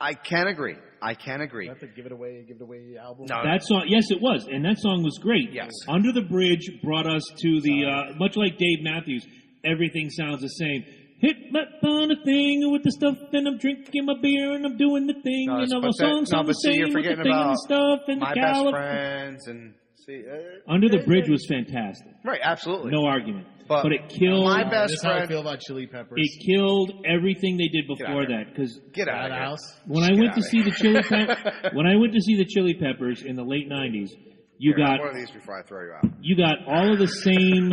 I can agree. That's the Give It Away album. No, That song, yes, it was, and that song was great. Yes. Under the Bridge brought us to the, much like Dave Matthews, everything sounds the same. Hit my on a thing with the stuff, and I'm drinking my beer, and I'm doing the thing, No, and but all the that- songs no, sound the but see, you're same with the forgetting thing and about the stuff, and My the Best gallop. Friends and see. Under the Bridge was fantastic. Right, absolutely. No argument. But But it killed, My Best That's how I Friend. feel about Chili Peppers. it killed everything they did Get before out of here. that, because Get out Out of of the here. house. when I Get went out to of see the Chili when I went to see the Chili Peppers in the late 90s, you Here, have got one of these before I throw you out. you got all of the same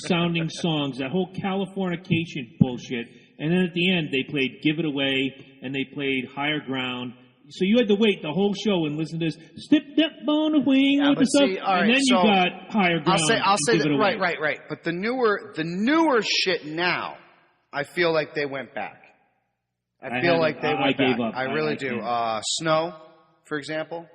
sounding songs, that whole Californication bullshit, and then at the end they played Give It Away and they played Higher Ground. So you had to wait the whole show and listen to this Step That On a Wing Yeah, with but the stuff, see, all and right, then so you got Higher Ground. I'll and say Give that. It Away. Right. But the newer shit now, I feel like they went back. I feel like they went gave back. up. I really I do. can't. Snow, for example.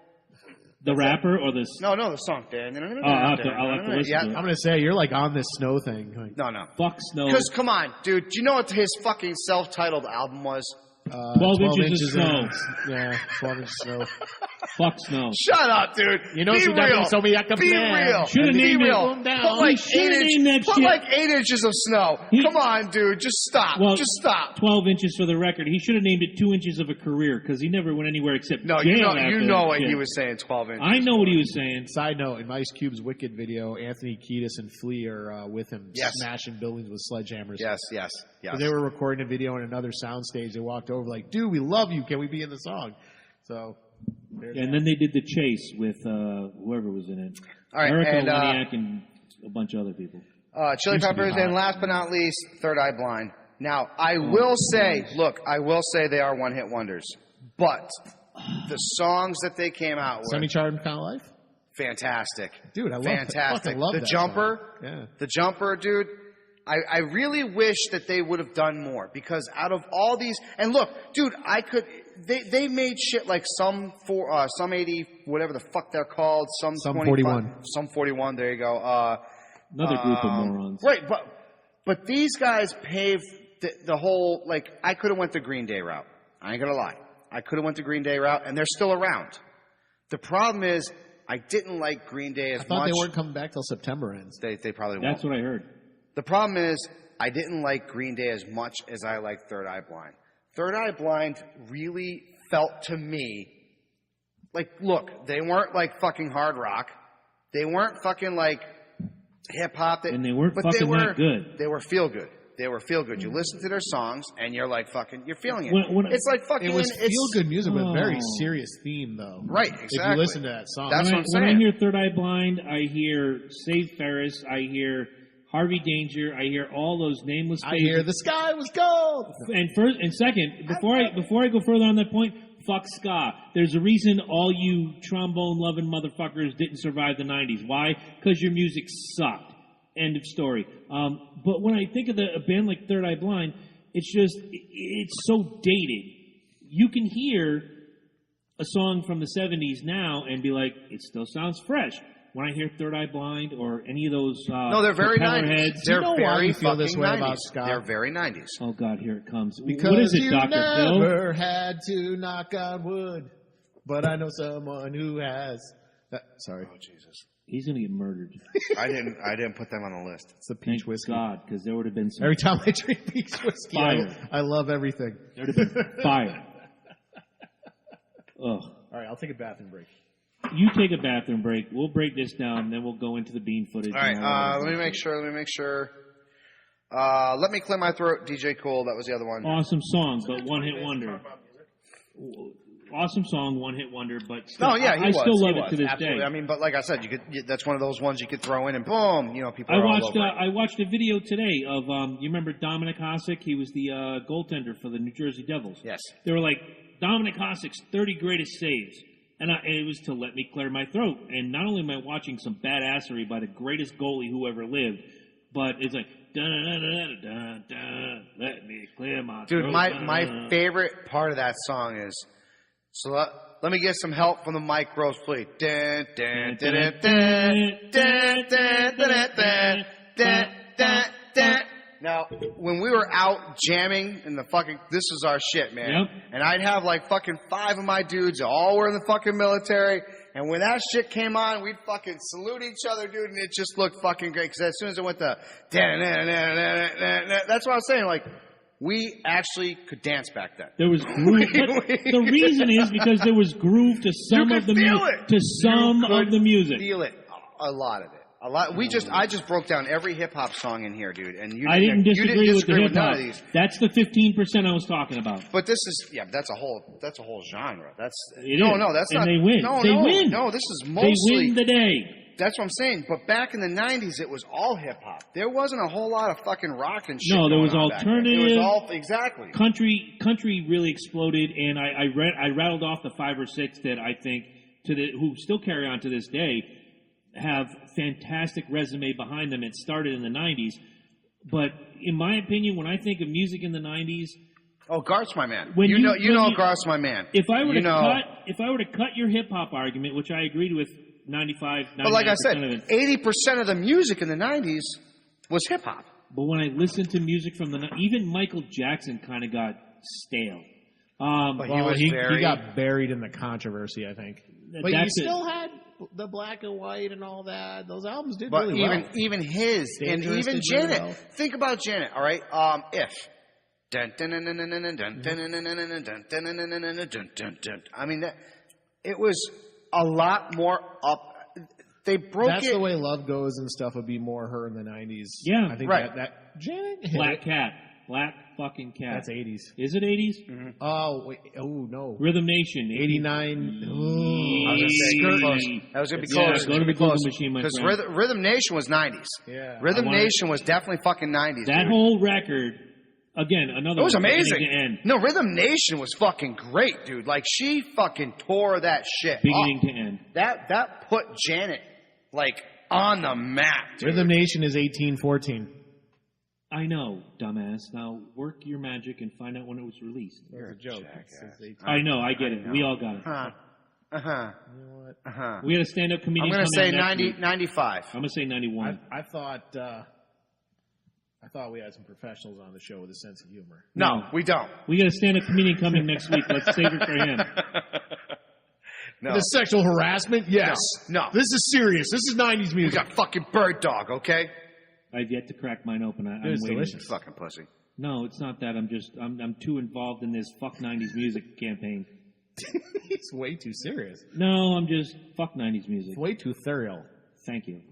The rapper or the No, the song. I'll have to listen Yeah. to it. I'm gonna say you're like on this Snow thing. Like, No. Fuck Snow. Because come on, dude. Do you know what his fucking self-titled album was? 12 inches of snow. Yeah, 12 inches of snow. Fuck snow. Shut up, dude. You know, Be so real. So we Be real. Should have named Be it. real. Put like, Put like 8 inches of snow. Come on, dude. Just stop. Well, just stop. 12 inches for the record. He should have named it 2 inches of a career because he never went anywhere except No, jail. you know what he was saying. 12 inches. I know what he was saying. Side note: in Ice Cube's Wicked video, Anthony Kiedis and Flea are with him, Yes. smashing buildings with sledgehammers. Yes. So they were recording a video in another soundstage. They walked over like, "Dude, we love you. Can we be in the song?" So. And then they did the chase with whoever was in it. All right, Erica and, Leniak and a bunch of other people. Chili Peppers, and last but not least, Third Eye Blind. Now, I will say they are one-hit wonders, but the songs that they came out with, Semi-Charmed Kind of Life? Fantastic. Dude, I love fantastic. love the that Jumper, song. Yeah. The Jumper, dude. I really wish that they would have done more because out of all these, and look, dude, they made shit like some 80, whatever the fuck they're called, some 41. Some 41, there you go. Another group of morons. Right, but these guys paved the whole, like, I could have went the Green Day route. I ain't gonna lie. I could have went the Green Day route, and they're still around. The problem is, I didn't like Green Day as much. I thought they weren't coming back till September ends. They probably won't. That's what I heard. The problem is, I didn't like Green Day as much as I liked Third Eye Blind. Third Eye Blind really felt to me like, look, they weren't like fucking hard rock. They weren't fucking like hip hop. And they weren't fucking that good. They were feel good. They were feel good. You listen to their songs and you're like fucking, you're feeling it. It's like fucking. It was feel good music with a very serious theme, though. Right, exactly. If you listen to that song, that's what I'm saying. When I hear Third Eye Blind, I hear Save Ferris. I hear Harvey Danger. I hear all those nameless. I hear the sky was gold. And second, before I go further on that point, fuck ska. There's a reason all you trombone loving motherfuckers didn't survive the 90s. Why? Because your music sucked. End of story. But when I think of a band like Third Eye Blind, it's so dated. You can hear a song from the 70s now and be like, it still sounds fresh. When I hear Third Eye Blind or any of those no, they're very 90s. Heads, they're very feel this way 90s. about ska? They're very 90s. Oh, God, here it comes. Because what is it, you Dr. Phil? never had to knock on wood, but I know someone who has. Sorry. Oh, Jesus. He's going to get murdered. I didn't put them on the list. It's the peach Thank whiskey. God, because there would have been some Every time I drink peach whiskey, fire. I love everything. There would have been fire. Ugh. All right, I'll take a bathroom break. You take a bathroom break. We'll break this down, then we'll go into the bean footage. All right, let me make sure. Let Me Clear My Throat, DJ Cool. That was the other one. Awesome song, but one-hit wonder. Awesome song, one-hit wonder, but still, I still love it to this Absolutely. day. I mean, but like I said, that's one of those ones you could throw in and boom, people I are watched all over it. I watched a video today of you remember Dominic Hasek? He was the goaltender for the New Jersey Devils. Yes. They were like Dominic Hasek's 30 greatest saves. And it was to let me clear my throat. And not only am I watching some badassery by the greatest goalie who ever lived, but it's like, let me clear my throat. Dude, my favorite part of that song is, so let me get some help from the mic bros, please. Now, when we were out jamming in the fucking, this is our shit, man. Yep. And I'd have like fucking 5 of my dudes, all were in the fucking military. And when that shit came on, we'd fucking salute each other, dude, and it just looked fucking great. Because as soon as it went to, that's what I was saying, like, we actually could dance back then. There was groove. But the reason is because there was groove to some of the music. To some of the music. Feel it. A lot of it. A lot. I just broke down every hip hop song in here, dude. And I didn't disagree with the hip none hop. of these. That's the 15% I was talking about. But this is that's a whole genre. That's It no, is. no, that's And not. they win. No, They no, win. no. This is mostly. They win the day. That's what I'm saying. But back in the 90s, it was all hip hop. There wasn't a whole lot of fucking rock and shit. No, there going was on back then. alternative. It was all exactly. Country really exploded, and I rattled off the 5 or 6 that I think who still carry on to this day have fantastic resume behind them. It started in the 90s, but in my opinion, when I think of music in the 90s, oh, Garth's my man. When you know Garth's my man. If I were to cut your hip hop argument, which I agreed with 95, 99% but like I said, of it, 80% of the music in the 90s was hip hop. but when I listened to music from even Michael Jackson kind of got stale. But he got buried in the controversy, I think. But you still had the black and white and all that. Those albums did really well. Even his and even Janet. Really well. Think about Janet. All right. If. I mean, it was a lot more up. They broke That's the way Love Goes and stuff would be more her in the 90s. Yeah. I think that Janet hit Black Cat. Black fucking Cat. That's 80s. Is it 80s? Mm-hmm. Oh, wait. Oh, no. Rhythm Nation. 89. I was going to say close. That was going to be close. Go to the Google machine, my friend. Because Rhythm Nation was 90s. Yeah. Rhythm Nation was definitely fucking 90s. That whole record, again, another It was amazing. To end. No, Rhythm Nation was fucking great, dude. Like, she fucking tore that shit beginning to end. That put Janet, like, on the map, dude. Rhythm Nation is 1814. I know, dumbass. Now work your magic and find out when it was released. You're a joke. I know, I get it. We all got it. You know what? We had a stand-up comedian. I'm going to say 95. I'm going to say 91. I thought we had some professionals on the show with a sense of humor. No, we don't. We got a stand-up comedian coming next week. Let's save it for him. No. The sexual harassment? Yes. No. This is serious. This is 90s music. We got fucking Bird Dog, okay? I've yet to crack mine open. I'm it's waiting. delicious. Fucking pussy. No, it's not that. I'm too involved in this fuck 90s music campaign. He's way too serious. No, I'm just fuck 90s music. It's way too thorough. Thank you.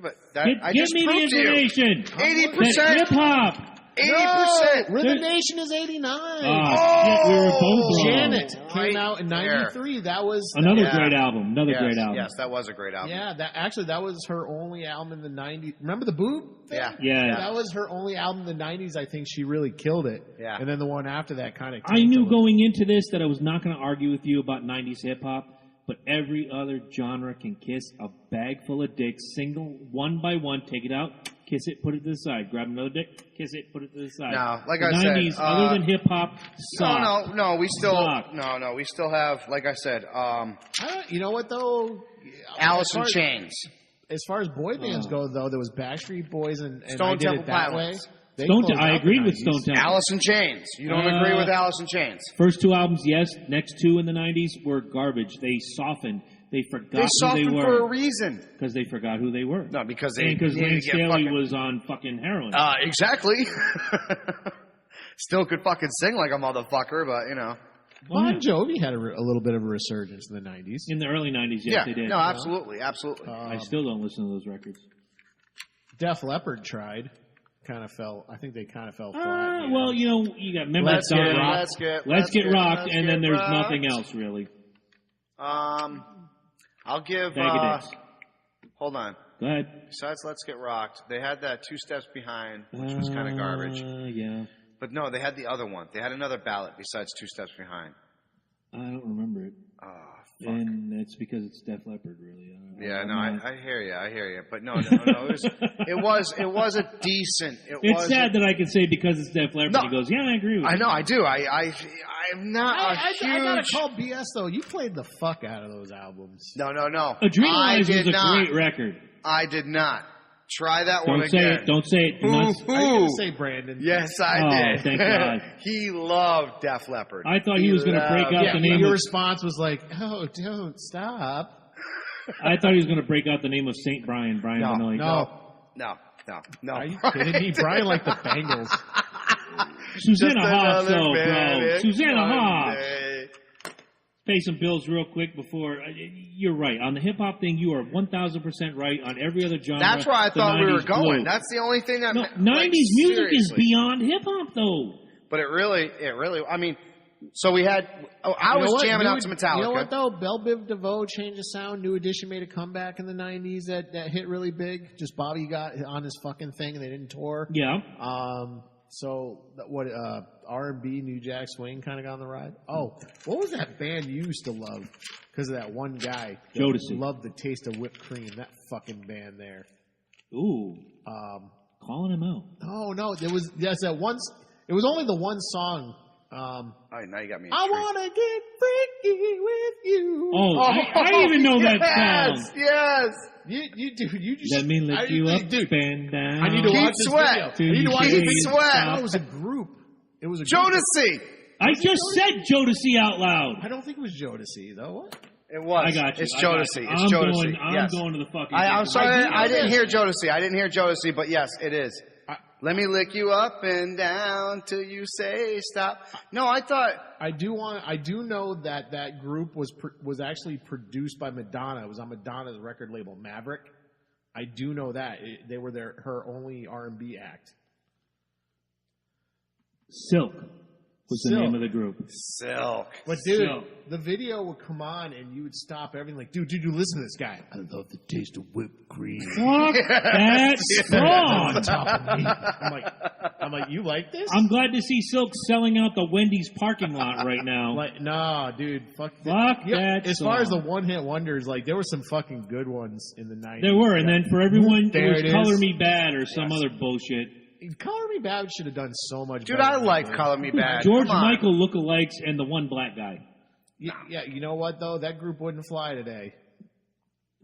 But give me the information. 80%. Hip hop. 80%. Rhythm Nation is 89. Shit, we were both wrong. Janet came out in 93. That was another great album. Great album. Yes, that was a great album. Yeah, that was her only album in the 90s. Remember the Boob thing? Yeah. That was her only album in the 90s. I think she really killed it. Yeah. And then the one after that kind of... I knew going into this that I was not going to argue with you about 90s hip-hop, but every other genre can kiss a bag full of dicks, single, one by one, take it out, kiss it, put it to the side. Grab another dick, kiss it, put it to the side. No, like the I 90s, said, other than hip-hop, suck. No, we still... Suck. No, we still have, like I said... you know what, though? Alice in Chains. As far as boy bands go, though, there was Backstreet Boys and Stone I Did Temple It That Pilots. Way. I agreed with Stone Temple. Alice in Chains. You don't agree with Alice in Chains? First two albums, yes. Next two in the 90s were garbage. They softened. They forgot who they softened were. for a reason. Because they forgot who they were. No, because they because Lane Staley fucking... was on fucking heroin. Exactly. Still could fucking sing like a motherfucker, but, you know. Bon Jovi had a little bit of a resurgence in the 90s. In the early 90s, yes, they did. No, absolutely. I still don't listen to those records. Def Leppard tried. I think they kind of fell flat. Well, you know, you got Let's Get Rocked, and then there's nothing else, really. I'll give... hold on. Go ahead. Besides Let's Get Rocked, they had that Two Steps Behind, which was kind of garbage. Yeah. But no, they had the other one. They had another ballad besides Two Steps Behind. I don't remember it. Oh, fuck. And it's because it's Def Leppard, really. I hear you. But no. It was a decent. It's sad that I can say because it's Def Leppard. No, he goes, yeah, I agree with you. I know, I do. I'm not a huge... I gotta call BS, though. You played the fuck out of those albums. No. Adrenalize was a great record. I did not. Try that one again. Don't say it. Are you going to say Brandon? Yes, I did. Thank God. He loved Def Leppard. I thought he was going to break out the name. Your response was like, "Oh, don't stop." I thought he was going to break out the name of Saint Brian. No. Are you kidding me? Brian like the Bengals. Susanna Hoffs, though, bro. Susanna Hoffs. Pay some bills real quick before... You're right. On the hip-hop thing, you are 1,000% right. On every other genre, that's where I thought we were going. Blew. That's the only thing that... 90s music is beyond hip-hop, though. But it really... I mean, so we had... I was jamming out to Metallica. You know what, though? Belle Biv DeVoe changed the sound. New Edition made a comeback in the 90s that hit really big. Just Bobby got on his fucking thing, and they didn't tour. Yeah. So, R&B, New Jack Swing kind of got on the ride? Oh, what was that band you used to love? Because of that one guy. Jodeci. Loved the taste of whipped cream. That fucking band there. Ooh. Calling him out. No. It was only the one song. All right, now you got me. I want to get freaky with you. Oh, I even know that song. Yes. You just let me lift you up, dude. Bend down. I need to watch this video. I need to watch this Sweat. It was a group. Jodeci. I just said Jodeci out loud. I don't think it was Jodeci, though. What? It was. I got you. It's I got Jodeci. you. It's Jodeci. I'm going to the fucking... I'm sorry, I didn't hear Jodeci, but yes, it is. Let me lick you up and down till you say stop. No, I thought... I do know that group was actually produced by Madonna. It was on Madonna's record label, Maverick. I do know that. They were her only R&B act. Silk was the name of the group. Silk. But dude, Silk. the video would come on and you would stop everything like, dude, listen to this guy. I love the taste of whipped cream. Fuck that song. On top of me. I'm like, you like this? I'm glad to see Silk selling out the Wendy's parking lot right now. Like, nah, dude, fuck that As song. far as the one-hit wonders, like, there were some fucking good ones in the 90s. There were, and then for everyone, There it was it is. Color Me Bad or some other bullshit. Color Me Bad should have done so much Dude, better. I like Color Me Bad. George Come on. Michael lookalikes and the one black guy. Yeah, you know what, though? That group wouldn't fly today.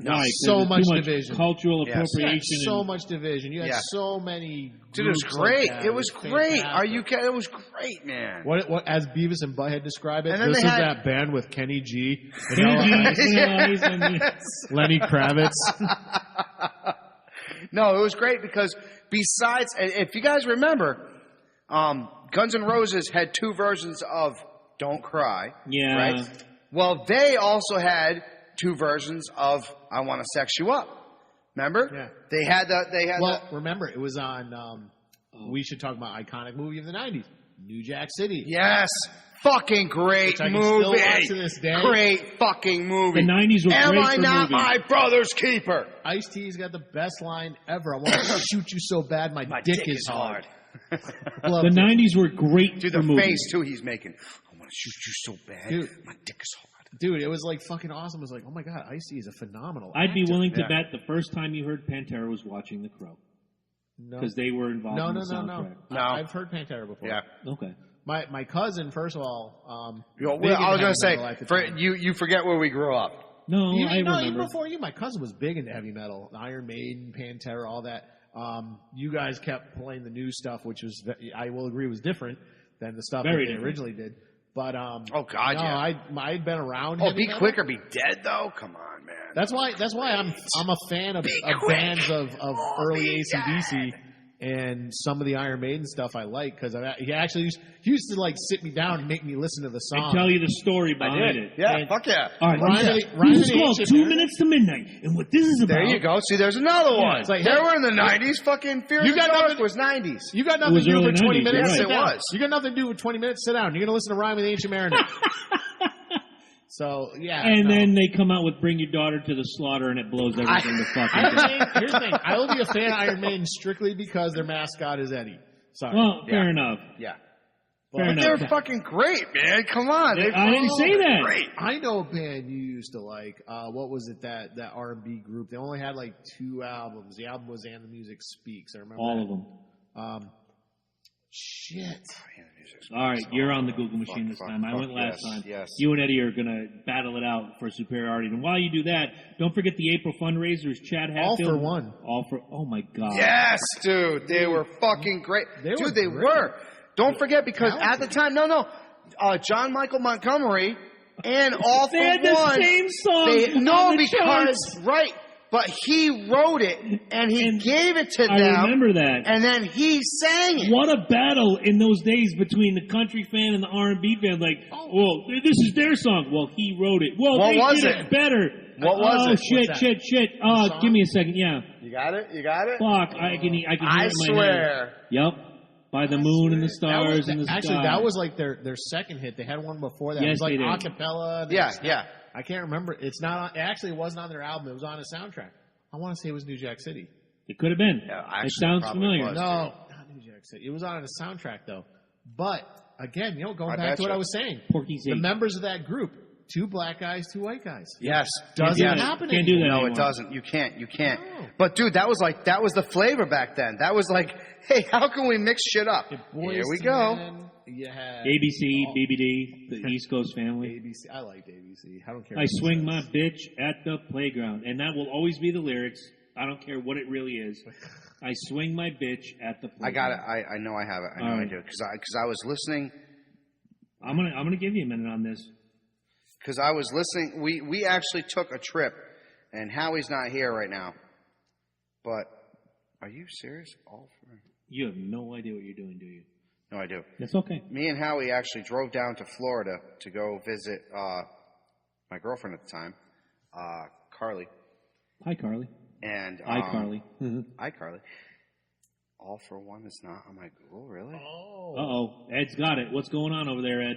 Right, So there's much too division. Cultural Yes. appropriation. So and much division. You had Yeah. so many Dude, it was groups great. like that. It was great. fantastic. Are you kidding? It was great, man. What as Beavis and Butthead describe it, And then this they is had- that band with Kenny G, Kenny G, Vanilla Ice, and the- Lenny Kravitz. No, it was great because besides, and if you guys remember, Guns N' Roses had two versions of Don't Cry. Yeah. Right? Well, they also had two versions of I Want to Sex You Up. Remember? Yeah. They had Well, remember, it was on, we should talk about iconic movie of the 90s, New Jack City. yes. Fucking great Which I can movie. still watch to this day. Great fucking movie. The 90s were Am great I for not movies. my brother's keeper? Ice-T's got the best line ever. I want to shoot you so bad, my dick is hard. Loved The it. 90s were great Dude, for the movies. face, too, he's making. I want to shoot you so bad. Dude. My dick is hard. Dude, it was like fucking awesome. It was like, oh my god, Ice-T is a phenomenal I'd be actor. willing to Yeah. bet the first time you heard Pantera was watching The Crow. No, Because they were involved no, in no, the no, no. soundtrack. No. I've heard Pantera before. Yeah. Okay. My cousin, first of all, Well, big I was into going to say, heavy metal at the for, time. you forget where we grew up. No, I Even remember. before you, my cousin was big into heavy metal, Iron Maiden, Pantera, all that. You guys kept playing the new stuff, which was, I will agree, was different than the stuff Very that they different. originally did. But Oh, God, no, yeah. I'd been around. Oh, heavy Be metal. Quick or Be Dead, though? Come on, man. That's why I'm a fan of quick. bands of early be AC/DC and some of the Iron Maiden stuff I like because he used to like sit me down and make me listen to the song. And tell you the story behind it. Yeah, And- fuck yeah. All right, Rhyme this of the- Rhyme is of the called Ancient 2 Mariner. Minutes to Midnight. And what this is about... There you go. See, there's another one. It's like, they hey, were in the 90s. Fucking Fear you of the got Dark nothing- was 90s. You got It nothing was to do early for 20 90s, minutes. yes, Sit it down. was. You got nothing to do with 20 minutes. Sit down. You're going to listen to Rhyme of the Ancient Mariner. So, yeah. And no. then they come out with Bring Your Daughter to the Slaughter and it blows everything the fuck Iron up. Maiden, here's the thing. I will be a fan of Iron Maiden strictly because their mascot is Eddie. Sorry. Well, fair Yeah. enough. Yeah. Fair But they're enough. fucking great, man. Come on. I didn't say that. Great. I know a band you used to like. What was it, that R&B group? They only had like 2 albums. The album was And the Music Speaks. I remember All that. of them. Shit. All right, you're on the Google machine this fuck, time. I fuck, went last yes, time. yes. You and Eddie are going to battle it out for superiority. And while you do that, don't forget the April fundraisers. Chad All Hatfield. for one. All for... Oh, my God. Yes, dude. They were fucking great. They were Dude, they great. were. Don't forget, because at the time, John Michael Montgomery and All They for had the One. same song No, on the because, charts. right. But he wrote it, and he gave it to them. I remember that. And then he sang it. What a battle in those days between the country fan and the R&B fan. Like, well, this is their song. Well, he wrote it. Well, What they was did it? it better. What was oh, it? shit, What's shit. song? Give me a second. Yeah. You got it? You got it? Fuck. I can hear I it in my swear. head. Yep. By the moon and the stars and the sky. Actually, that was like their second hit. They had one before that. Yes, it was like they did. acapella. Yeah. I can't remember. It's not. Actually, it wasn't on their album. It was on a soundtrack. I want to say it was New Jack City. It could have been. Yeah, it actually, sounds probably familiar. was. No, not New Jack City. It was on a soundtrack though. But again, going I back to what betcha. I was saying, Porky's the 8. members of that group, 2 black guys, 2 white guys. Yes. Doesn't Yes. happen Can't do anymore. that No, anymore. it doesn't. You can't. No. But dude, that was the flavor back then. That was like, hey, how can we mix shit up? Boys Here we to go. Men, you had ABC, BBD, the East Coast family. ABC. I liked ABC. I don't care. I what swing it my says. bitch at the playground. And that will always be the lyrics. I don't care what it really is. I swing my bitch at the playground. I got it. I know I have it. I know All I right. do. Because I was listening I'm gonna give you a minute on this. Because I was listening. We actually took a trip, and Howie's not here right now. But are you serious? You have no idea what you're doing, do you? No, I do. That's okay. Me and Howie actually drove down to Florida to go visit my girlfriend at the time, Carly. Hi, Carly. And Hi, Carly. Hi, Carly. All for One is not on my Google, really? Oh. Uh-oh. Ed's got it. What's going on over there, Ed?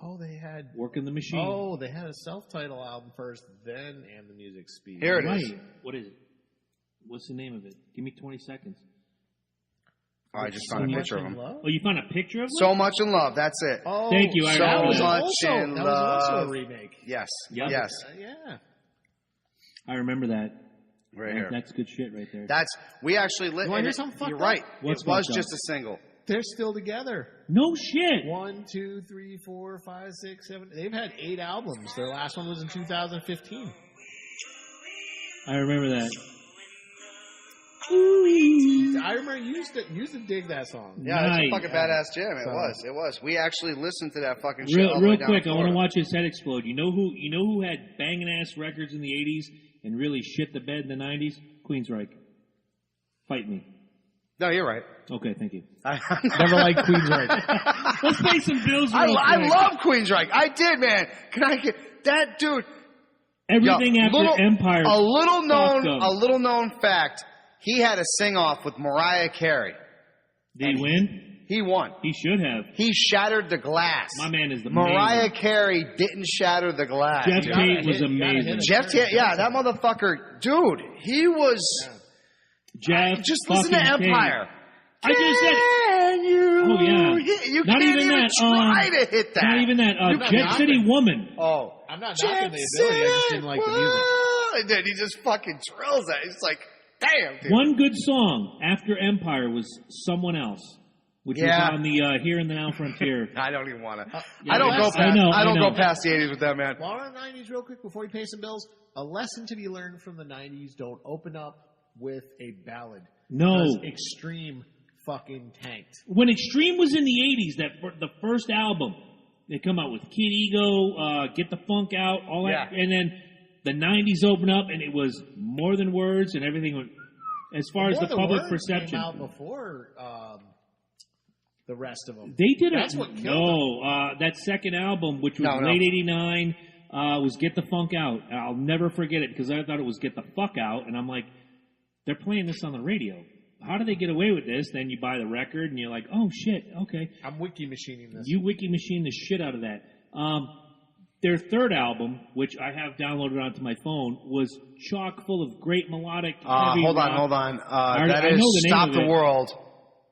Oh, they had... Working the machine. Oh, they had a self-titled album first, then And the Music Speed. Here it is. Right. What is it? What's the name of it? Give me 20 seconds. Oh, I just found a picture of him. Oh, you found a picture of him? So Much in Love, that's it. Oh, Thank you. I So remember that. Much in That Love. was also a remake. Yes. Yep. Yes. Yeah. I remember that. Right here. That's good shit right there. We actually lit. You wanna hear something fucked You're up? right. What's It was fucked up? just a single. They're still together. No shit. 1, 2, 3, 4, 5, 6, 7. They've had 8 albums. Their last one was in 2015. I remember that. I remember you used to dig that song. Yeah, it's a Nice. fucking badass jam. It was. We actually listened to that fucking shit all the way Real down quick, in I want to Florida. watch his head explode. You know who had banging ass records in the 80s and really shit the bed in the 90s? Queensryche. Fight me. No, you're right. Okay, thank you. Never liked Queensryche. Let's pay some bills I real quick. love Queensryche. I did, man. Can I get that dude? Everything Yo, after Empire. A little fucked up. known fact. He had a sing-off with Mariah Carey. Did he win? He won. He should have. He shattered the glass. My man is Mariah amazing. Carey didn't shatter the glass. Jeff dude. Tate was amazing. Jeff Tate, yeah, that motherfucker, dude. He was. Jeff Just listen to fucking Tate. Empire. I just said. Can you? Oh yeah. You Not can't even that. try to hit that. Not even that. You're not Jet knocking. City Woman. Oh. I'm not knocking the ability. I just didn't like the music. Dude, he just fucking drills that. He's like, damn, dude. One good song after Empire was Someone Else, which was on the Here and the Now Frontier. I don't even want to. yeah, I don't go I past. know, I don't I know. go past the 80s with that, man. While we're in the 90s, real quick, before we pay some bills, a lesson to be learned from the 90s, don't open up with a ballad. No. Because Extreme fucking tanked. When Extreme was in the 80s, the first album, they come out with Kid Ego, Get the Funk Out, all that, and then the 90s opened up, and it was More Than Words, and everything went, as far as the public perception. Came out before the rest of them. They did That's what killed them. That second album, which was late 89, was Get the Funk Out. I'll never forget it, because I thought it was Get the Fuck Out, and I'm like, they're playing this on the radio. How do they get away with this? Then you buy the record, and you're like, oh, shit, okay. I'm wiki machining this. You wiki machine the shit out of that. Their third album, which I have downloaded onto my phone, was chock full of great melodic heavy Hold rock. on. I That know is the name Stop of the it. World.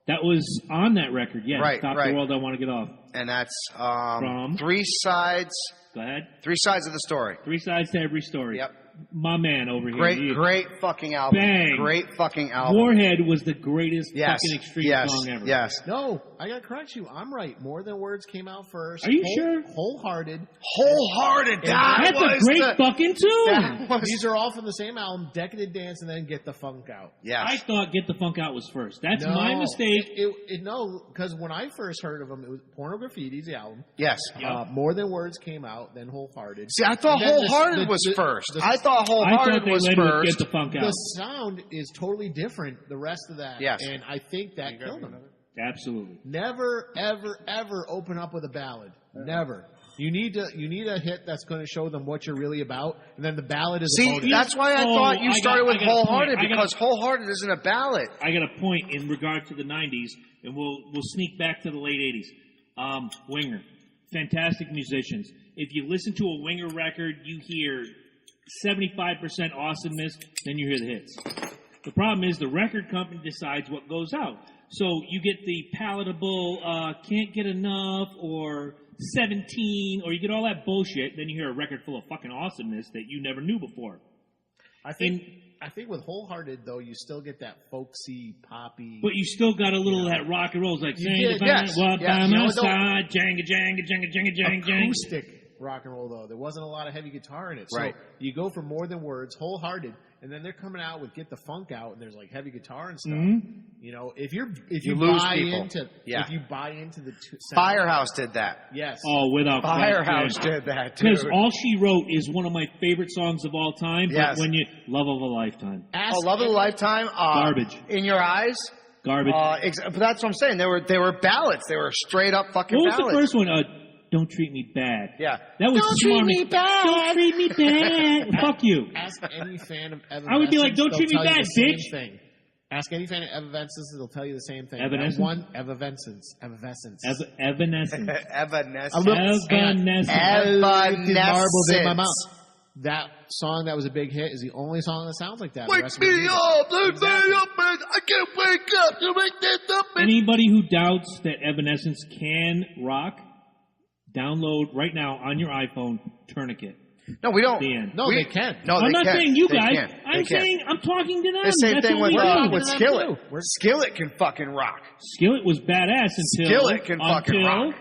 That was on that record, yes. Right, Stop right. the World, I Want to Get Off. And that's From? Three Sides. Go ahead. Three Sides of the Story. 3 sides to every story. Yep. My man over here. Great fucking album. Bang. Great fucking album. Warhead was the greatest Yes. fucking Extreme yes. song ever. Yes. No, I gotta correct you. I'm right. More Than Words came out first. Are you sure? Wholehearted. Wholehearted. That That's was a great the, fucking tune. that was, These are all from the same album, Decadent Dance, and then Get the Funk Out. yes. I thought Get the Funk Out was first. That's No. my mistake. No, because when I first heard of them, it was Porno Graffiti's the album. Yes. Yeah. More Than Words came out, then Wholehearted. See, I thought And then Wholehearted was first. I thought I thought Wholehearted they was led with first. Get the Funk The Out. sound is totally different, the rest of that. Yes. And I think that killed them. Absolutely. Never, ever, ever open up with a ballad. Never. You need a hit that's going to show them what you're really about, and then the ballad is a See, bonus. that's why I thought you started with I got a Wholehearted, point. because Wholehearted isn't a ballad. I got a point in regard to the 90s, and we'll sneak back to the late 80s. Winger. Fantastic musicians. If you listen to a Winger record, you hear 75% awesomeness, then you hear the hits. The problem is the record company decides what goes out. So you get the palatable, can't get enough, or 17, or you get all that bullshit, then you hear a record full of fucking awesomeness that you never knew before. I think with Wholehearted, though, you still get that folksy, poppy. But you still got a little of that rock and roll. It's like, You saying did, goodbye, yes, walk yes. by You my know, side, janga, janga, janga, janga, janga, janga. acoustic. rock and roll, though. There wasn't a lot of heavy guitar in it. So Right. you go for More Than Words, Wholehearted, and then they're coming out with Get the Funk Out, and there's like heavy guitar and stuff. You know, if you lose buy people. into Yeah. if you buy into the Firehouse did that. yes, Oh, without Firehouse question. did that, dude. Because All She Wrote is one of my favorite songs of all time. Yes. But when you Love of a Lifetime, ask Love of a Lifetime. Garbage. In Your Eyes. garbage. But that's what I'm saying. They were ballads. They were straight up fucking What was ballads. the first one? Don't Treat Me Bad. Yeah. That was Don't treat me bad. Don't treat me bad. Fuck you. Ask any fan of Evanescence. I would be like, don't they'll treat me tell you bad, the same bitch. Thing. Ask any fan of Evanescence, they'll tell you the same thing. Evanescence? That one, Evanescence. Evanescence. Evanescence. Evanescence. Marbles in my mouth. That song that was a big hit is the only song that sounds like that. Wake me up, wake me up, man. I can't wake up to make that up. Anybody who doubts that Evanescence can rock, download right now on your iPhone Tourniquet. No, we don't. The end. No, they can. No, I'm they not can. saying you They guys. can. I'm They can. saying I'm talking to them. The same That's thing what with we do. Skillet. We're- Skillet can fucking rock. Skillet was badass until Skillet can fucking rock.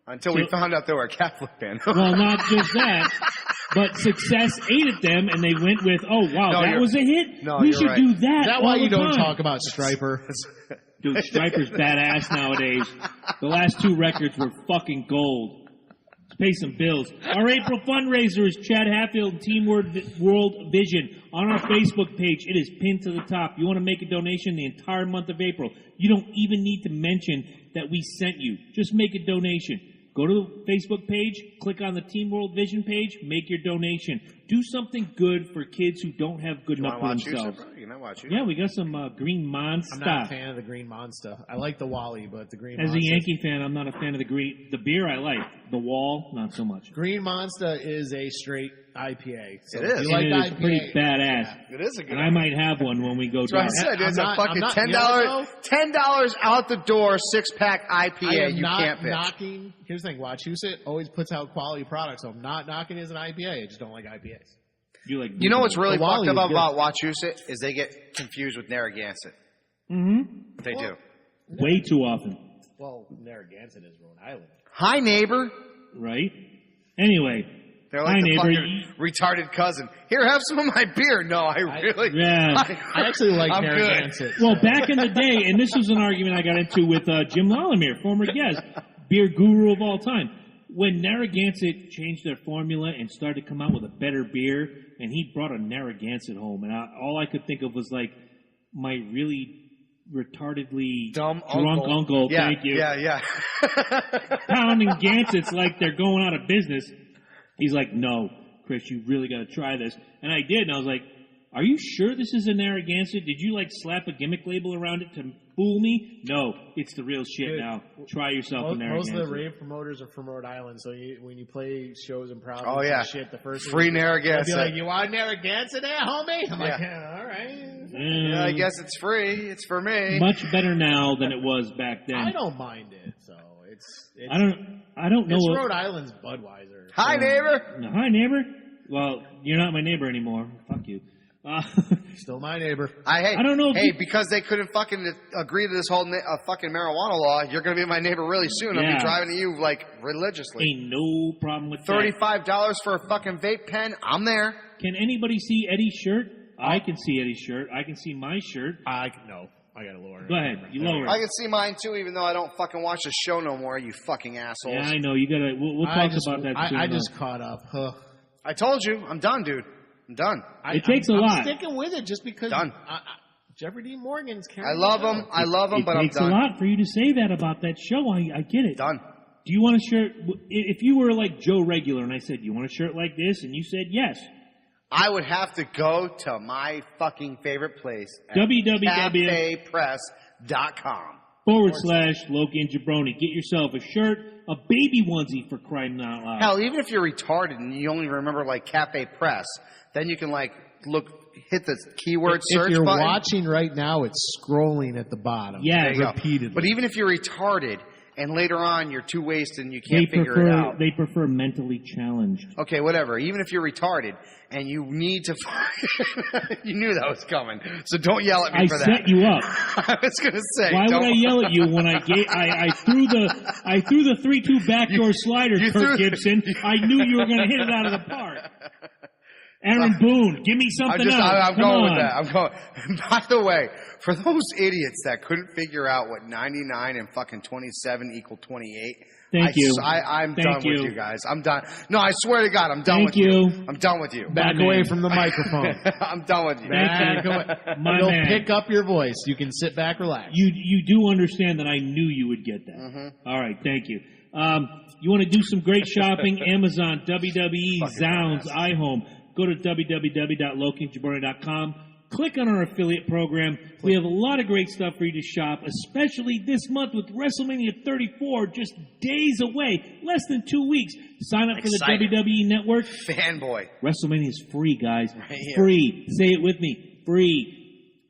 Until we found out they were a Catholic band. Well, not just that, but success ate at them, and they went with, oh wow, No, that you're- was a hit. No, we you're should right. do that. Is that all why you the don't time. talk about Stryper? Dude, Stryper's badass nowadays. The last two records were fucking gold. Let's pay some bills. Our April fundraiser is Chad Hatfield and Team World Vision on our Facebook page. It is pinned to the top. You want to make a donation the entire month of April. You don't even need to mention that we sent you. Just make a donation. Go to the Facebook page, click on the Team World Vision page, make your donation. Do something good for kids who don't have good enough for themselves. You know what? Yeah, we got some Green Monster. I'm not a fan of the Green Monster. I like the Wally, but the Green As Monster. a Yankee fan, I'm not a fan of the beer I like. The Wall, not so much. Green Monster is a straight IPA. So It if is. You like And it is IPA, pretty badass. It is a good And I might have one when we go That's what I down. said. It's I'm a not- fucking I'm not- $10 out the door, 6-pack I IPA. am You not can't bitch. knocking. Here's the thing: Wachusett always puts out quality products. So I'm not knocking it as an IPA. I just don't like IPAs. You know what's really The Wally fucked up is about Wachusett is they get confused with Narragansett. Mm-hmm. They do. Way too often, Well, Narragansett is Rhode Island. Hi, neighbor. right? Anyway, They're hi like the neighbor. fucking retarded cousin. Here, have some of my beer. No, I really. Yeah. I actually like I'm good. Narragansett. Well, so- back in the day, and this was an argument I got into with Jim Lallemere, former guest, beer guru of all time. When Narragansett changed their formula and started to come out with a better beer, and he brought a Narragansett home, and all I could think of was like my really retardedly Dumb drunk uncle. Yeah, Thank you. yeah. Pounding Gansets like they're going out of business. He's like, no, Chris, you really got to try this. And I did, and I was like, are you sure this is a Narragansett? Did you like slap a gimmick label around it to fool me? No, it's the real shit Dude, now. Try yourself a Most Narragansett. of the rave promoters are from Rhode Island, so when you play shows in Providence Oh, yeah. and shit, the first Free thing they'll Narragansett. be like, "You want Narragansett there, homie?" I'm like, Yeah. "Yeah, all right." Yeah, I guess it's free. It's for me. Much better now than it was back then. I don't mind it, so it's I don't know. It's what- Rhode Island's Budweiser. Hi, neighbor. No, hi, neighbor. Well, you're not my neighbor anymore. Fuck you. Still my neighbor. I don't know if Hey, you- because they couldn't fucking agree to this whole fucking marijuana law, you're going to be my neighbor really soon. I'll Yeah. be driving to you like religiously. Ain't no problem with that. $35 for a fucking vape pen. I'm there. Can anybody see Eddie's shirt? I can see Eddie's shirt. I can see my shirt. No, I gotta lower it. Go ahead. You lower it. I can see mine too, even though I don't fucking watch the show no more. You fucking assholes. Yeah, I know. You gotta. We'll talk about that soon. I just caught up. Huh. I told you, I'm done, dude. I'm done. It takes a lot. I'm sticking with it just because. Done. Jeffrey Dean Morgan's I love him. I love him, It but I'm takes a done. lot for you to say that about that show. I get it. Done. Do you want a shirt? If you were like Joe Regular and I said, "You want a shirt like this?" and you said yes, I would have to go to my fucking favorite place, at cafepress.com. /Loki and Jabroni. Get yourself a shirt, a baby onesie for crying out loud. Hell, even if you're retarded and you only remember like Cafe Press, then you can like hit the keyword search If you're button. watching right now, it's scrolling at the bottom. Yeah, There you go. repeatedly. But even if you're retarded and later on you're too wasted and you can't figure it out. They prefer mentally challenged. Okay, whatever. Even if you're retarded and you need to, you knew that was coming, so don't yell at me for that. I set you up. I was going to say. Why would I yell at you when I threw the 3-2 backdoor slider, Kirk Gibson? I knew you were going to hit it out of the park. Aaron Boone, give me something else. I'm going with that. I'm going. By the way, for those idiots that couldn't figure out what 99 and fucking 27 equal 28, Thank you. I'm done with you guys. I'm done. No, I swear to God, I'm done with you. I'm done with you. Back away from the microphone. I'm done with you. Thank you. You'll pick up your voice. You can sit back, relax. You do understand that I knew you would get that. Mm-hmm. All right, thank you. You want to do some great shopping? Amazon, WWE, Zounds, iHome. Go to www.lokiandjabroni.com. Click on our affiliate program. We have a lot of great stuff for you to shop, especially this month with WrestleMania 34 just days away, less than 2 weeks. Sign up for the WWE Network. Fanboy. WrestleMania is free, guys. Right here. Free. Say it with me. Free.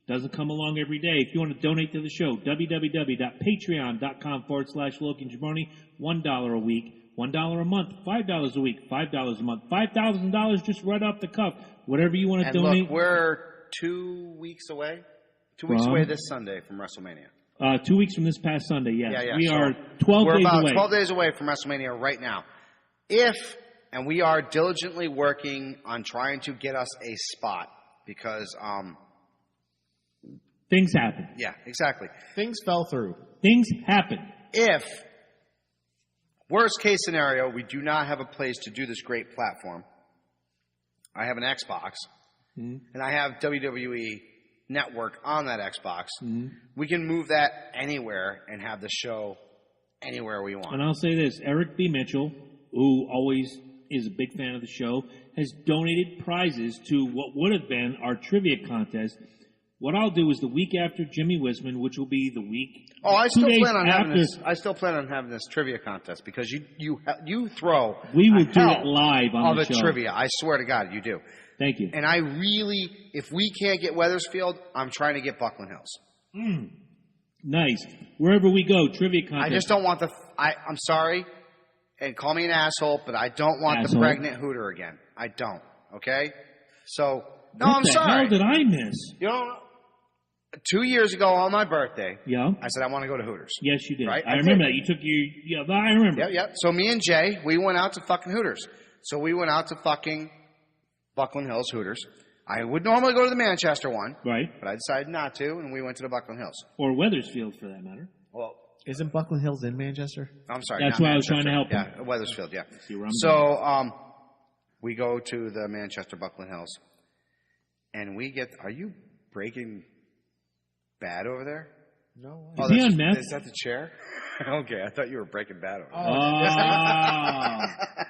Doesn't come along every day. If you want to donate to the show, www.patreon.com/Loki and Jabroni. $1 a week. $1 a month, $5 a week, $5 a month, $5,000 just right off the cuff. Whatever you want to donate. Look, we're 2 weeks away. 2 weeks away this Sunday from WrestleMania. 2 weeks from this past Sunday, yes. Yeah. We are 12 days away. We're about 12 days away from WrestleMania right now. And we are diligently working on trying to get us a spot because, things happen. Yeah, exactly. Things fell through. Things happen. Worst case scenario, we do not have a place to do this great platform. I have an Xbox, and I have WWE Network on that Xbox. We can move that anywhere and have the show anywhere we want. And I'll say this, Eric B. Mitchell, who always is a big fan of the show, has donated prizes to what would have been our trivia contest. What I'll do is the week after Jimmy Wisman, which will be the week. Oh, I still plan on having this. I still plan on having this trivia contest because you throw. We will do it live on the show. Trivia. I swear to God, you do. Thank you. And I really, if we can't get Wethersfield, I'm trying to get Buckland Hills. Nice. Wherever we go, trivia contest. I just don't want I'm sorry, and call me an asshole, but I don't want the pregnant hooter again. I don't. Okay. So no, I'm sorry. What the hell did I miss? You know. 2 years ago on my birthday, I said I want to go to Hooters. Yes, you did. Right? I remember that. You took your... I remember. Yeah. So me and Jay, we went out to fucking Hooters. So we went out to fucking Buckland Hills Hooters. I would normally go to the Manchester one. Right. But I decided not to, and we went to the Buckland Hills. Or Wethersfield, for that matter. Well, isn't Buckland Hills in Manchester? I'm sorry. That's why I was trying to help you. Yeah, Wethersfield, yeah. So we go to the Manchester Buckland Hills, and we get... Are you breaking... Bad over there? No. Is he on meth? Is that the chair? Okay, I thought you were Breaking Bad over there.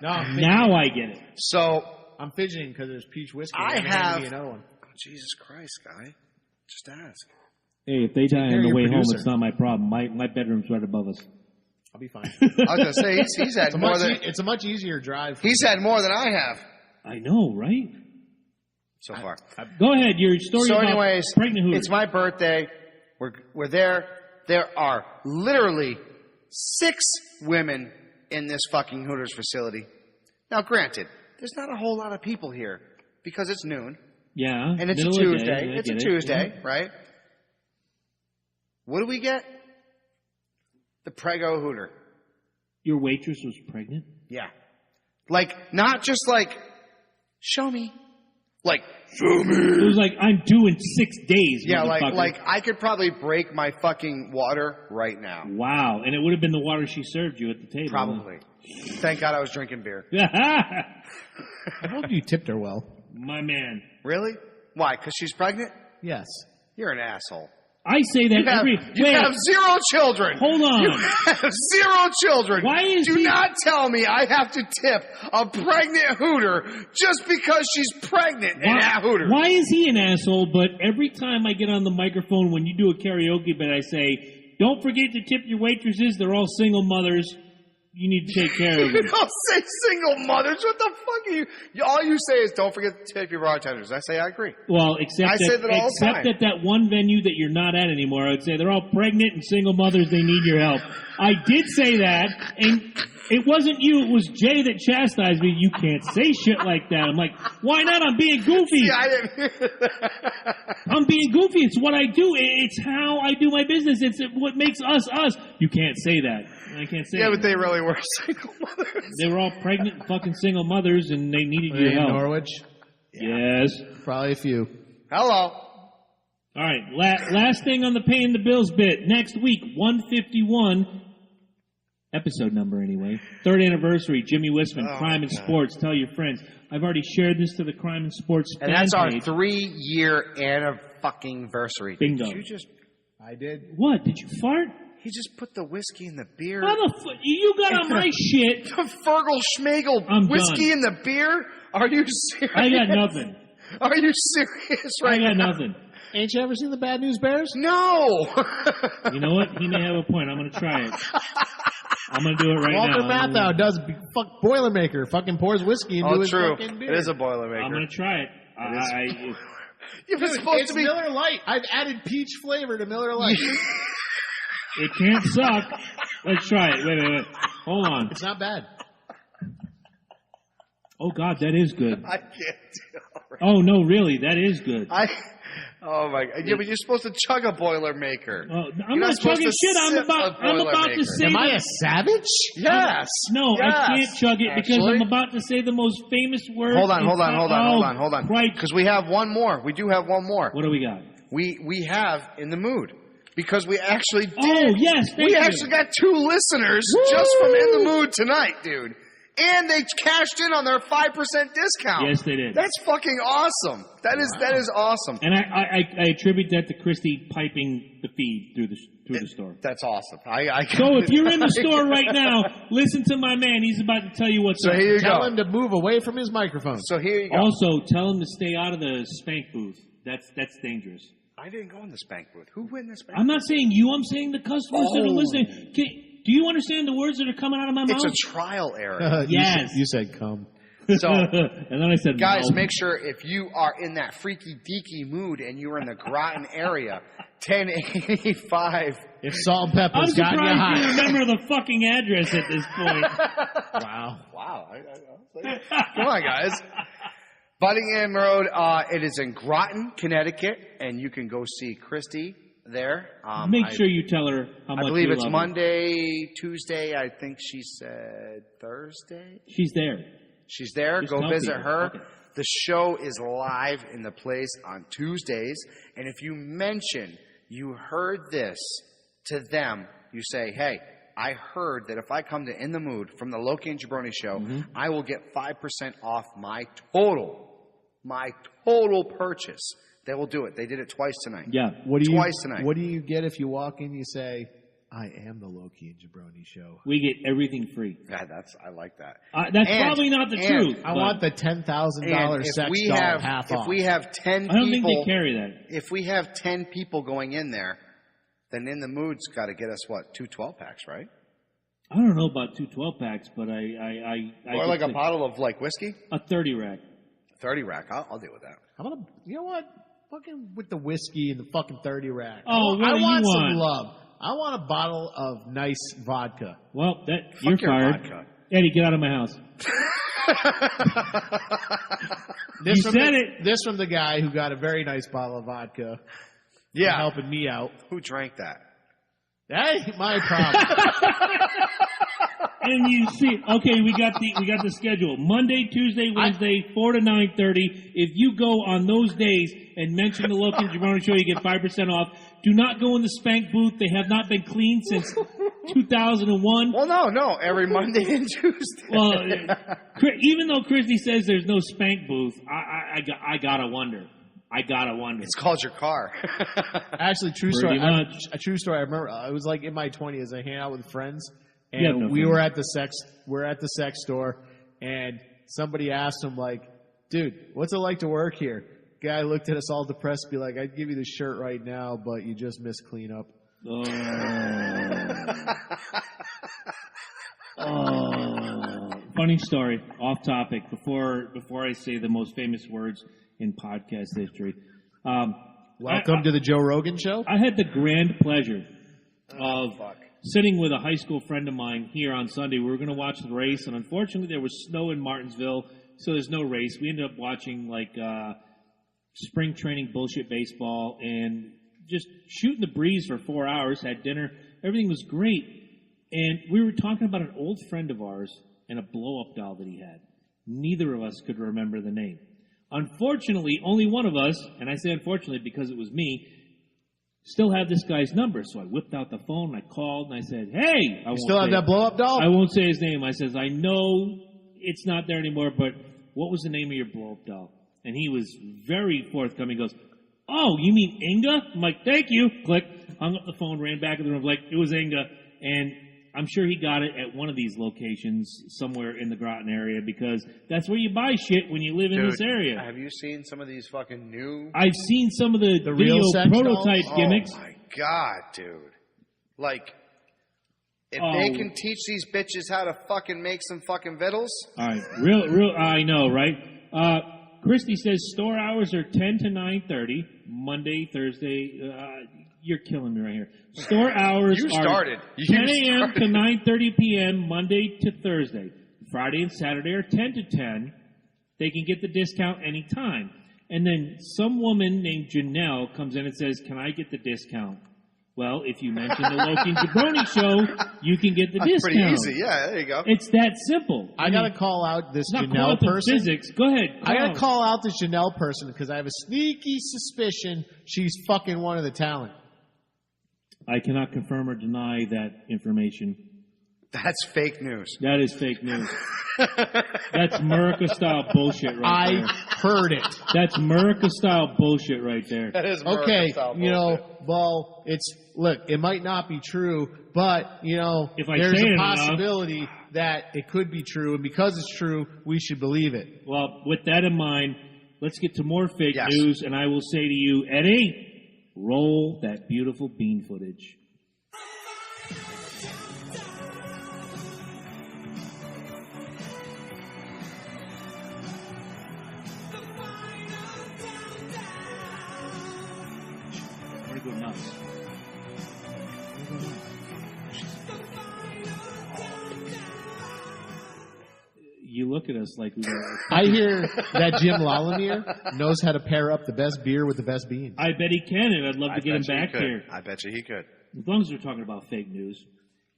No, now I get it. So I'm fidgeting because there's peach whiskey. I have another one. Oh, Jesus Christ, guy! Just ask. Hey, if they die on the way home, it's not my problem. My bedroom's right above us. I'll be fine. I was gonna say he's had more than it's a much easier drive. He's had more than I have. I know, right? So far. Go ahead. Your story about pregnant Hooters. It's my birthday. We're there. There are literally 6 women in this fucking Hooters facility. Now, granted, there's not a whole lot of people here because it's noon. Yeah. And it's a Tuesday. It's a Tuesday, right? What do we get? The Prego Hooter. Your waitress was pregnant? Yeah. Like, not just like, show me. Like, show me. It was like, I'm due in 6 days. Yeah, like I could probably break my fucking water right now. Wow. And it would have been the water she served you at the table. Probably. Huh? Thank God I was drinking beer. I hope you tipped her well. My man. Really? Why? Because she's pregnant? Yes. You're an asshole. I say that you have 0 children. Hold on. You have 0 children. Why is Do not tell me I have to tip a pregnant Hooter just because she's pregnant in that Hooter. Why is he an asshole, but every time I get on the microphone when you do a karaoke bit, I say, don't forget to tip your waitresses. They're all single mothers. you need to take care of them. Don't say single mothers. What the fuck are you? All you say is don't forget to tip your bartenders. I say I agree. Well, except that one venue that you're not at anymore, I would say they're all pregnant and single mothers. They need your help. I did say that, and it wasn't you. It was Jay that chastised me. You can't say shit like that. I'm like, why not? I'm being goofy. See, I didn't hear that. I'm being goofy. It's what I do. It's how I do my business. It's what makes us us. You can't say that. I can't say Yeah, that. but they really were single mothers. They were all pregnant fucking single mothers, and they needed your help. Norwich? Yes. Probably a few. Hello. All right. Last thing on the paying the bills bit. Next week, 151. Episode number, anyway. 3rd anniversary, Jimmy Wisman, Crime and Sports. Tell your friends. I've already shared this to the Crime and Sports fan And that's our page. 3-year anniversary. Bingo. Did you just... I did. What? Did you fart? He just put the whiskey in the beer. How the fuck? You got on my shit. The Fergal Schmegel I'm whiskey done. in the beer? Are you serious? I got nothing. Are you serious right I got now? nothing. Ain't you ever seen the Bad News Bears? No. You know what? He may have a point. I'm going to try it. I'm going to do it right Walter now. Matthau does fuck Boilermaker. Fucking pours whiskey into his true. fucking beer. It is a Boilermaker. I'm going to try it. It was supposed It's to be... Miller Lite. I've added peach flavor to Miller Lite. It can't suck. Let's try it. Wait. Hold on. It's not bad. Oh, God, that is good. I can't do it. Oh, no, really, that is good. Oh, my God. Yeah, but you're supposed to chug a Boilermaker. I'm not chugging shit. I'm about to say... Am I a savage? Yes. No, Yes. I can't chug it because Actually. I'm about to say the most famous word. Hold on. Right. Because we have one more. We do have one more. What do we got? We have In the Mood. Because we actually did. Oh, yes, thank you. We actually got 2 listeners just from In the Mood tonight, dude. And they cashed in on their 5% discount. Yes, they did. That's fucking awesome. That is awesome. And I attribute that to Christy piping the feed through the store. That's awesome. So if you're in the store right now, listen to my man. He's about to tell you what's up. So here you Tell go. him to move away from his microphone. So here you go. Also, tell him to stay out of the spank booth. That's dangerous. I didn't go in the spank booth. Who went in the spank I'm booth? not saying you. I'm saying the customers that are listening. Do you understand the words that are coming out of my mouth? It's a trial area. Yes. You said come. So, and then I said, guys, no. make sure if you are in that freaky deaky mood and you're in the Groton area, 1085. If salt and I'm pepper's gotten you surprised you hot. remember the fucking address at this point. Wow. Wow. Come on, guys. Buddingham Road, it is in Groton, Connecticut, and you can go see Christy there. Make sure you tell her how much I believe you it's love her. Monday, Tuesday. I think she said Thursday. She's there. She's there. Just Go tell visit people. her. Okay. The show is live in the place on Tuesdays. And if you mention you heard this to them, you say, hey, I heard that if I come to In the Mood from the Loki and Jabroni Show, I will get 5% off my total purchase. They will do it. They did it twice tonight. Yeah. Twice tonight. What do you get if you walk in? You say, "I am the Loki and Jabroni Show." We get everything free. Yeah, I like that. That's probably not the truth. I but want the $10,000 sex doll half off. If we have 10 I don't people, think they carry that. if we have 10 people going in there, then In the Mood's got to get us what, 2 12-packs, right? I don't know about 2 12-packs, but I Or like a bottle of like whiskey, a 30 rack. 30 rack. I'll deal with that. How about you know what? Fucking with the whiskey and the fucking 30 rack. Oh, what I do you want some want? love. I want a bottle of nice vodka. Well, you're your fired. vodka. Eddie, get out of my house. This You from said the, it. This from the guy who got a very nice bottle of vodka. Yeah. Helping me out. Who drank that? That ain't my problem. And you see, okay, we got the schedule. Monday, Tuesday, Wednesday, 4 to 9:30. If you go on those days and mention the Loki and Jabroni Show, you get 5% off. Do not go in the spank booth. They have not been cleaned since 2001. Well, no. Every Monday and Tuesday. Well, even though Christy says there's no spank booth, I gotta wonder. It's called your car. Actually, true Pretty story. much. A true story. I remember I was like in my 20s. I hang out with friends, and You have no we friends. were at the sex store, and somebody asked him like, "Dude, what's it like to work here?" Guy looked at us all depressed, be like, "I'd give you the shirt right now, but you just missed cleanup." Oh. Oh, funny story, off topic. Before I say the most famous words in podcast history, Welcome to the Joe Rogan Show. I had the grand pleasure of sitting with a high school friend of mine here on Sunday. We were going to watch the race, and unfortunately there was snow in Martinsville, so there's no race. We ended up watching spring training bullshit baseball and just shooting the breeze for 4 hours, had dinner. Everything was great. And we were talking about an old friend of ours and a blow-up doll that he had. Neither of us could remember the name. Unfortunately, only one of us, and I say unfortunately because it was me, still have this guy's number. So I whipped out the phone, and I called, and I said, hey! You still have that blow-up doll? I won't say his name. I says, I know it's not there anymore, but what was the name of your blow-up doll? And he was very forthcoming. He goes, oh, you mean Inga? I'm like, thank you. Click. Hung up the phone, ran back in the room, like, it was Inga. And I'm sure he got it at one of these locations somewhere in the Groton area because that's where you buy shit when you live in this area. Have you seen some of these fucking new... I've seen some of the video real sex prototype dolls? gimmicks. Oh, my God, dude. Like, if they can teach these bitches how to fucking make some fucking vittles... All right. Real, I know, right? Christy says store hours are 10 to 9:30, Monday, Thursday. You're killing me right here. Store hours You are started. 10 a.m. to 9:30 p.m., Monday to Thursday. Friday and Saturday are 10 to 10. They can get the discount anytime. And then some woman named Janelle comes in and says, can I get the discount? Well, if you mention the Loki and Jabroni Show, you can get the discount. Pretty easy. Yeah, there you go. It's that simple. I got to call out this It's not Janelle quantum person. physics. Go ahead. I got to call out this Janelle person because I have a sneaky suspicion she's fucking one of the talent. I cannot confirm or deny that information. That's fake news. That is fake news. That's America-style bullshit right there. I heard it. That's America-style bullshit right there. That is Okay, America-style you know, bullshit. well, look, it might not be true, but, you know, If I there's say a it enough- possibility that it could be true, and because it's true, we should believe it. Well, with that in mind, let's get to more fake Yes. news, and I will say to you, Eddie, roll that beautiful bean footage. I'm gonna go nuts. You look at us like we were... I hear that Jim Lalamier knows how to pair up the best beer with the best beans. I bet he can, and I'd love to get him bet you he back could. here. I bet you he could. As long as we're talking about fake news.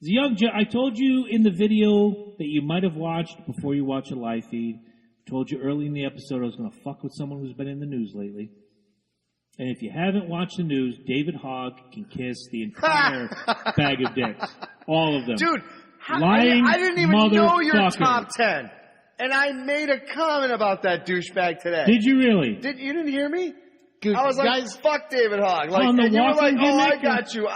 The young I told you in the video that you might have watched before you watch a live feed. I told you early in the episode I was going to fuck with someone who's been in the news lately. And if you haven't watched the news, David Hogg can kiss the entire bag of dicks. All of them. Dude, Lying I didn't even know your motherfucker. top 10. And I made a comment about that douchebag today. Did you really? You didn't hear me? Good, I was like, guys, fuck David Hogg. Like, On the and you were walking like, oh, I gimmick? got you.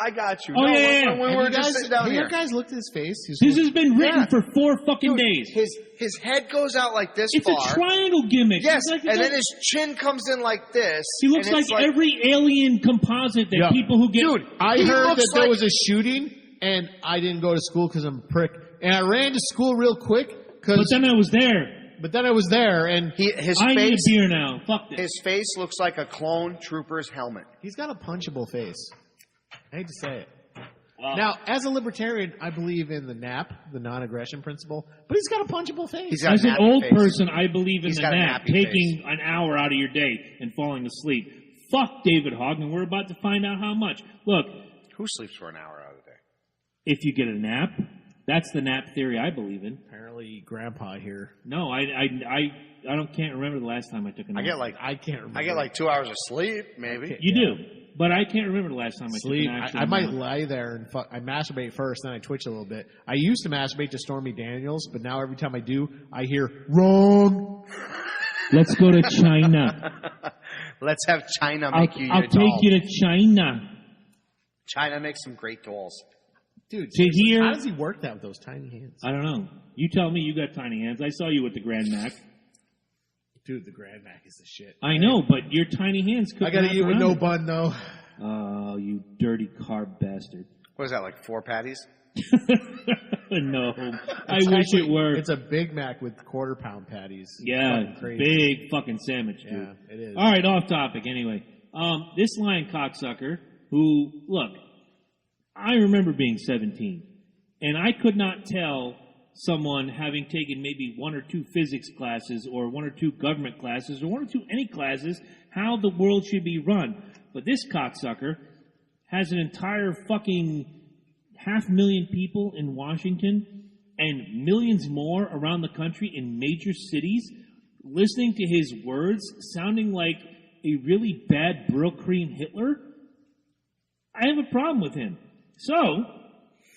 Oh, No, yeah. when we have were you just guys, sitting down have here. you guys looked at his face? This has been written Yeah. for 4 fucking days. His head goes out like this It's far. a triangle gimmick. Yes, It's like and then his chin comes in like this. he looks and like it's every alien composite that Yeah. people who get... Dude, I he heard looks that there like- was a shooting, and I didn't go to school because I'm a prick. And I ran to school real quick, But then I was there. I was there, and his I need a face. beer now. Fuck this. His face looks like a clone trooper's helmet. he's got a punchable face. I hate to say it. Wow. Now, as a libertarian, I believe in the NAP, the non-aggression principle, but he's got a punchable face. He's got As a an nappy old face. person, I believe in He's the got a nap, nappy taking an hour out of your day and falling asleep. Fuck David Hogg, and we're about to find out how much. Look, Who sleeps for an hour out of the day? if you get a nap, that's the nap theory I believe in. Apparently, Grandpa here. No, can't remember the last time I took a nap. I can't remember. I get like 2 hours of sleep, maybe. You do, but I can't remember the last time I Sleep. took an actual I might nap. lie there and I masturbate first, then I twitch a little bit. I used to masturbate to Stormy Daniels, but now every time I do, I hear wrong. Let's go to China. Let's have China make you your I'll take doll. you to China. China makes some great dolls. Dude, To hear- how does he work that with those tiny hands? I don't know. You tell me you got tiny hands. I saw you with the Grand Mac. Dude, the Grand Mac is the shit. I know, but your tiny hands could I gotta wrap eat with around no it. bun, though. Oh, you dirty carb bastard. What is that, like 4 patties? No, I wish it were. It's a Big Mac with quarter-pound patties. It's Yeah, fucking crazy. big fucking sandwich, dude. Yeah, it is. All right, off topic. Anyway, this lion cocksucker who, look, I remember being 17, and I could not tell someone having taken maybe 1 or 2 physics classes or 1 or 2 government classes or 1 or 2 any classes how the world should be run. But this cocksucker has an entire fucking 500,000 people in Washington and millions more around the country in major cities listening to his words sounding like a really bad Brill Cream Hitler. I have a problem with him. So,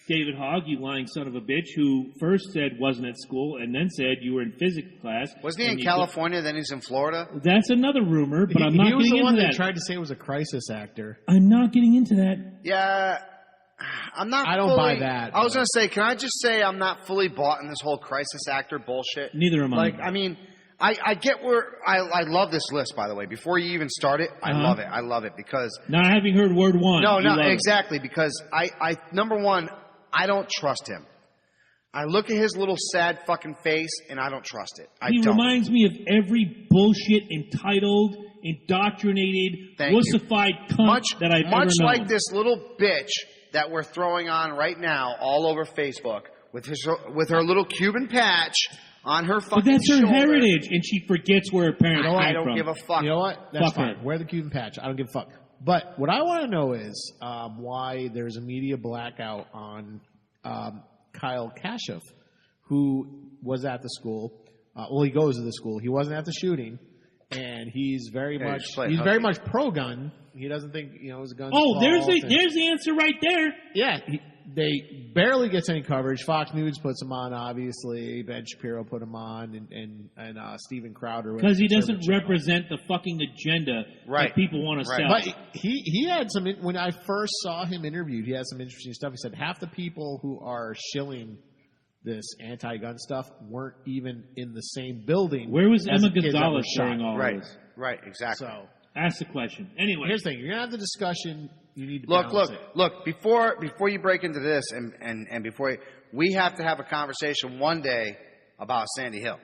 David Hogg, you lying son of a bitch, who first said wasn't at school and then said you were in physics class. Wasn't he in California, then he's in Florida? That's another rumor, but I'm not He was getting the one into that that. tried to say it was a crisis actor. I'm not getting into that. Yeah, I'm not I don't fully, buy that. I was going to say, can I just say I'm not fully bought in this whole crisis actor bullshit? Neither am I. Like, I mean, I get where, I love this list, by the way. Before you even start it, I love it. I love it because... Not having heard word one. No, you love it. exactly, because number one, I don't trust him. I look at his little sad fucking face, and I don't trust it. I He don't. reminds me of every bullshit, entitled, indoctrinated, wussified cunt that I've ever known. Much like this little bitch that we're throwing on right now all over Facebook with her little Cuban patch on her fucking But that's her shoulder. heritage, and she forgets where her parents came I don't from. give a fuck. You know what? That's Fuck fine. her. Wear the Cuban patch. I don't give a fuck. But what I want to know is why there's a media blackout on Kyle Kashuff, who was at the school. Well, he goes to the school. He wasn't at the shooting, and he's very much pro-gun. He doesn't think his gun's Oh, there's false, the answer right there. Yeah, they barely gets any coverage. Fox News puts him on, obviously. Ben Shapiro put him on, and Steven Crowder. Because he doesn't represent the fucking agenda that people want to sell. But he had some, when I first saw him interviewed, he had some interesting stuff. He said half the people who are shilling this anti-gun stuff weren't even in the same building. Where was as Emma the kids that were Gonzalez during shot. all Right, this? right, exactly. So ask the question. Anyway, here's the thing: you're gonna have the discussion. You need to Look. Before you break into this, and before we have to have a conversation one day about Sandy Hook,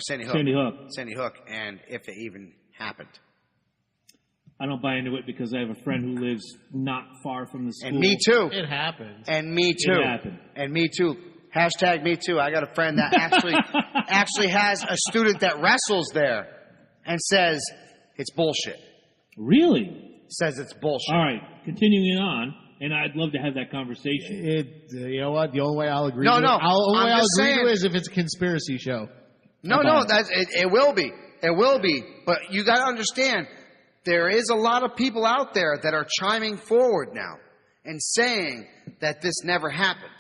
Sandy Hook, and if it even happened. I don't buy into it because I have a friend who lives not far from the school. And me too. It happened. And me too. It happened. And me too. Hashtag me too. I got a friend that actually has a student that wrestles there and says it's bullshit. Really? Says it's bullshit. All right, continuing on, and I'd love to have that conversation. You know what? The only way I'll agree. No, to no. it, I'll agree saying, to it is if it's a conspiracy show. No, it will be. It will be. But you got to understand, there is a lot of people out there that are chiming forward now and saying that this never happened.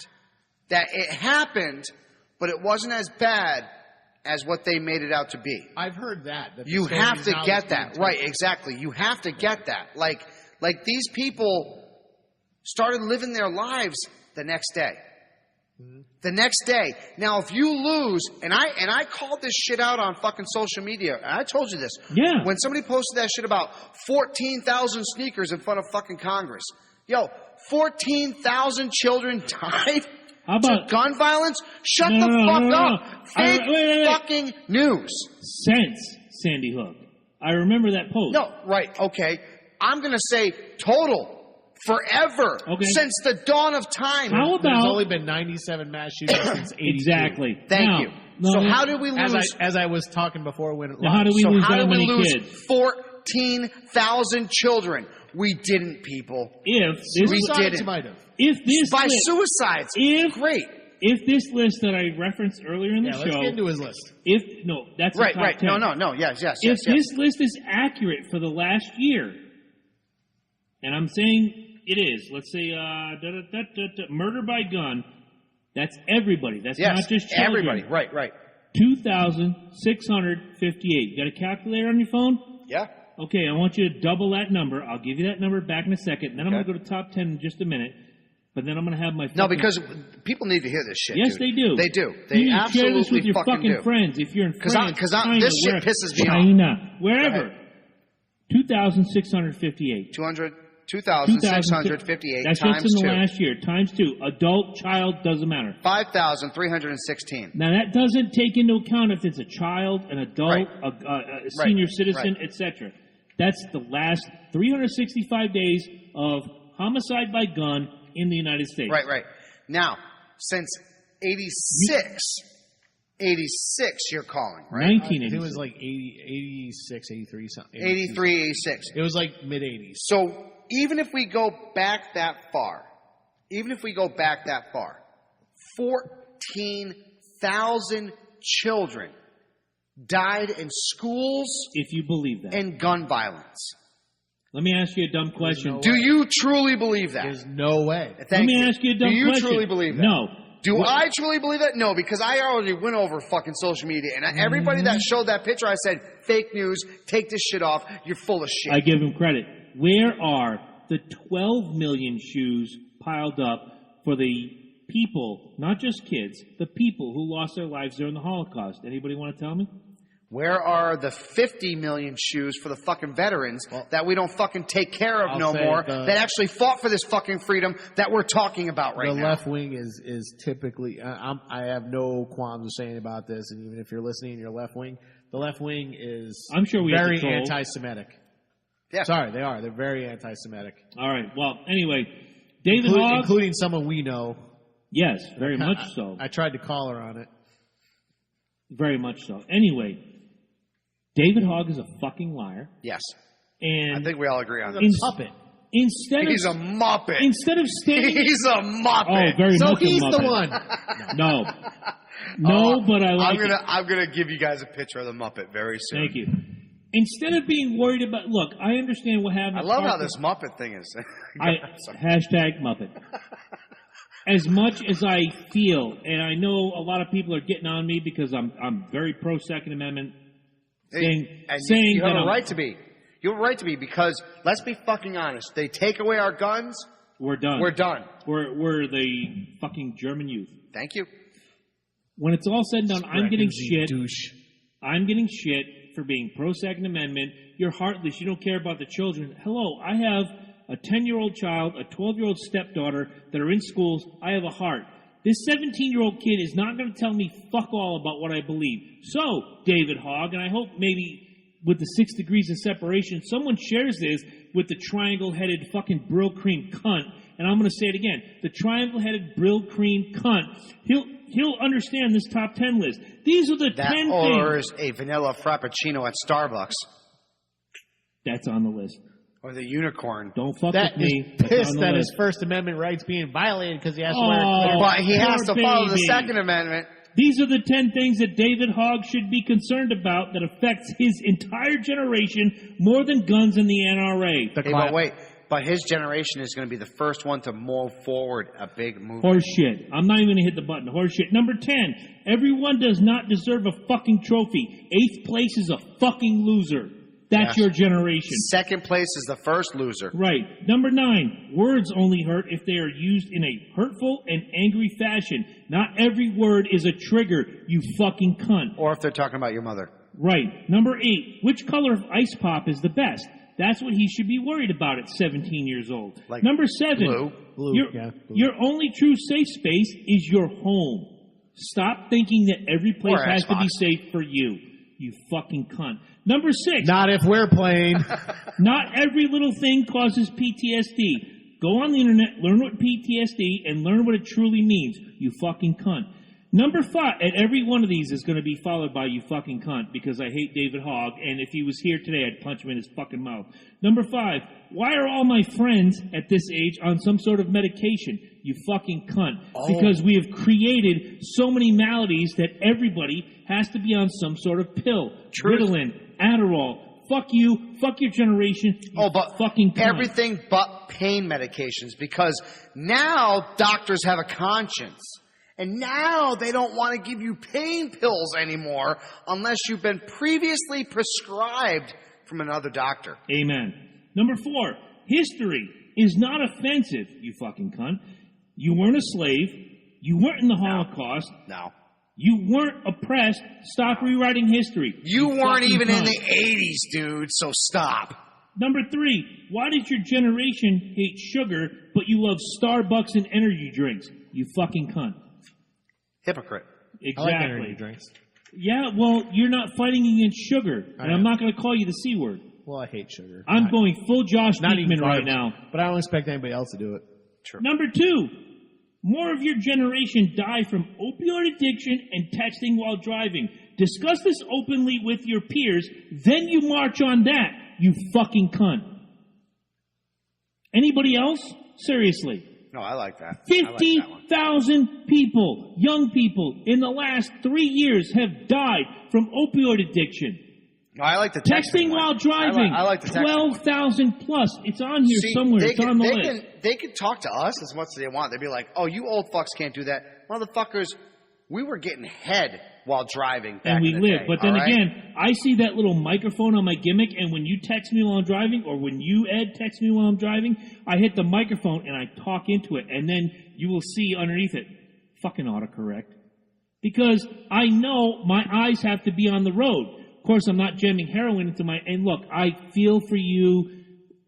That it happened, but it wasn't as bad as what they made it out to be. I've heard that. You have to get that. Right, exactly. You have to get that. Like these people started living their lives the next day. Mm-hmm. The next day. Now, if you lose, and I called this shit out on fucking social media, and I told you this. Yeah. When somebody posted that shit about 14,000 sneakers in front of fucking Congress. Yo, 14,000 children died to gun violence? Shut the fuck up. Fake fucking news. Since Sandy Hook. I remember that post. No, right, okay. I'm going to say total. Forever. Okay. Since the dawn of time. How about... There's only been 97 mass shootings since 82. Exactly. Thank you. So how did we lose... As I was talking before when it how did we lose that many kids? 14,000 children. We didn't, people. If this we didn't. If this by list, suicides. Great. If this list that I referenced earlier in the show, let's get into his list. That's right. The top 10. No. Yes. If this list is accurate for the last year, and I'm saying it is, let's say murder by gun. That's everybody. That's not just children. Everybody. Right. 2,658. You got a calculator on your phone? Yeah. Okay, I want you to double that number. I'll give you that number back in a second. Then I'm going to go to top 10 in just a minute. But then I'm going to have my... No, because people need to hear this shit, Yes, dude. they do. They do. They you absolutely share this with your fucking fucking do. friends. If you're in France, China, this shit pisses me off. China, wherever. 2,658. 200? 2,658 That's times just in the 2. last year. Times 2. Adult, child, doesn't matter. 5,316. Now, that doesn't take into account if it's a child, an adult, Right. a senior citizen, Right. etc. That's the last 365 days of homicide by gun in the United States. Right. Now, since 86 you're calling, right? 1986. It was like 86, 83 something. 83, 86. It was like mid-80s. So even if we go back that far, 14,000 children died in schools If you believe that. and gun violence. Let me ask you a dumb question. Do you truly believe that? There's no way. Let Thank me you. ask you a dumb Do you question. truly believe that? No. Do I truly believe that? No, because I already went over fucking social media, and everybody that showed that picture, I said, fake news, take this shit off, you're full of shit. I give him credit. Where are the 12 million shoes piled up for the people, not just kids, the people who lost their lives during the Holocaust? Anybody want to tell me? Where are the 50 million shoes for the fucking veterans that we don't fucking take care of no more, that actually fought for this fucking freedom that we're talking about right now? The left wing is typically, I have no qualms of saying about this, and even if you're listening and you're left wing, the left wing is I'm sure we have very control. anti-Semitic. Yeah. Sorry, they are. They're very anti-Semitic. All right. Well, anyway, David Hogg. Including someone we know. Yes, very much so. I tried to call her on it. Very much so. Anyway, David Hogg is a fucking liar. Yes. And I think we all agree on that. He's a puppet. He's a muppet. Instead of standing... He's a muppet. Oh, very So much a he's the Muppet. one. No. No, but I like it. I'm gonna give you guys a picture of the Muppet very soon. Thank you. Instead of being worried about... Look, I understand what happened. I love how this Muppet thing is. Hashtag Muppet. As much as I feel, and I know a lot of people are getting on me because I'm very pro Second Amendment, saying you have that a right to be. You have a right to be because let's be fucking honest. They take away our guns. we're done. We're done. We're the fucking German youth. Thank you. When it's all said and done, I'm getting shit. Douche. I'm getting shit for being pro Second Amendment. You're heartless. You don't care about the children. Hello, I have a 10-year-old child, a 12-year-old stepdaughter that are in schools. I have a heart. This 17-year-old kid is not going to tell me fuck all about what I believe. So, David Hogg, and I hope maybe with the 6 degrees of separation, someone shares this with the triangle-headed fucking Brill Cream cunt. And I'm going to say it again. The triangle-headed Brill Cream cunt. He'll understand this top 10 list. These are the 10 things. orders a vanilla frappuccino at Starbucks. That's on the list. Or the unicorn. Don't fuck That with me. is That's pissed on the that list. his First Amendment rights being violated because he has to Oh. wear a clear. But he has poor to follow the baby. Second Amendment. These are the 10 things that David Hogg should be concerned about that affects his entire generation more than guns and the NRA. Hey, but wait. But his generation is going to be the first one to move forward a big movement. Horseshit. I'm not even going to hit the button. Horseshit. Number 10. Everyone does not deserve a fucking trophy. 8th place is a fucking loser. That's Yes. your generation. Second place is the first loser. Right. Number 9. Words only hurt if they are used in a hurtful and angry fashion. Not every word is a trigger, you fucking cunt. Or if they're talking about your mother. Right. Number 8. Which color of ice pop is the best? That's what he should be worried about at 17 years old. Like Number 7. Blue, Your, yeah, blue. your only true safe space is your home. Stop thinking that every place Or has to be Xbox. safe for you. You fucking cunt. Number 6. Not if we're playing. Not every little thing causes PTSD. Go on the internet, learn what PTSD, and learn what it truly means. You fucking cunt. Number 5, and every one of these is going to be followed by you fucking cunt because I hate David Hogg, and if he was here today, I'd punch him in his fucking mouth. Number 5, why are all my friends at this age on some sort of medication? You fucking cunt. Because we have created so many maladies that everybody has to be on some sort of pill. Truth. Ritalin, Adderall. Fuck you. Fuck your generation. You but fucking cunt. everything but pain medications because now doctors have a conscience. And now they don't want to give you pain pills anymore unless you've been previously prescribed from another doctor. Amen. Number 4, history is not offensive, you fucking cunt. You weren't a slave. You weren't in the Holocaust. No. You weren't oppressed. Stop rewriting history. You weren't fucking even in cunt. the 80s, dude, so stop. Number 3, why does your generation hate sugar, but you love Starbucks and energy drinks? You fucking cunt. Hypocrite. Exactly. I like energy drinks. Yeah, well, you're not fighting against sugar, and I'm not going to call you the C word. Well, I hate sugar. I'm going full Josh not Diekman even right carbs, now. But I don't expect anybody else to do it. True. Number 2, more of your generation die from opioid addiction and texting while driving. Discuss this openly with your peers, then you march on that, you fucking cunt. Anybody else? Seriously. No, I like that. 50,000 people, young people, in the last 3 years have died from opioid addiction. No, I like the Texting while driving. I like the texting. 12,000 plus. It's on here somewhere. It's on the list. They can talk to us as much as they want. They'd be like, "Oh, you old fucks can't do that, motherfuckers." We were getting head while driving back And we in the live. day, But then all right? again, I see that little microphone on my gimmick, and when you text me while I'm driving, or when you, Ed, text me while I'm driving, I hit the microphone and I talk into it, and then you will see underneath it, fucking autocorrect. Because I know my eyes have to be on the road. Of course, I'm not jamming heroin into my... And look, I feel for you.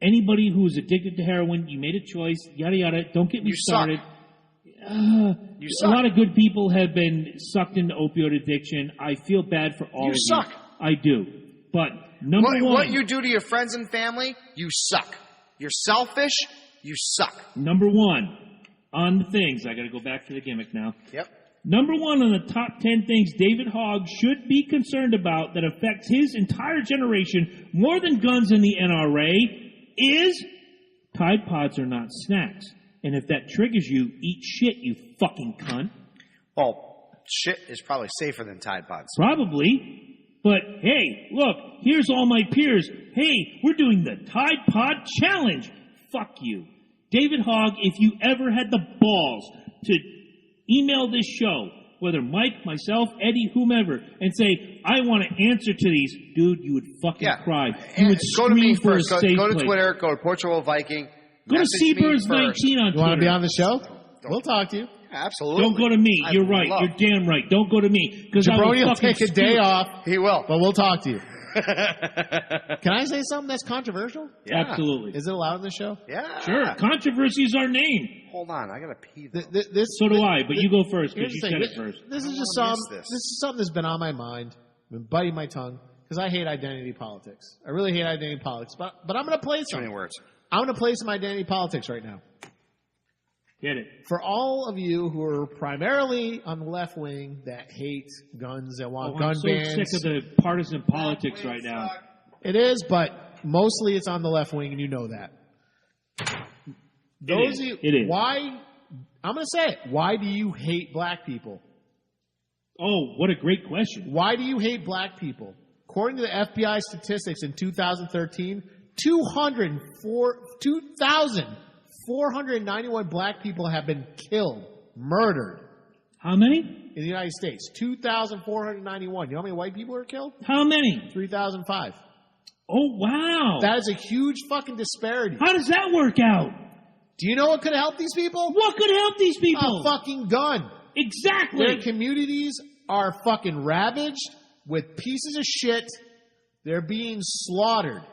Anybody who is addicted to heroin, you made a choice, yada, yada. Don't get me started. You suck. A lot of good people have been sucked into opioid addiction. I feel bad for all of you. You suck. I do. But number one... What you do to your friends and family, you suck. You're selfish, you suck. Number 1, on the things. I got to go back to the gimmick now. Yep. Number 1 on the top 10 things David Hogg should be concerned about that affects his entire generation more than guns in the NRA is Tide Pods are not snacks. And if that triggers you, eat shit, you fucking cunt. Well, shit is probably safer than Tide Pods. Probably. But, hey, look, here's all my peers. Hey, we're doing the Tide Pod Challenge. Fuck you. David Hogg, if you ever had the balls to email this show, whether Mike, myself, Eddie, whomever, and say, I want to answer to these, dude, you would fucking cry. You would go to me scream for first. a safe Go to place. Twitter. Go to Portugal Viking. Go to Message me Seabirds19 first. on You want to Twitter. be on the show? We'll talk to you. Absolutely. Don't go to me. I You're right. love- You're damn right. Don't go to me. Because I will Jabroni will fucking take a day screw- off, He will. but we'll talk to you. Can I say something that's controversial? Yeah. Absolutely. Is it allowed in the show? Yeah. Sure. Controversy is our name. Hold on. I got to pee. Though. So do I, but you go first because Here's you the said thing. it first. This is I just don't wanna something. miss This is something that's been on my mind, been biting my tongue, because I hate identity politics. I really hate identity politics. But I'm going to play Too many some. words. I'm going to play some identity politics right now. Get it. For all of you who are primarily on the left wing that hate guns, that want gun I'm so bans, sick of the partisan politics right now. it is, but mostly it's on the left wing, and you know that. Those of you, It is. why? I'm going to say it. Why do you hate black people? Oh, what a great question. Why do you hate black people? According to the FBI statistics in 2013, 2,491 black people have been killed, murdered How many? in the United States. 2,491. You know how many white people are killed? How many? 3,005. Oh, wow. That is a huge fucking disparity. How does that work out? Do you know what could help these people? What could help these people? A fucking gun. Exactly. Their communities are fucking ravaged with pieces of shit. They're being slaughtered.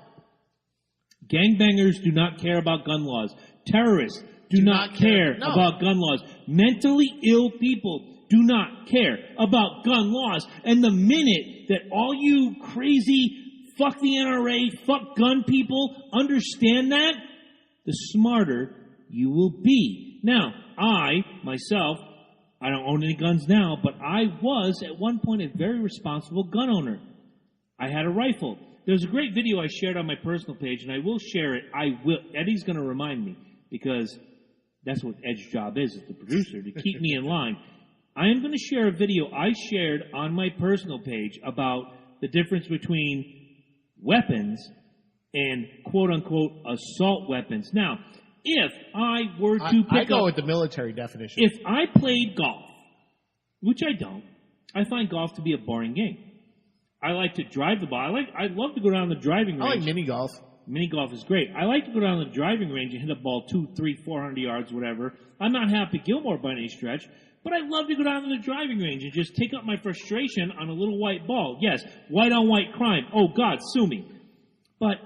Gangbangers do not care about gun laws. Terrorists do not care No. about gun laws. Mentally ill people do not care about gun laws. And the minute that all you crazy fuck the NRA, fuck gun people understand that, the smarter you will be. Now, I, myself, I don't own any guns now, but I was at one point a very responsible gun owner. I had a rifle. There's a great video I shared on my personal page, and I will share it. Eddie's going to remind me, because that's what Ed's job is the producer, to keep me in line. I am going to share a video I shared on my personal page about the difference between weapons and quote-unquote assault weapons. Now, if I were to I pick go up... with the military definition. If I played golf, which I don't, I find golf to be a boring game. I like to drive the ball. I love to go down the driving I range. like mini golf. Mini golf is great. I like to go down the driving range and hit a ball 200, 300, 400 yards, whatever. I'm not Happy Gilmore by any stretch, but I love to go down to the driving range and just take up my frustration on a little white ball. Yes, white on white crime. Oh, God, sue me. But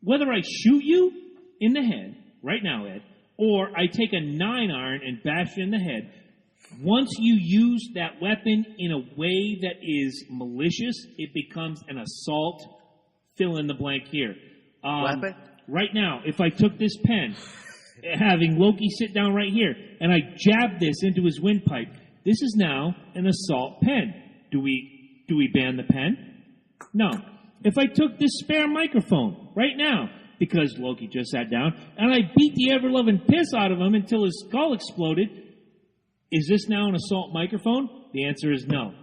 Whether I shoot you in the head right now, Ed, or I take a 9-iron and bash you in the head, once you use that weapon in a way that is malicious, it becomes an assault. Fill in the blank here. Weapon? Right now, if I took this pen, having Loki sit down right here, and I jabbed this into his windpipe, this is now an assault pen. Do we ban the pen? No. If I took this spare microphone right now, because Loki just sat down, and I beat the ever-loving piss out of him until his skull exploded, is this now an assault microphone? The answer is no.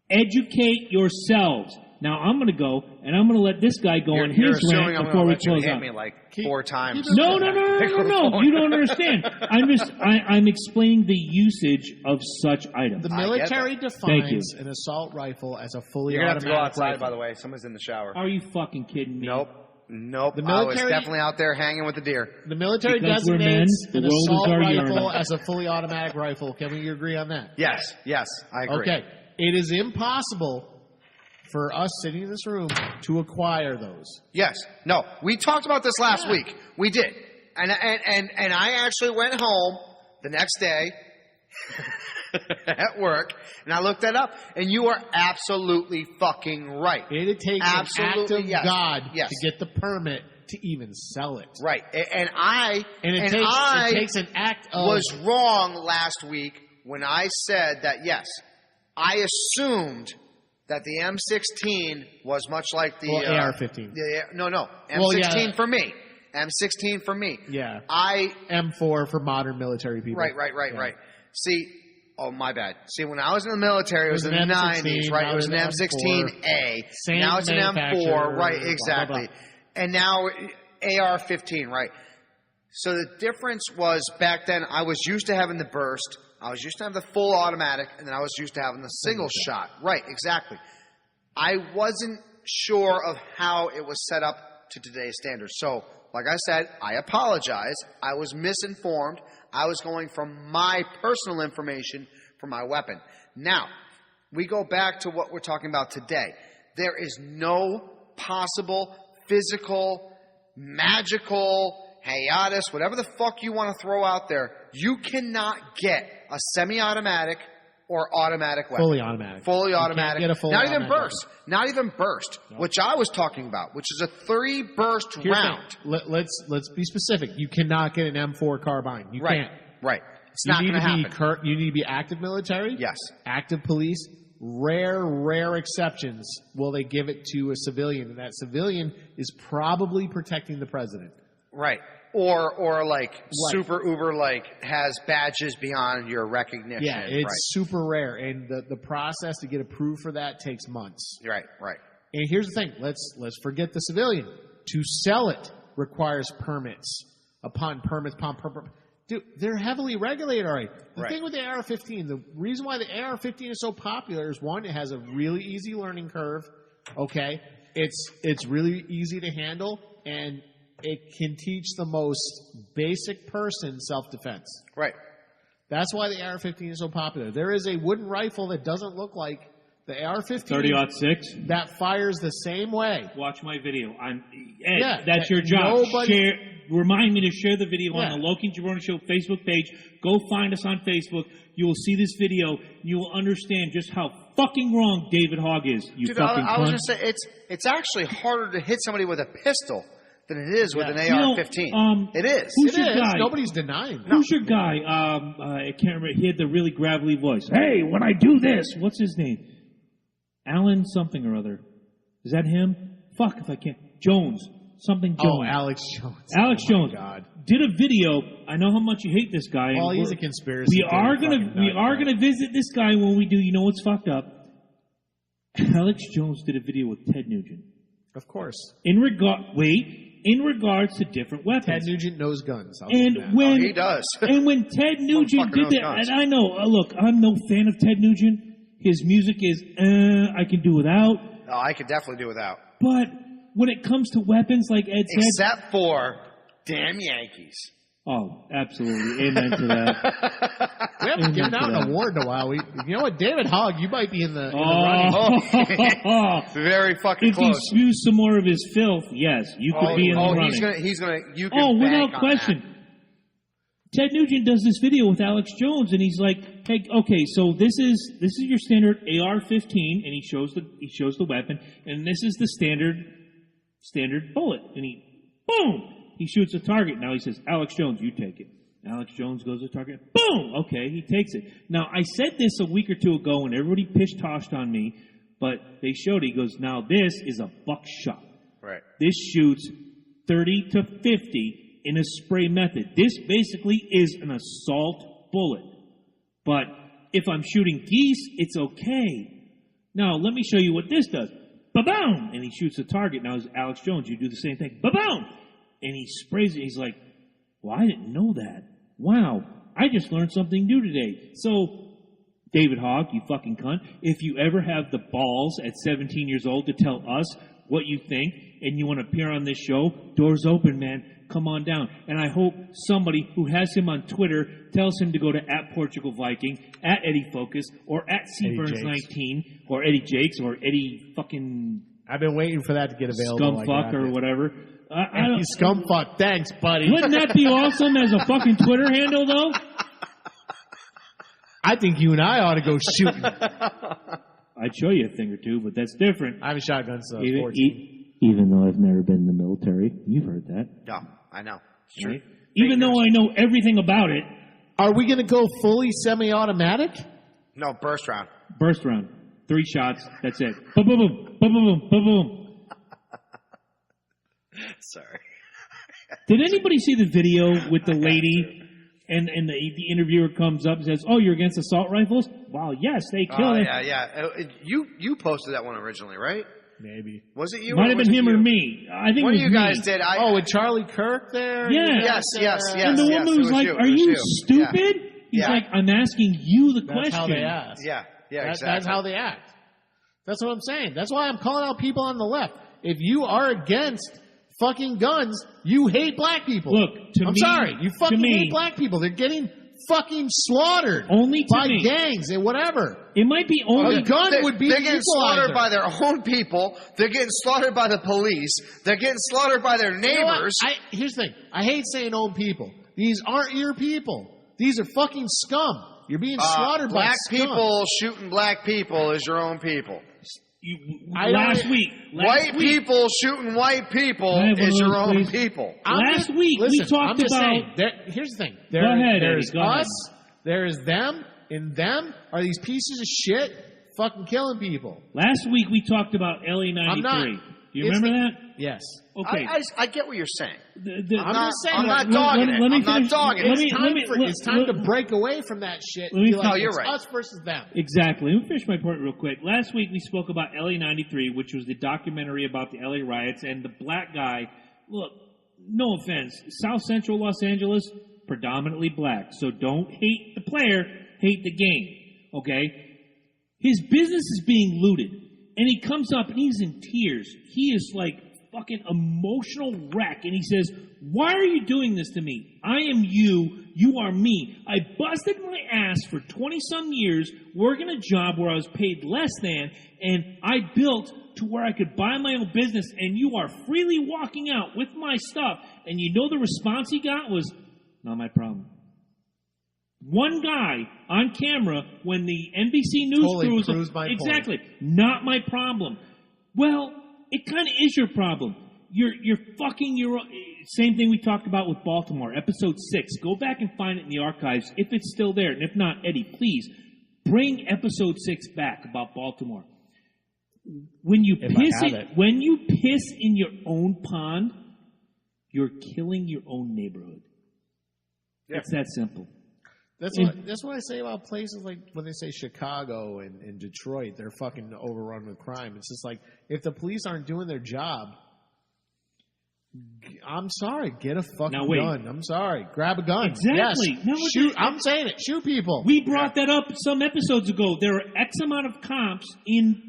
Educate yourselves. Now I'm going to go, and I'm going to let this guy go on his rant before we close out. Me like 4 times. No. You don't understand. I'm explaining the usage of such items. The military defines an assault rifle as a fully You're going to have to go outside, rifle. by the way. Someone's in the shower. Are you fucking kidding me? Nope. The I was military- definitely out there hanging with the deer. The military Because we're designates men, an the world is assault our rifle urinal. as a fully automatic rifle. Can we agree on that? Yes, I agree. Okay. It is impossible for us sitting in this room to acquire those. Yes. No. We talked about this last week. We did. And I actually went home the next day at work, and I looked that up, and you are absolutely fucking right. It takes Absolutely, an act of yes. God Yes. to get the permit to even sell it. Right. It takes an act of... was wrong last week when I said that, yes, I assumed that the M16 was much like the... AR-15. No. M16 Well, yeah. for me. M16 for me. Yeah. I... M4 for modern military people. Right. See, oh, my bad. See, when I was in the military, it was in the 90s, right? It was an M16A. Same Now it's an M4, manufacturer, right, blah, exactly. blah, blah. And now AR-15, right? So the difference was back then I was used to having the burst. I was used to having the full automatic, and then I was used to having the single shot. Right, exactly. I wasn't sure of how it was set up to today's standards. So, like I said, I apologize. I was misinformed. I was going from my personal information for my weapon. Now, we go back to what we're talking about today. There is no possible physical, magical, hiatus, whatever the fuck you want to throw out there. You cannot get a semi-automatic or automatic weapon. Fully automatic. Fully automatic. Get a fully not even automatic burst. Not even burst, which I was talking about, which is a 3-burst Here's the round. thing. Let's be specific. You cannot get an M4 carbine. You can't. Right. It's not going to happen. You need to be active military. Yes. Active police. Rare exceptions will they give it to a civilian, and that civilian is probably protecting the president. Right. Or like super uber has badges beyond your recognition. Yeah, it's super rare, and the process to get approved for that takes months. Right. And here's the thing: let's forget the civilian. To sell it requires permits. Upon permits. Dude, they're heavily regulated already. The thing with the AR-15, the reason why the AR-15 is so popular is, one, it has a really easy learning curve. Okay, it's really easy to handle, and it can teach the most basic person self-defense. Right. That's why the AR-15 is so popular. There is a wooden rifle that doesn't look like the AR-15. 30-06? That fires the same way. Watch my video. Ed, that's your job. Remind me to share the video on the Loki and Jabroni Show Facebook page. Go find us on Facebook. You will see this video. You will understand just how fucking wrong David Hogg is. You Dude, fucking I was cunt. going to say, it's actually harder to hit somebody with a pistol than it is with an AR-15. It is. Who's your guy? Nobody's denying that. Who's your guy? I can't remember. He had the really gravelly voice. Hey, when I do this, what's his name? Alan something or other. Is that him? Fuck if I can't. Jones. Something Jones. Oh, Alex Jones. Alex Jones God. did a video. I know how much you hate this guy. Well, he's a conspiracy. We are gonna visit this guy when we do. You know what's fucked up? Alex Jones did a video with Ted Nugent. Of course. In regards to different weapons. Ted Nugent knows guns. He does. And when Ted Nugent did that, and I know, look, I'm no fan of Ted Nugent. His music is, I can do without. Oh, I could definitely do without. But when it comes to weapons, like Ed said... Except for damn Yankees. Oh, absolutely. Amen to that. We haven't given out an award in a while. You know what, David Hogg, you might be in the running. Very fucking if close. he spews some more of his filth, yes, you could be in the running. You can without bank question. on Ted Nugent does this video with Alex Jones, and he's like, "Hey, okay, so this is your standard AR-15," and he shows the weapon, and this is the standard bullet, and he shoots a target. Now he says, "Alex Jones, you take it." Alex Jones goes to target. Boom! Okay, he takes it. Now, I said this a week or two ago, and everybody pish-toshed on me, but they showed it. He goes, "Now this is a buckshot. Right. This shoots 30 to 50 in a spray method. This basically is an assault bullet. But if I'm shooting geese, it's okay. Now, let me show you what this does. Ba-boom! And he shoots a target. Now, Alex Jones, you do the same thing. Ba-boom! And he sprays it. He's like, well, I didn't know that. Wow, I just learned something new today. So, David Hogg, you fucking cunt, if you ever have the balls at 17 years old to tell us what you think and you want to appear on this show, doors open, man. Come on down. And I hope somebody who has him on Twitter tells him to go to @PortugalViking, @EddieFocus, or @Seaburns19, or Eddie Jakes, or Eddie fucking... I've been waiting for that to get available. Scumfuck or whatever. I don't, Scumfuck, thanks, buddy. Wouldn't that be awesome as a fucking Twitter handle, though? I think you and I ought to go shooting. I'd show you a thing or two, but that's different. I have a shotgun, so even though I've never been in the military. You've heard that. Yeah, I know. It's true. Right? Even though I know everything about it. Are we going to go fully semi-automatic? No, burst round. Burst round. 3 shots. That's it. Boom, boom, boom. Boom, boom, boom. Boom, boom. Sorry. Did anybody see the video with the lady and the interviewer comes up and says, "Oh, you're against assault rifles?" Wow, yes, they kill it. Yeah. You posted that one originally, right? Maybe. Was it you? Might have been him or me. I think one it of was you guys me. did. With Charlie Kirk there? Yeah. Yes. And the woman was like, "Are you stupid?" He's Yeah. like, "I'm asking you the That's question." how they ask. Yeah, exactly. That's how they act. That's what I'm saying. That's why I'm calling out people on the left. If you are against fucking guns, you hate black people. Look, I'm sorry. You fucking hate black people. They're getting fucking slaughtered only by gangs and whatever. It might be only a gun would be They're the getting equalizer. slaughtered by their own people. They're getting slaughtered by the police. They're getting slaughtered by their neighbors. Here's the thing. I hate saying own people. These aren't your people. These are fucking scum. You're being slaughtered by black scum. people shooting black people is your own people. Last week, people shooting white people is your own people. Last week, we talked about... Here's the thing. Go ahead, there's Eddie, go ahead. us, there is them, and them are these pieces of shit fucking killing people. Last week, we talked about LA 93. Do you remember that? Yes. Okay. I get what you're saying. I'm just saying. I'm not dogging it. I'm not dogging it. It's time to break away from that shit. You're right. Us versus them. Exactly. Let me finish my point real quick. Last week we spoke about LA 93, which was the documentary about the LA riots, and the black guy. Look, no offense, South Central Los Angeles, predominantly black. So don't hate the player, hate the game. Okay? His business is being looted, and he comes up and he's in tears. He is like fucking emotional wreck, and he says, "Why are you doing this to me? I am you, you are me. I busted my ass for 20-some years working a job where I was paid less than, and I built to where I could buy my own business, and you are freely walking out with my stuff." And you know the response he got was, "Not my problem." One guy on camera when the NBC News totally crew was proves my exactly, point. "Not my problem." Well, it kind of is your problem. You're fucking your own. Same thing we talked about with Baltimore, episode 6. Go back and find it in the archives if it's still there. And if not, Eddie, please bring episode 6 back about Baltimore. When you piss in your own pond, you're killing your own neighborhood. Yeah. It's that simple. That's what I say about places like when they say Chicago and Detroit, they're fucking overrun with crime. It's just like, if the police aren't doing their job, I'm sorry, get a fucking gun. I'm sorry, grab a gun. Exactly. Yes. Shoot. I'm saying it. Shoot people. We brought that up some episodes ago. There are X amount of cops in,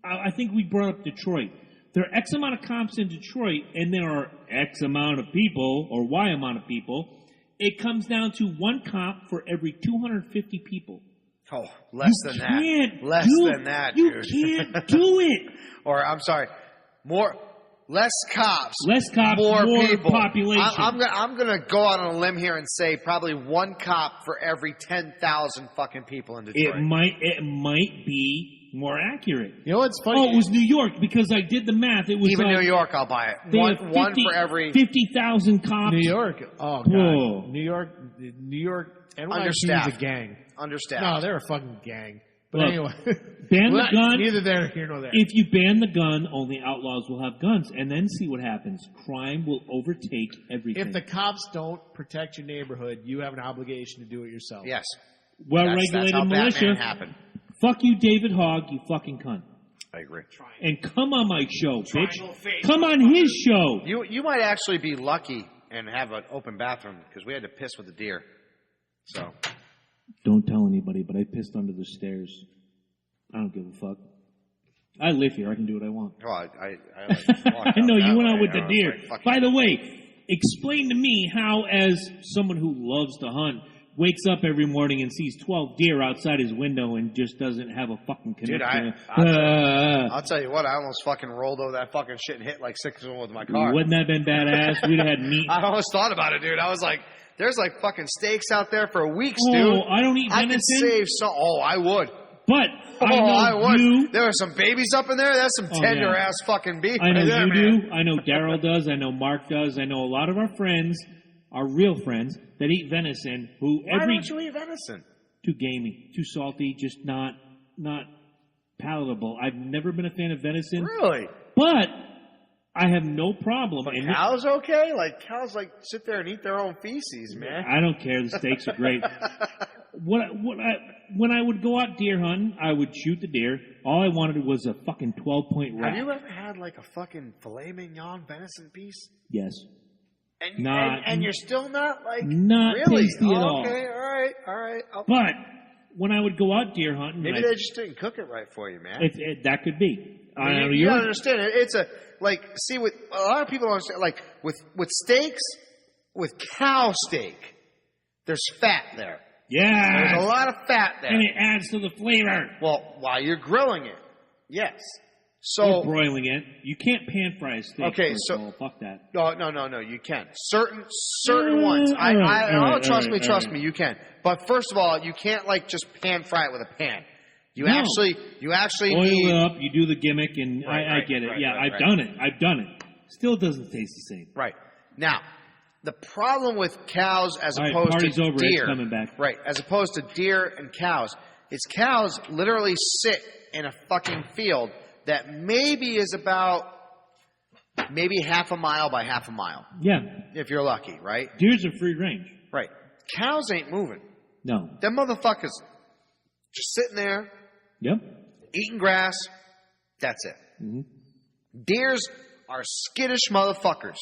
I think we brought up Detroit. There are X amount of cops in Detroit, and there are X amount of people, or Y amount of people, it comes down to 1 cop for every 250 people. Oh, less than that. Less than that, you dude. You can't do it. Or, I'm sorry, less cops. Less cops, more people. population. I'm gonna go out on a limb here and say probably 1 cop for every 10,000 fucking people in Detroit. It might be more accurate. You know what's funny? Oh, it was New York because I did the math. It was Even New York, I'll buy it. They One, have 50, one for every 50,000 cops. New York. Oh god. Whoa. New York. NYC Understaffed. is a gang. Understaffed. No, they're a fucking gang. But Look, anyway, ban the gun. Neither there here nor there. If you ban the gun, only outlaws will have guns, and then see what happens. Crime will overtake everything. If the cops don't protect your neighborhood, you have an obligation to do it yourself. Yes. Well-regulated that's how militia. Batman happened. Fuck you, David Hogg, you fucking cunt. I agree. And come on my show, bitch. Come on his show. You might actually be lucky and have an open bathroom because we had to piss with the deer. So. Don't tell anybody, but I pissed under the stairs. I don't give a fuck. I live here. I can do what I want. Well, I like I know you went out with way. the deer. By the way, explain to me how, as someone who loves to hunt, wakes up every morning and sees 12 deer outside his window and just doesn't have a fucking connection. Dude, I'll tell you what, I almost fucking rolled over that fucking shit and hit like 6 of them with my car. Wouldn't that have been badass? We'd have had meat. I almost thought about it, dude. I was like, there's like fucking steaks out there for weeks, dude. Oh, I don't eat venison. I could save some. Oh, I would. But I would. you. There were some babies up in there. That's some tender ass fucking beef. I know right there, you man. do. I know Daryl does. I know Mark does. I know a lot of our friends, our real friends, that eat venison. Why don't you eat venison? Too gamey, too salty, just not palatable. I've never been a fan of venison. Really? But I have no problem. But cows okay? Like cows like sit there and eat their own feces, man. I don't care. The steaks are great. When I would go out deer hunting, I would shoot the deer. All I wanted was a fucking 12-point rack. Have you ever had like a fucking filet mignon venison piece? Yes. And you're still not like not really tasty at all. Okay, all right. But when I would go out deer hunting, maybe they just didn't cook it right for you, man. That could be. You gotta understand it. It's a with a lot of people don't understand. Like with steaks, with cow steak, there's fat there. Yeah. There's a lot of fat there. And it adds to the flavor. Well, while you're grilling it, yes. So or broiling it. You can't pan fry a steak. Okay, so fuck that. No, you can. Certain ones. Trust me, you can. But first of all, you can't like just pan fry it with a pan. You actually oil need it up. You do the gimmick, and I get it. I've done it. I've done it. Still doesn't taste the same. Right now, the problem with cows as opposed to over, deer, it's coming back. Right, as opposed to deer and cows, is cows literally sit in a fucking field that maybe is about half a mile by half a mile. Yeah. If you're lucky, right? Deers are free range. Right. Cows ain't moving. No. Them motherfuckers just sitting there. Yep. Eating grass. That's it. Mm-hmm. Deers are skittish motherfuckers.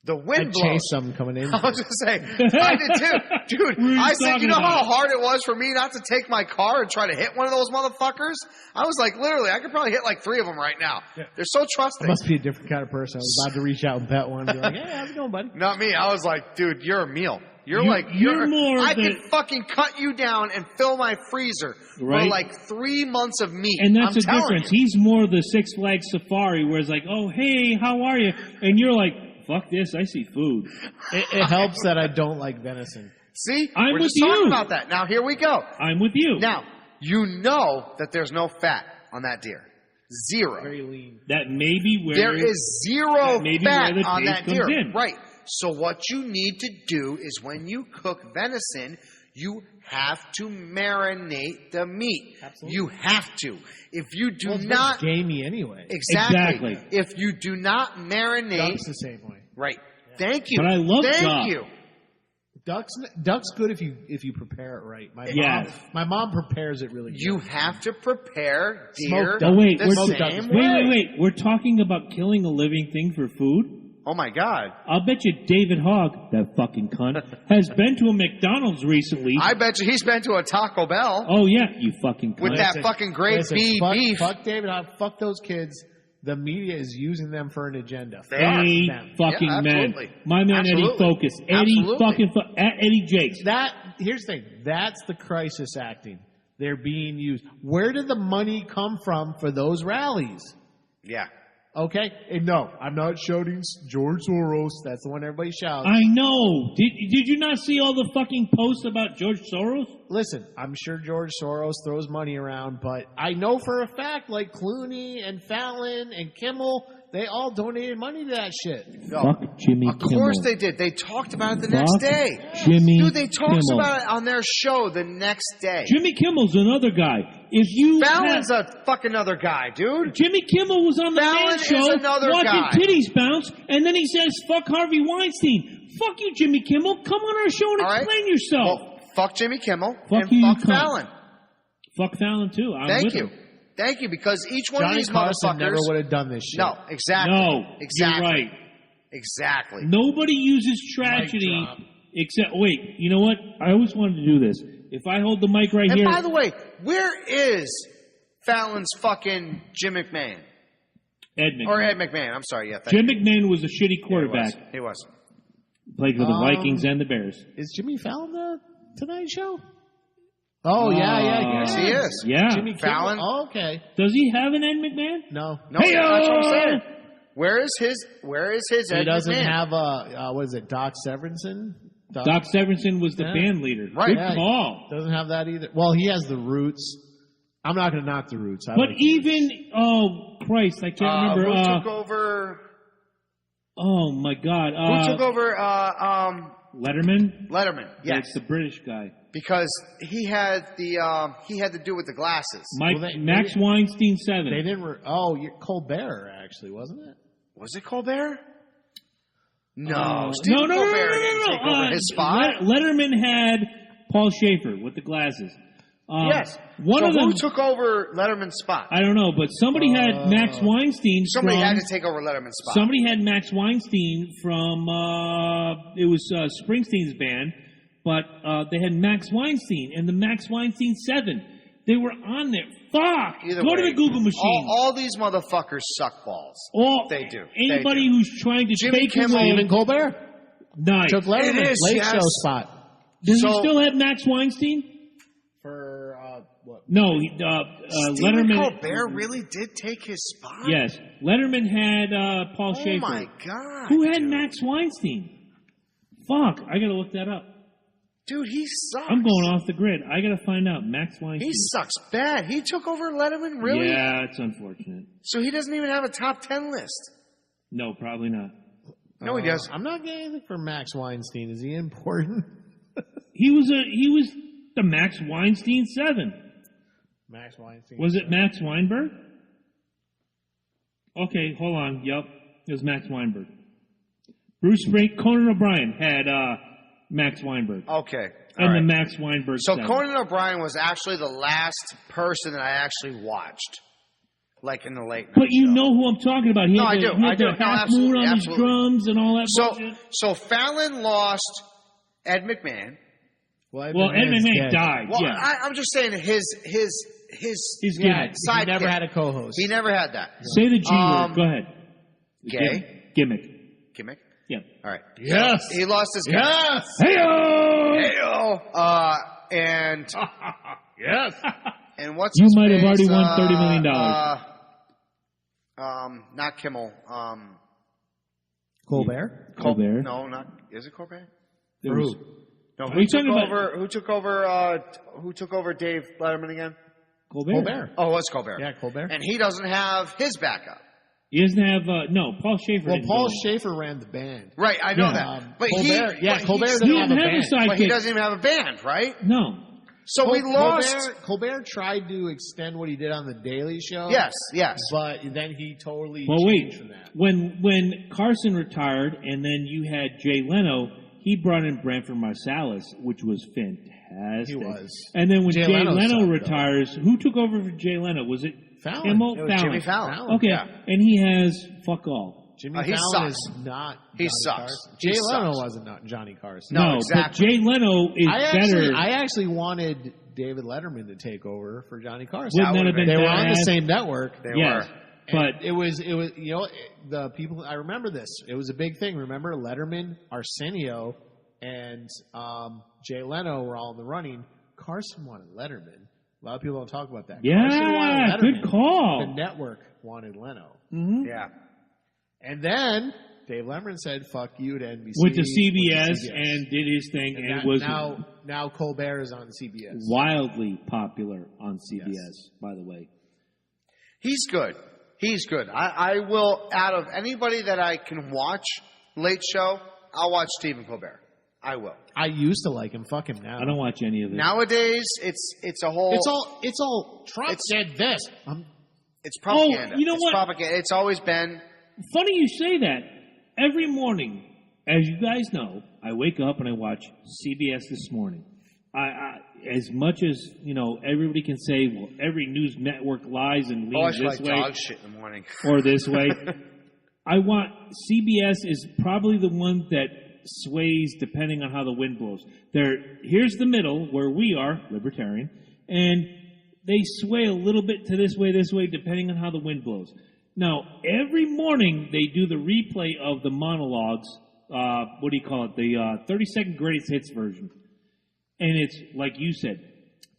The wind blows. Chase some coming in. I was going to say, I did too. Dude, I said, you know how hard it was for me not to take my car and try to hit one of those motherfuckers? I was like, literally, I could probably hit like 3 of them right now. Yeah. They're so trusting. I must be a different kind of person. I was about to reach out and pet one and be like, hey, how's it going, buddy? Not me. I was like, dude, you're a meal. You're more I could fucking cut you down and fill my freezer for like 3 months of meat. And that's the difference. He's more the Six Flags Safari where it's like, oh, hey, how are you? And you're like, fuck this, I see food. It helps that I don't like venison. See? We're just talking about that. Now, here we go. I'm with you. Now, you know that there's no fat on that deer. Zero. Very lean. That may be where... There is zero fat on that deer. In. Right. So what you need to do is when you cook venison, you have to marinate the meat. Absolutely. You have to. If you do it's not... gamey anyway. Exactly. If you do not marinate... Duck's the same way. Right. Yeah. Thank you. But I love Thank duck. you. Duck's good if you prepare it right. My mom prepares it really good. You have to prepare deer Wait. We're talking about killing a living thing for food? Oh, my God. I'll bet you David Hogg, that fucking cunt, has been to a McDonald's recently. I bet you he's been to a Taco Bell. Oh, yeah, you fucking cunt. With that fucking great beef. Fuck David Hogg. Fuck those kids. the media is using them for an agenda. Eddie fucking man. My man Eddie Focus. Eddie Jakes. Here's the thing. That's the crisis acting. They're being used. Where did the money come from for those rallies? Yeah. Okay? And no, I'm not shouting George Soros. That's the one everybody shouts. I know. Did you not see all the fucking posts about George Soros? Listen, I'm sure George Soros throws money around, but I know for a fact, like Clooney and Fallon and Kimmel, they all donated money to that shit. Fuck Jimmy Kimmel. Of course they did. They talked about it the next day. Jimmy Dude, they talked Kimmel. about it on their show the next day. Jimmy Kimmel's another guy. Fallon's a fucking other guy, dude. Jimmy Kimmel was on the Fallon Man is Show another watching guy. titties bounce, and then he says, fuck Harvey Weinstein. Fuck you, Jimmy Kimmel. Come on our show and All explain right. yourself. Well, fuck Jimmy Kimmel Fuck and you, fuck you cunt. Fallon. Fuck Fallon, too. I'm Thank with you. him. Thank you, because each one of Johnny these Carson motherfuckers... never would have done this shit. No, exactly. No, exactly. you're right. Exactly. Nobody uses tragedy except... Wait, you know what? I always wanted to do this. If I hold the mic right And here... by the way, where is Fallon's fucking Jim McMahon? Ed McMahon. Or Ed McMahon, I'm sorry. Yeah, Jim McMahon was a shitty quarterback. He was. Played for the Vikings and the Bears. Is Jimmy Fallon the Tonight Show? Oh, yeah. Yes, he is. Yeah. Jimmy Fallon. Kimmel? Oh, okay. Does he have an Ed McMahon? No. No, that's what I'm saying. Where is his He Ed doesn't McMahon? have what is it, Doc Severinsen? Doc Severinsen was the band leader. Right. Good call. Doesn't have that either. Well, he has the Roots. I'm not going to knock the Roots. But even, oh, Christ, I can't remember. Who took over? Oh, my God. Who took over? Letterman? Letterman. Yes, That's the British guy. because he had to do with the glasses. Max Weinstein 7. They didn't. Colbert actually, wasn't it? Was it Colbert? No, No. Stephen Colbert didn't take over his spot. Letterman had Paul Schaefer with the glasses. Yes. One of them. Who took over Letterman's spot? I don't know, but somebody had Max Weinstein. Somebody had to take over Letterman's spot. Somebody had Max Weinstein from. It was Springsteen's band, but they had Max Weinstein and the Max Weinstein 7. They were on there. Fuck! Either Go way, to the Google machine. All these motherfuckers suck balls. They do. Anybody who's trying to Jimmy take Kimmel away. Even Colbert Nice. took Letterman's is, late yes. show spot Does he So- still have Max Weinstein? for what? No, Stephen Letterman. Colbert really did take his spot? Yes, Letterman had Paul Oh Schaefer. my God. Who had dude. Max Weinstein? Fuck, I gotta look that up. Dude, he sucks. I'm going off the grid. I gotta find out. Max Weinstein. He sucks bad. He took over Letterman, really? Yeah, it's unfortunate. So he doesn't even have a top 10 list. No, probably not. No, he does. I'm not getting anything from Max Weinstein. Is he important? He was the Max Weinstein 7. Max Weinstein. Was it Max Weinberg? Okay, hold on. Yep, it was Max Weinberg. Bruce Spring, Conan O'Brien had Max Weinberg. Okay. And all the right. Max Weinberg So 7. Conan O'Brien was actually the last person that I actually watched, like in the late night But you show. know who I'm talking about. He No, had I do. He had I do. the No, half absolutely, moon on absolutely. his drums and all that bullshit. So Fallon lost Ed McMahon. Well, Ed McMahon died. Well, yeah. I'm just saying his He's Yeah, gimmick. he never had a co-host. He never had that. Say the G word. Go ahead. Gay? Gimmick. Gimmick? Yeah. All right. Yes. He lost his Yes. Hey-o! Heyo! And Yes. and what's You his might have face? already won $30 million. Not Kimmel. Colbert. Colbert. No, not. Is it Colbert? There was- No. Are you talking about- Who took over Dave Letterman again? Colbert. Oh, it was Colbert. Yeah, Colbert. And he doesn't have his backup. He doesn't have, no, Paul Schaefer. Well, didn't Paul go. Schaefer ran the band. Right, I know Yeah. that. But Colbert, but Colbert he's- doesn't He have didn't a have band. a sidekick. But he doesn't even have a band, right? No. So we lost. Colbert tried to extend what he did on the Daily Show. Yes. But then he totally Well, wait. changed from that. When Carson retired and then you had Jay Leno, he brought in Branford Marsalis, which was fantastic. He was. And then when Jay Jay Leno Leno sucked, retires, who took over for Jay Leno? Was it Fallon. Kimmel? It was Jimmy Fallon. Okay, Yeah. and he has fuck all. Jimmy he Fallon sucks. is not He Johnny sucks. Carson. He Jay Leno sucks. wasn't not Johnny Carson. No, but exactly. Jay Leno is better. I actually wanted David Letterman to take over for Johnny Carson. Wouldn't that have been They were on the badass? same network. They Yes. were. But it was the people. I remember this. It was a big thing. Remember Letterman, Arsenio, and Jay Leno were all in the running. Carson wanted Letterman. A lot of people don't talk about that. Yeah, Carson wanted Letterman. good call. The network wanted Leno. Mm-hmm. Yeah. And then Dave Letterman said, "Fuck you" to NBC. Went to CBS and did his thing, and it was now Colbert is on CBS. wildly popular on CBS. By the way, He's good. He's good. I will, out of anybody that I can watch Late Show, I'll watch Stephen Colbert. I will. I used to like him. Fuck him now. I don't watch any of it. Nowadays, it's a whole. It's all Trump said this. It's propaganda. you know it's what? Propaganda. It's always been. Funny you say that. Every morning, as you guys know, I wake up and I watch CBS This Morning. I as much as everybody can say, well, every news network lies and leans I this like way dog shit in the morning. or this way. I want CBS is probably the one that sways depending on how the wind blows. Here's the middle where we are libertarian, and they sway a little bit to this way, depending on how the wind blows. Now, every morning they do the replay of the monologues. What do you call it? The 30-second greatest hits version. And it's like you said,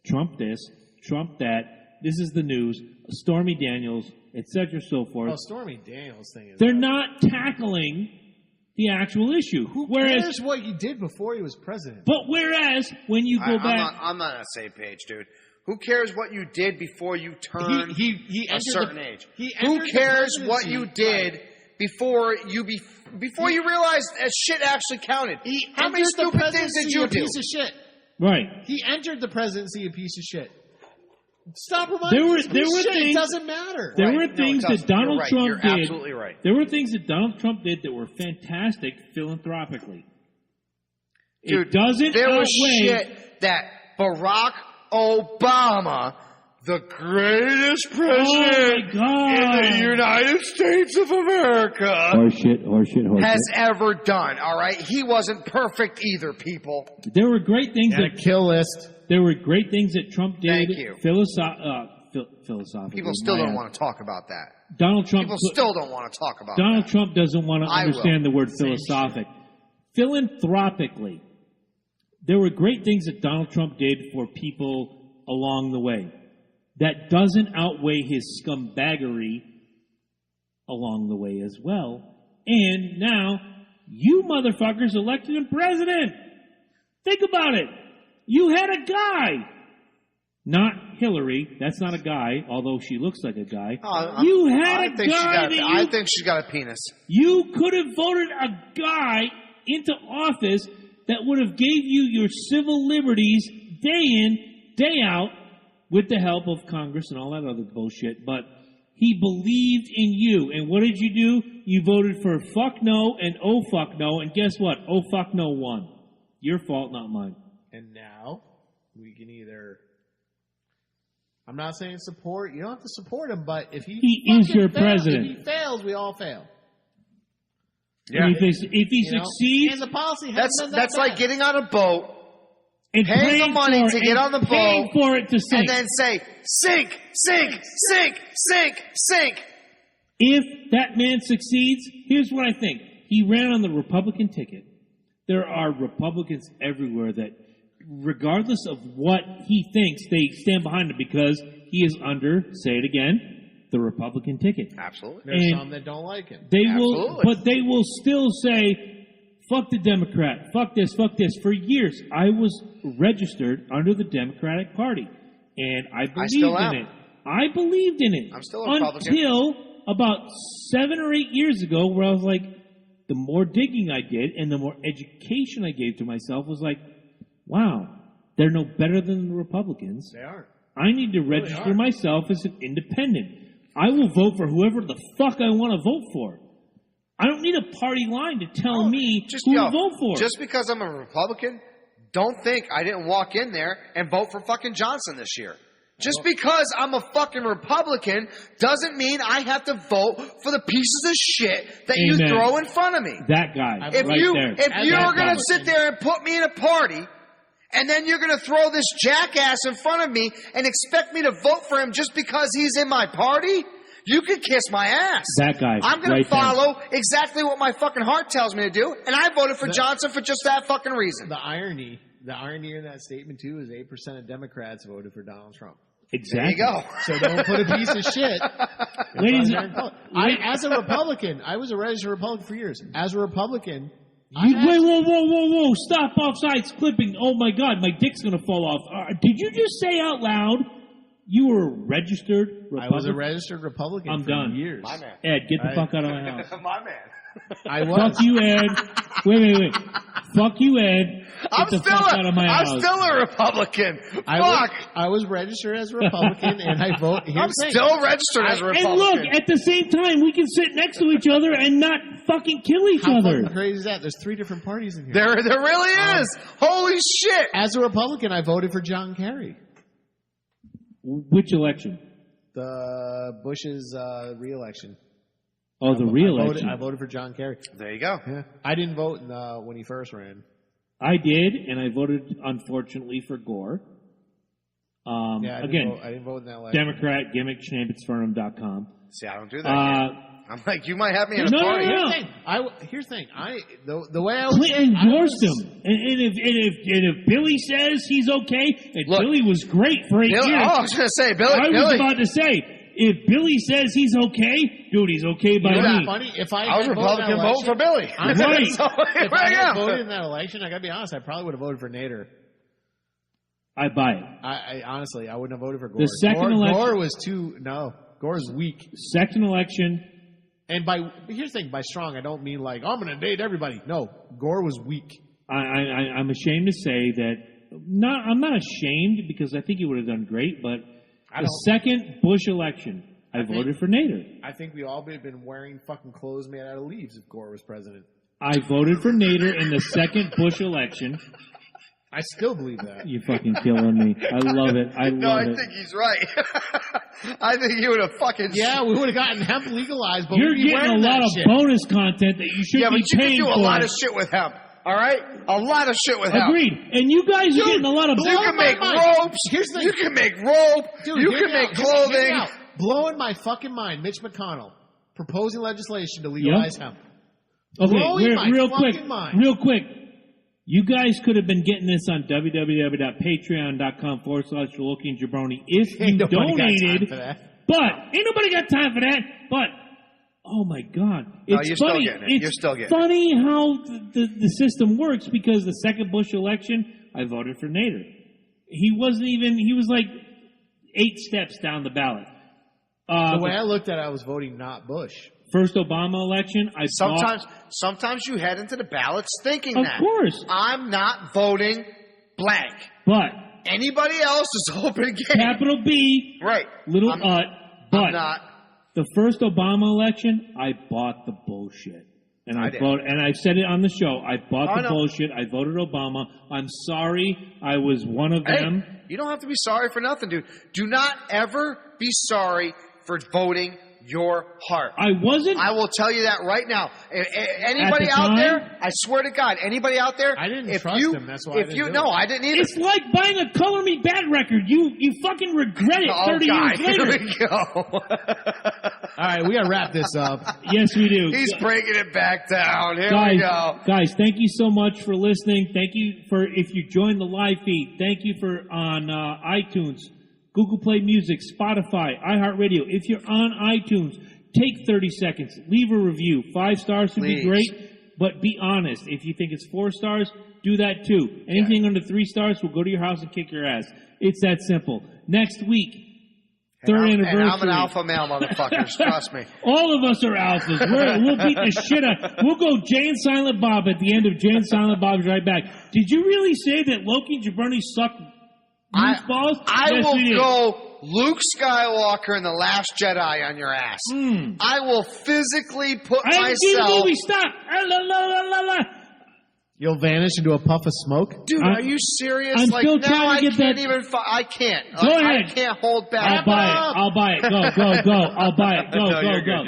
Trump this, Trump that. This is the news. Stormy Daniels, etc., so forth. Oh, Stormy Daniels thing is. They're not tackling the actual issue. Who cares what he did before he was president? But whereas when you go back, I'm not on the same page, dude. Who cares what you did before you turned a certain age? Who cares what you did before you realized that shit actually counted? How many stupid things did you do? Piece of shit. Right. He entered the presidency a piece of shit. Stop reminding me. It doesn't matter. There were things that Donald Trump did. You're absolutely right. There were things that Donald Trump did that were fantastic philanthropically. Dude, it doesn't there outweigh. was shit that Barack Obama, the greatest president in the United States of America, horseshit, has ever done. All right, he wasn't perfect either, people. There were great things that kill list. There were great things that Trump did. Thank you. Philosophically, People still don't want to talk about that. Donald Trump. People still don't want to talk about Donald that. Trump doesn't want to understand the word Same philosophic. Philanthropically, there were great things that Donald Trump did for people along the way. That doesn't outweigh his scumbaggery along the way as well. And now, you motherfuckers elected him president. Think about it. You had a guy. Not Hillary. That's not a guy, although she looks like a guy. You had a guy I think she's got a penis. You could have voted a guy into office that would have gave you your civil liberties day in, day out, with the help of Congress and all that other bullshit. But he believed in you. And what did you do? You voted for fuck no and oh fuck no. And guess what? Oh fuck no won. Your fault, not mine. And now we can either. I'm not saying support. You don't have to support him, but if he is your president. If he fails, we all fail. Yeah. And if he succeeds, and the policy that's like getting on a boat and paying the money to get on the boat, paying for it to sink, and then say sink, sink, sink, sink, sink. If that man succeeds, here's what I think: he ran on the Republican ticket. There are Republicans everywhere that, regardless of what he thinks, they stand behind him because he is under, say it again, the Republican ticket. Absolutely. There's some that don't like him. They will still say, fuck the Democrat, fuck this, fuck this. For years, I was registered under the Democratic Party, and I believed in it. I believed in it. I'm still a Republican. Until about 7 or 8 years ago, where I was like, the more digging I did and the more education I gave to myself was like, wow, they're no better than the Republicans. They aren't. I need to register myself as an independent. I will vote for whoever the fuck I want to vote for. I don't need a party line to tell me who to vote for. Just because I'm a Republican, don't think I didn't walk in there and vote for fucking Johnson this year. Just because I'm a fucking Republican doesn't mean I have to vote for the pieces of shit that you throw in front of me. That guy, if you're going to sit there and put me in a party, and then you're going to throw this jackass in front of me and expect me to vote for him just because he's in my party, You can kiss my ass. That guy. I'm going right to follow exactly what my fucking heart tells me to do, and I voted for Johnson for just that fucking reason. The irony in that statement, too, is 8% of Democrats voted for Donald Trump. Exactly. There you go. So don't put a piece of shit. Ladies, as a Republican, I was a registered Republican for years. As a Republican, wait, whoa, stop offsides clipping. Oh my God, my dick's gonna fall off. Did you just say out loud you were a registered Republican? I was a registered Republican I'm for done. years. My man. Ed, get the fuck out of my house. My man. I was. Fuck you, Ed. Wait. Fuck you, Ed. I'm Get the fuck out of my house. still a Republican. Fuck. I was registered as a Republican, and I vote. I'm still registered as a Republican. And look, at the same time, we can sit next to each other and not fucking kill each How other. fucking crazy is that? There's 3 different parties in here. There really is. Holy shit. As a Republican, I voted for John Kerry. Which election? The Bush's re-election. Oh, the re-election. I voted for John Kerry. There you go. Yeah. I didn't vote when he first ran. I did, and I voted, unfortunately, for Gore. I Again, didn't vote in that election. Democrat, gimmick, schnappetsfernum.com. See, I don't do that. I'm like, you might have me in a No, party. no. Here's the thing. The way I was... Clinton endorsed him. And if Billy says he's okay, and Look, Billy was great for 8 years. Oh, I was going to say, Billy. I was about to say, if Billy says he's okay, dude, he's okay by me. Funny? If I was Republican voting for Billy. Right. So, If I had voted in that election, I got to be honest, I probably would have voted for Nader. I buy it. I honestly, I wouldn't have voted for Gore. The second election... Gore was too... No, Gore's weak. Second election... And here's the thing, by strong, I don't mean like, I'm going to date everybody. No, Gore was weak. I'm ashamed to say that, I'm not ashamed because I think he would have done great, but the second Bush election, I voted for Nader. I think we all would have been wearing fucking clothes made out of leaves if Gore was president. I voted for Nader in the second Bush election. I still believe that. You're fucking killing me. I love it. I think he's right. I think he would have fucking... Yeah, we would have gotten hemp legalized, but you're we'd be getting a wearing lot that of shit. bonus content that you should be paying for. Yeah, but you can do a lot of shit with hemp. All right? A lot of shit with hemp. Agreed. And you guys are getting a lot of... You can make ropes. Here's the You can make rope. Dude, You can make clothing. Blowing my fucking mind, Mitch McConnell proposing legislation to legalize hemp. Okay, Blowing my real fucking mind. Real quick. You guys could have been getting this on www.patreon.com/Loki and Jabroni if you donated. But ain't nobody got time for that. But oh my God, it's funny. You're still getting it. Funny how the system works because the second Bush election, I voted for Nader. He wasn't even. He was like 8 steps down the ballot. The way I looked at it, I was voting not Bush. First Obama election, Sometimes you head into the ballots thinking of that. course, I'm not voting blank. but Anybody else is open game. capital B, Right. little but I'm not. the first Obama election, I bought the bullshit. And I did. voted, and I said it on the show. I bought the bullshit. I voted Obama. I'm sorry. I was one of them. Hey, you don't have to be sorry for nothing, dude. Do not ever be sorry for voting your heart. I wasn't. I will tell you that right now. Anybody out there, I swear to God, anybody out there, I didn't trust him. That's why I didn't do it. I didn't either. It's like buying a Color Me Bad record. You fucking regret it 30 years later. Here we go. All right, we got to wrap this up. Yes, we do. He's breaking it back down. Here we go. Guys, thank you so much for listening. Thank you for, if you joined the live feed, thank you for on iTunes, Google Play Music, Spotify, iHeartRadio. If you're on iTunes, take 30 seconds. Leave a review. 5 stars would be great, but be honest. If you think it's 4 stars, do that too. Anything under 3 stars will go to your house and kick your ass. It's that simple. Next week, third anniversary. And I'm an alpha male, motherfuckers. Trust me. All of us are alphas. We'll beat the shit out. We'll go Jay and Silent Bob at the end of Jay and Silent Bob's right back. Did you really say that Loki and Jabroni suck balls? I will go Luke Skywalker and the Last Jedi on your ass. I will physically put I haven't seen the myself... movie. Stop. You'll vanish into a puff of smoke? Dude, are you serious? I'm still trying to get that... I can't. Go ahead. I can't hold back. I'll buy it. Go. I'll buy it. Go. You're good.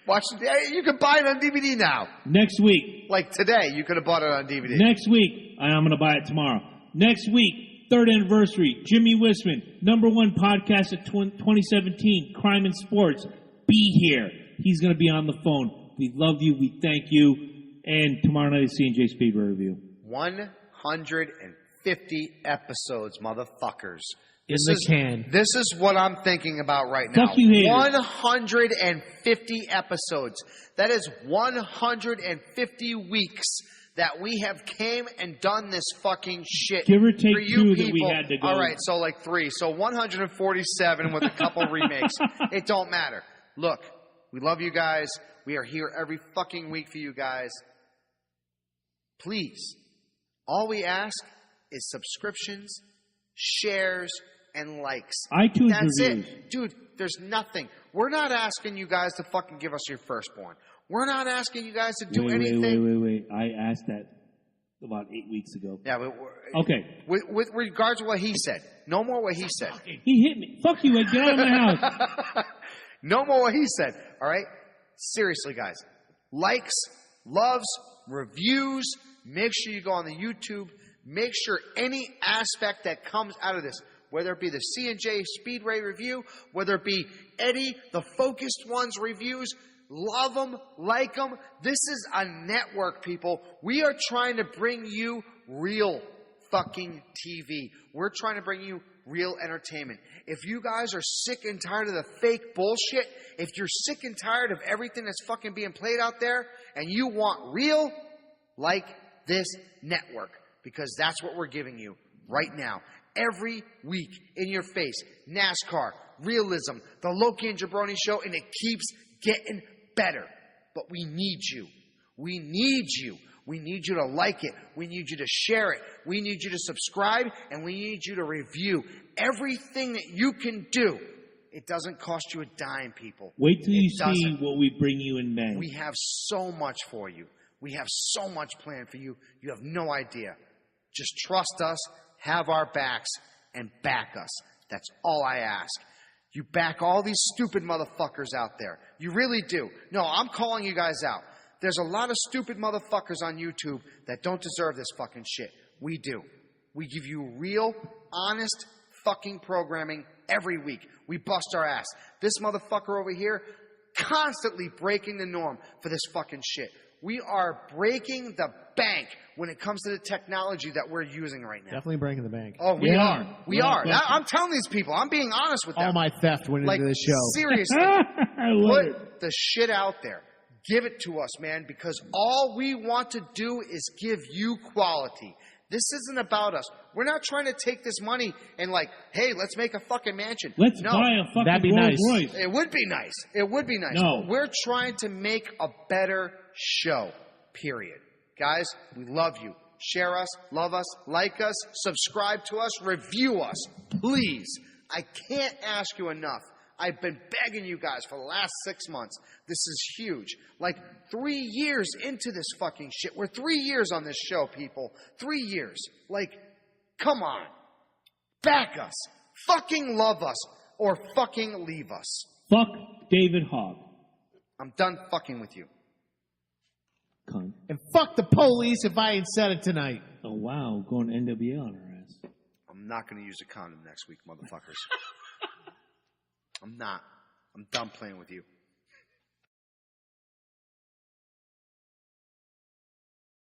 Watch. You can buy it on DVD now. Next week. Like today, you could have bought it on DVD. Next week. And I'm going to buy it tomorrow. Next week, 3rd anniversary. Jimmy Wisman, #1 podcast of 2017, Crime and Sports. Be here. He's going to be on the phone. We love you. We thank you. And tomorrow night is C&J Speedway Review. 150 episodes, motherfuckers. This is what I'm thinking about right now. Fuck you, haters. 150 episodes. That is 150 weeks that we have came and done this fucking shit. Give or take for you 2 people. that we had to go. All right, so like 3. So 147 with a couple remakes. It don't matter. Look, we love you guys. We are here every fucking week for you guys. Please, all we ask is subscriptions, shares, and likes. iTunes That's reviews. it. Dude, there's nothing. We're not asking you guys to fucking give us your firstborn. We're not asking you guys to do anything. Wait. I asked that about 8 weeks ago. Yeah, but Okay. with regards to what he said. No more what he said. He hit me. Fuck you, Ed. Get out of my house. No more what he said. All right? Seriously, guys. Likes, loves, reviews. Make sure you go on the YouTube. Make sure any aspect that comes out of this, whether it be the C&J Speedway review, whether it be Eddie, the Focused Ones reviews, love them, like them. This is a network, people. We are trying to bring you real fucking TV. We're trying to bring you real entertainment. If you guys are sick and tired of the fake bullshit, if you're sick and tired of everything that's fucking being played out there, and you want real, like this network, because that's what we're giving you right now. Every week, in your face, NASCAR, realism, the Loki and Jabroni Show, and it keeps getting better. But we need you. We need you. We need you to like it. We need you to share it. We need you to subscribe, and we need you to review. Everything that you can do. It doesn't cost you a dime, people. Wait till you see what we bring you in May. We have so much for you. We have so much planned for you. You have no idea. Just trust us, have our backs, and back us. That's all I ask. You back all these stupid motherfuckers out there. You really do. No, I'm calling you guys out. There's a lot of stupid motherfuckers on YouTube that don't deserve this fucking shit. We do. We give you real, honest fucking programming every week. We bust our ass. This motherfucker over here constantly breaking the norm for this fucking shit. We are breaking the bank when it comes to the technology that we're using right now. Definitely breaking the bank. Oh, we Yeah. are. We are. I'm telling these people. I'm being honest with them. All my theft went into this show. Seriously. I love it. Put the shit out there. Give it to us, man, because all we want to do is give you quality. This isn't about us. We're not trying to take this money and like, hey, let's make a fucking mansion. Let's No. buy a fucking That'd be Rolls nice. Royce. It would be nice. It would be nice. No. But we're trying to make a better show, period. Guys, we love you. Share us, love us, like us, subscribe to us, review us. Please. I can't ask you enough. I've been begging you guys for the last 6 months. This is huge. Like 3 years into this fucking shit. We're 3 years on this show, people. 3 years. Like, come on. Back us. Fucking love us. Or fucking leave us. Fuck David Hogg. I'm done fucking with you. Cunt. And fuck the police if I ain't said it tonight. Oh, wow. Going NWA on our ass. I'm not going to use a condom next week, motherfuckers. I'm not. I'm done playing with you.